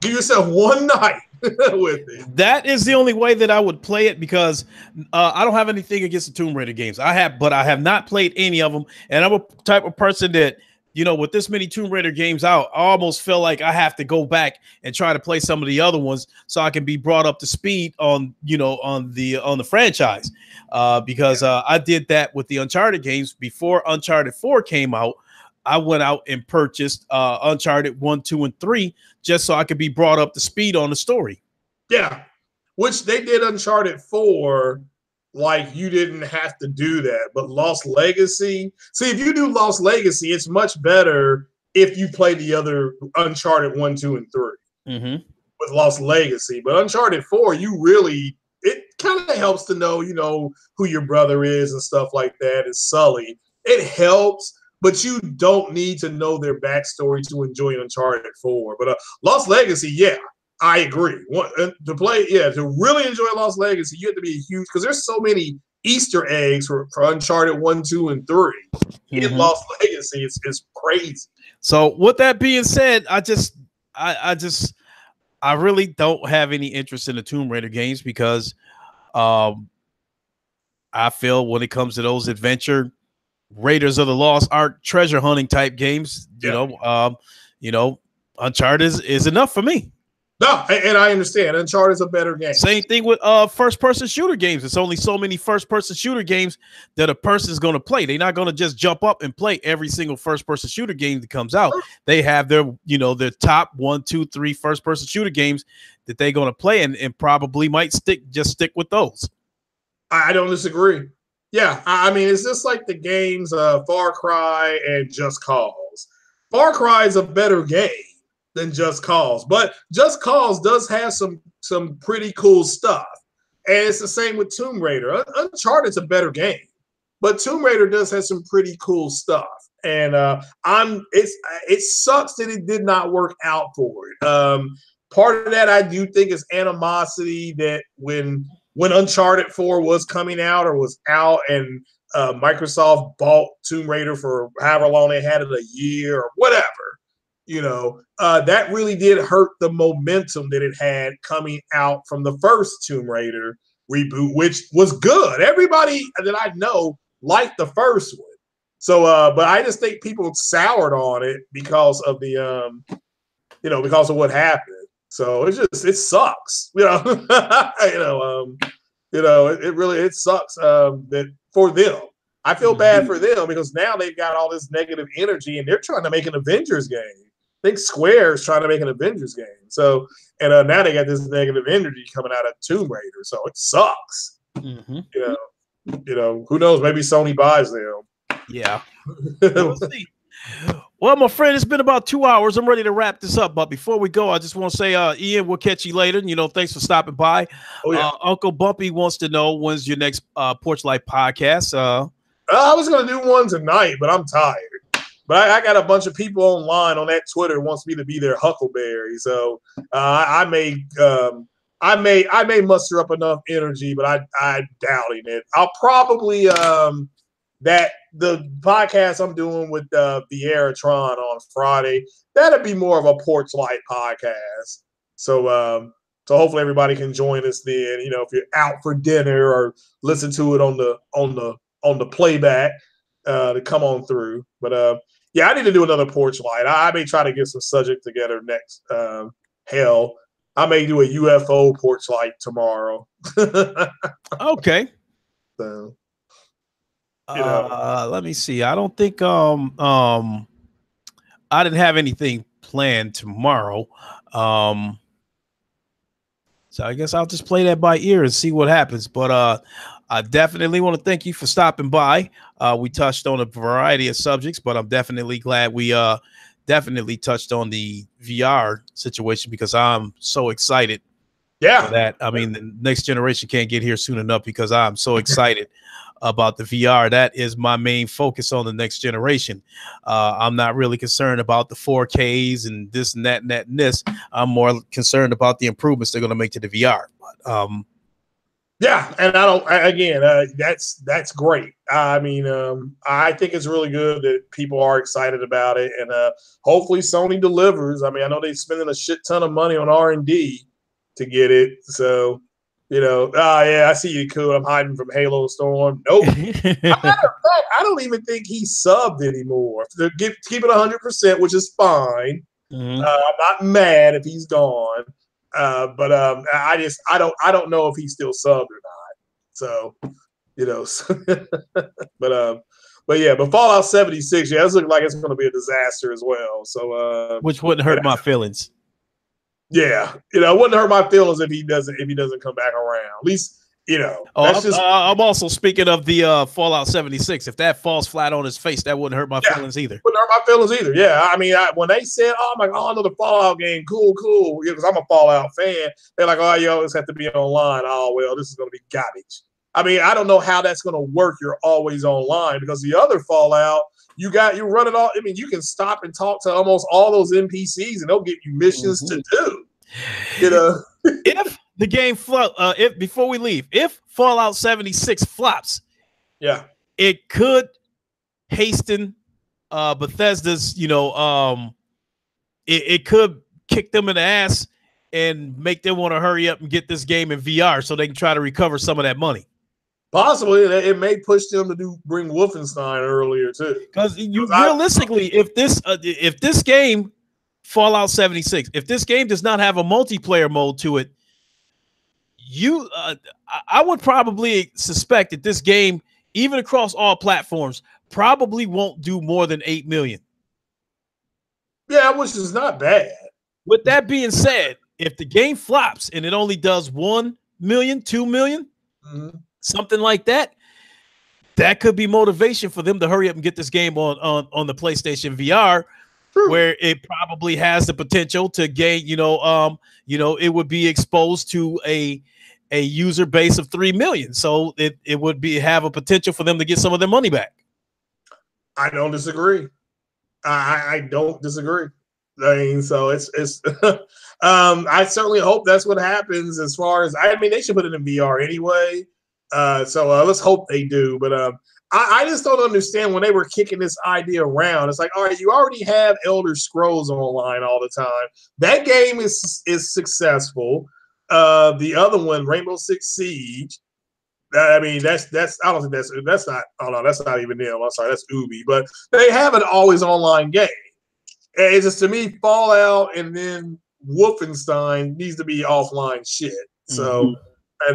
Speaker 2: Give yourself one night with it.
Speaker 1: That is the only way that I would play it because I don't have anything against the Tomb Raider games. But I have not played any of them. And I'm a type of person that, you know, with this many Tomb Raider games out, I almost feel like I have to go back and try to play some of the other ones so I can be brought up to speed on the franchise. Because I did that with the Uncharted games before Uncharted 4 came out. I went out and purchased Uncharted 1, 2, and 3 just so I could be brought up to speed on the story.
Speaker 2: Yeah, which they did Uncharted 4 like you didn't have to do that. But Lost Legacy, see, if you do Lost Legacy, it's much better if you play the other Uncharted 1, 2, and 3.
Speaker 1: Mm-hmm.
Speaker 2: with Lost Legacy. But Uncharted 4, it kind of helps to know, who your brother is and stuff like that, and Sully. It helps, but you don't need to know their backstory to enjoy Uncharted 4. But Lost Legacy, yeah, I agree. To really enjoy Lost Legacy, you have to be huge, because there's so many Easter eggs for Uncharted 1, 2, and 3 in Lost Legacy. It's crazy.
Speaker 1: So with that being said, I really don't have any interest in the Tomb Raider games, because I feel when it comes to those adventure Raiders of the Lost Ark treasure hunting type games, Uncharted is enough for me.
Speaker 2: No, and I understand. Uncharted is a better game.
Speaker 1: Same thing with first-person shooter games. It's only so many first-person shooter games that a person is going to play. They're not going to just jump up and play every single first-person shooter game that comes out. They have their top 1, 2, 3 first-person shooter games that they're going to play, and probably might stick with those.
Speaker 2: I don't disagree. Yeah, I mean, it's just like the games Far Cry and Just Cause. Far Cry is a better game than Just Cause, but Just Cause does have some pretty cool stuff, and it's the same with Tomb Raider. Uncharted's a better game, but Tomb Raider does have some pretty cool stuff, and it sucks that it did not work out for it. Part of that I do think is animosity that when Uncharted 4 was coming out or was out, and Microsoft bought Tomb Raider for however long they had it, a year or whatever. That really did hurt the momentum that it had coming out from the first Tomb Raider reboot, which was good. Everybody that I know liked the first one. So, but I just think people soured on it because of because of what happened. So it sucks. It sucks that for them. I feel bad for them, because now they've got all this negative energy, and they're trying to make an Avengers game. I think Square is trying to make an Avengers game. So, and now they got this negative energy coming out of Tomb Raider. So it sucks.
Speaker 1: Mm-hmm.
Speaker 2: Who knows? Maybe Sony buys them.
Speaker 1: Yeah. We'll see. Well, my friend, it's been about 2 hours. I'm ready to wrap this up. But before we go, I just want to say, Ian, we'll catch you later. Thanks for stopping by. Oh, yeah. Uncle Bumpy wants to know, when's your next Porch Life podcast?
Speaker 2: I was going to do one tonight, but I'm tired. But I got a bunch of people online on that Twitter wants me to be their Huckleberry. So I may muster up enough energy, but I'm doubting it. I'll probably the podcast I'm doing with the Aeratron on Friday, that'll be more of a Porch Light podcast. So hopefully everybody can join us then. If you're out for dinner or listen to it on the playback, to come on through. But yeah, I need to do another Porch Light. I may try to get some subject together next. I may do a UFO Porch Light tomorrow.
Speaker 1: Okay.
Speaker 2: So,
Speaker 1: let me see. I don't think I didn't have anything planned tomorrow. So I guess I'll just play that by ear and see what happens. But I definitely want to thank you for stopping by. We touched on a variety of subjects, but I'm definitely glad we definitely touched on the VR situation, because I'm so excited.
Speaker 2: Yeah.
Speaker 1: For that. I mean, the next generation can't get here soon enough, because I'm so excited about the VR. That is my main focus on the next generation. I'm not really concerned about the 4Ks and this and that and that and this. I'm more concerned about the improvements they're going to make to the VR. But,
Speaker 2: yeah, and that's great. I mean, I think it's really good that people are excited about it, and hopefully Sony delivers. I mean, I know they're spending a shit ton of money on R&D to get it. So, yeah, I see you, cool. I'm hiding from Halo Storm. Nope. Matter of fact, I don't even think he's subbed anymore. Keep it 100%, which is fine.
Speaker 1: Mm-hmm.
Speaker 2: I'm not mad if he's gone. But I don't know if he's still subbed or not. So, but Fallout 76, yeah, it's looking like it's going to be a disaster as well. So,
Speaker 1: which wouldn't hurt my feelings.
Speaker 2: Yeah, it wouldn't hurt my feelings if he doesn't come back around. At least You know,
Speaker 1: Oh,
Speaker 2: that's just
Speaker 1: I'm also speaking of the Fallout 76. If that falls flat on his face, that wouldn't hurt my feelings either.
Speaker 2: Wouldn't hurt my feelings either. Yeah, I mean, when they said, "Oh my God, another Fallout game, cool," because I'm a Fallout fan. They're like, "Oh, you always have to be online." Oh well, this is going to be garbage. I mean, I don't know how that's going to work. You're always online because the other Fallout, you run it all. I mean, you can stop and talk to almost all those NPCs, and they'll give you missions to do. You know,
Speaker 1: if the game if before we leave, if Fallout 76 flops,
Speaker 2: yeah,
Speaker 1: it could hasten Bethesda's, it could kick them in the ass and make them want to hurry up and get this game in VR so they can try to recover some of that money.
Speaker 2: Possibly, it may push them to bring Wolfenstein earlier too.
Speaker 1: Because realistically, if this game, Fallout 76, if this game does not have a multiplayer mode to it, I would probably suspect that this game, even across all platforms, probably won't do more than 8 million.
Speaker 2: Yeah, which is not bad.
Speaker 1: With that being said, if the game flops and it only does 1 million, 2 million, something like that, that could be motivation for them to hurry up and get this game on the PlayStation VR. True. Where it probably has the potential to gain, it would be exposed to a user base of 3 million. So it would have a potential for them to get some of their money back.
Speaker 2: I don't disagree. I don't disagree. I mean, so it's I certainly hope that's what happens. As far as they should put it in VR anyway. So let's hope they do. But I just don't understand when they were kicking this idea around. It's like, all right, you already have Elder Scrolls online all the time. That game is successful. The other one, Rainbow Six Siege. I mean, that's I don't think that's not. Oh no, that's not even them. I'm sorry, that's Ubi. But they have an always online game. It's just, to me, Fallout and then Wolfenstein needs to be offline shit. So,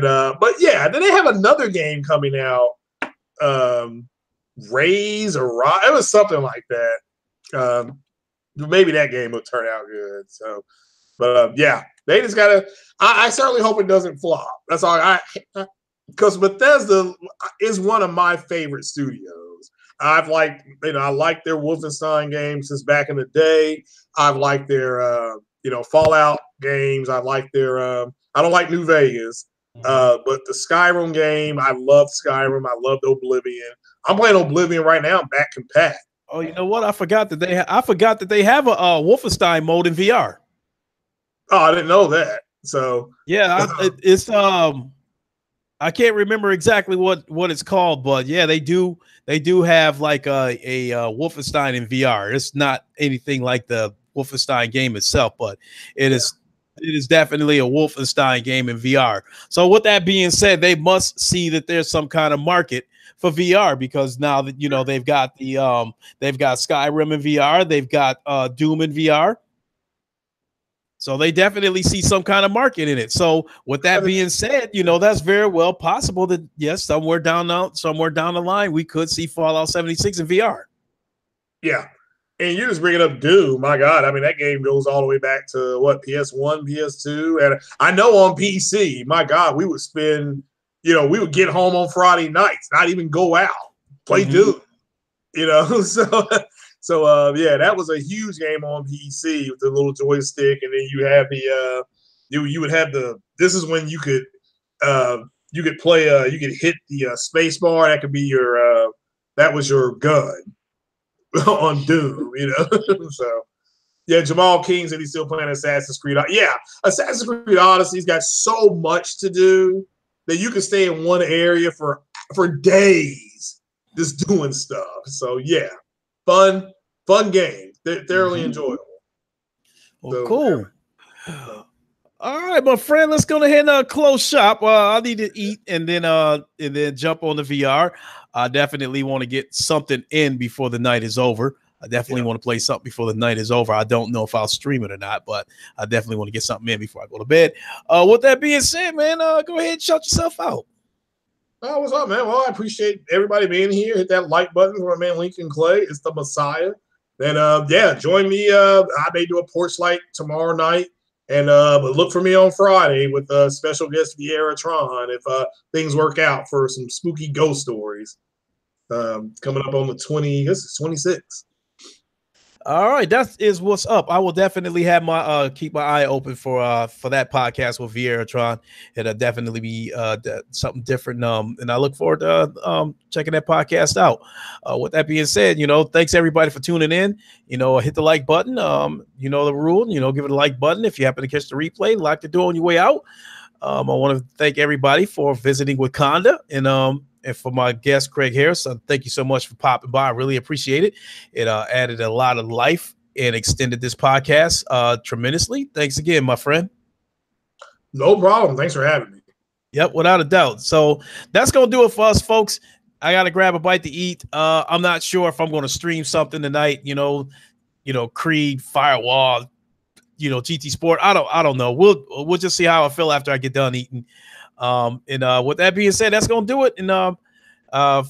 Speaker 2: but yeah, then they have another game coming out, Raise or Rock. It was something like that. Maybe that game will turn out good. So, but yeah, they just gotta. I certainly hope it doesn't flop. That's all. Because Bethesda is one of my favorite studios. I like their Wolfenstein games since back in the day. I've liked their, Fallout games. I like their, I don't like New Vegas, but the Skyrim game, I love Skyrim. I loved Oblivion. I'm playing Oblivion right now, back compact.
Speaker 1: Oh, you know what? I forgot that they have a Wolfenstein mode in VR.
Speaker 2: Oh, I didn't know that. So
Speaker 1: yeah, it's I can't remember exactly what it's called, but yeah, they do have like a Wolfenstein in VR. It's not anything like the Wolfenstein game itself, but it is definitely a Wolfenstein game in VR. So with that being said, they must see that there's some kind of market for VR, because now that they've got Skyrim in VR, they've got Doom in VR. So they definitely see some kind of market in it. So with that being said, that's very well possible that yes, somewhere down the line, we could see Fallout 76 in VR. Yeah.
Speaker 2: And you're just bringing up Doom. My God. I mean, that game goes all the way back to what, PS1, PS2. And I know on PC, my God, we would spend, we would get home on Friday nights, not even go out, play Doom, So yeah, that was a huge game on PC with the little joystick, and then you have the you would have this is when you could play you could hit the space bar. That could be your that was your gun on Doom, So yeah, Jamal King said he's still playing Assassin's Creed. Yeah, Assassin's Creed Odyssey's got so much to do that you can stay in one area for days just doing stuff. So yeah. Fun game. They're thoroughly enjoyable.
Speaker 1: Well, so, cool. Yeah. All right, my friend, let's go ahead and close shop. I need to eat and then jump on the VR. I definitely want to get something in before the night is over. I definitely want to play something before the night is over. I don't know if I'll stream it or not, but I definitely want to get something in before I go to bed. With that being said, man, go ahead and shout yourself out.
Speaker 2: Oh, what's up, man? Well, I appreciate everybody being here. Hit that like button for my man Lincoln Clay. It's the Messiah. Then, yeah, join me. I may do a porch light tomorrow night, And but look for me on Friday with special guest Vieira Tron if things work out for some spooky ghost stories. Coming up on the 26th.
Speaker 1: All right, that is what's up. I will definitely have my keep my eye open for that podcast with Vieira Tron. It'll definitely be something different. And I look forward to checking that podcast out. With that being said, thanks everybody for tuning in. Hit the like button. You know the rule. Give it a like button if you happen to catch the replay. Lock the door on your way out. I want to thank everybody for visiting Wakanda and for my guest, Craig Harris. Thank you so much for popping by. I really appreciate it. It added a lot of life and extended this podcast tremendously. Thanks again, my friend.
Speaker 2: No problem. Thanks for having me.
Speaker 1: Yep, without a doubt. So that's going to do it for us, folks. I got to grab a bite to eat. I'm not sure if I'm going to stream something tonight, Creed, Firewall, GT Sport. I don't know. We'll just see how I feel after I get done eating. And with that being said, that's gonna do it. And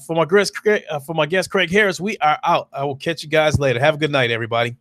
Speaker 1: for my guest Craig Harris, we are out. I will catch you guys later. Have a good night, everybody.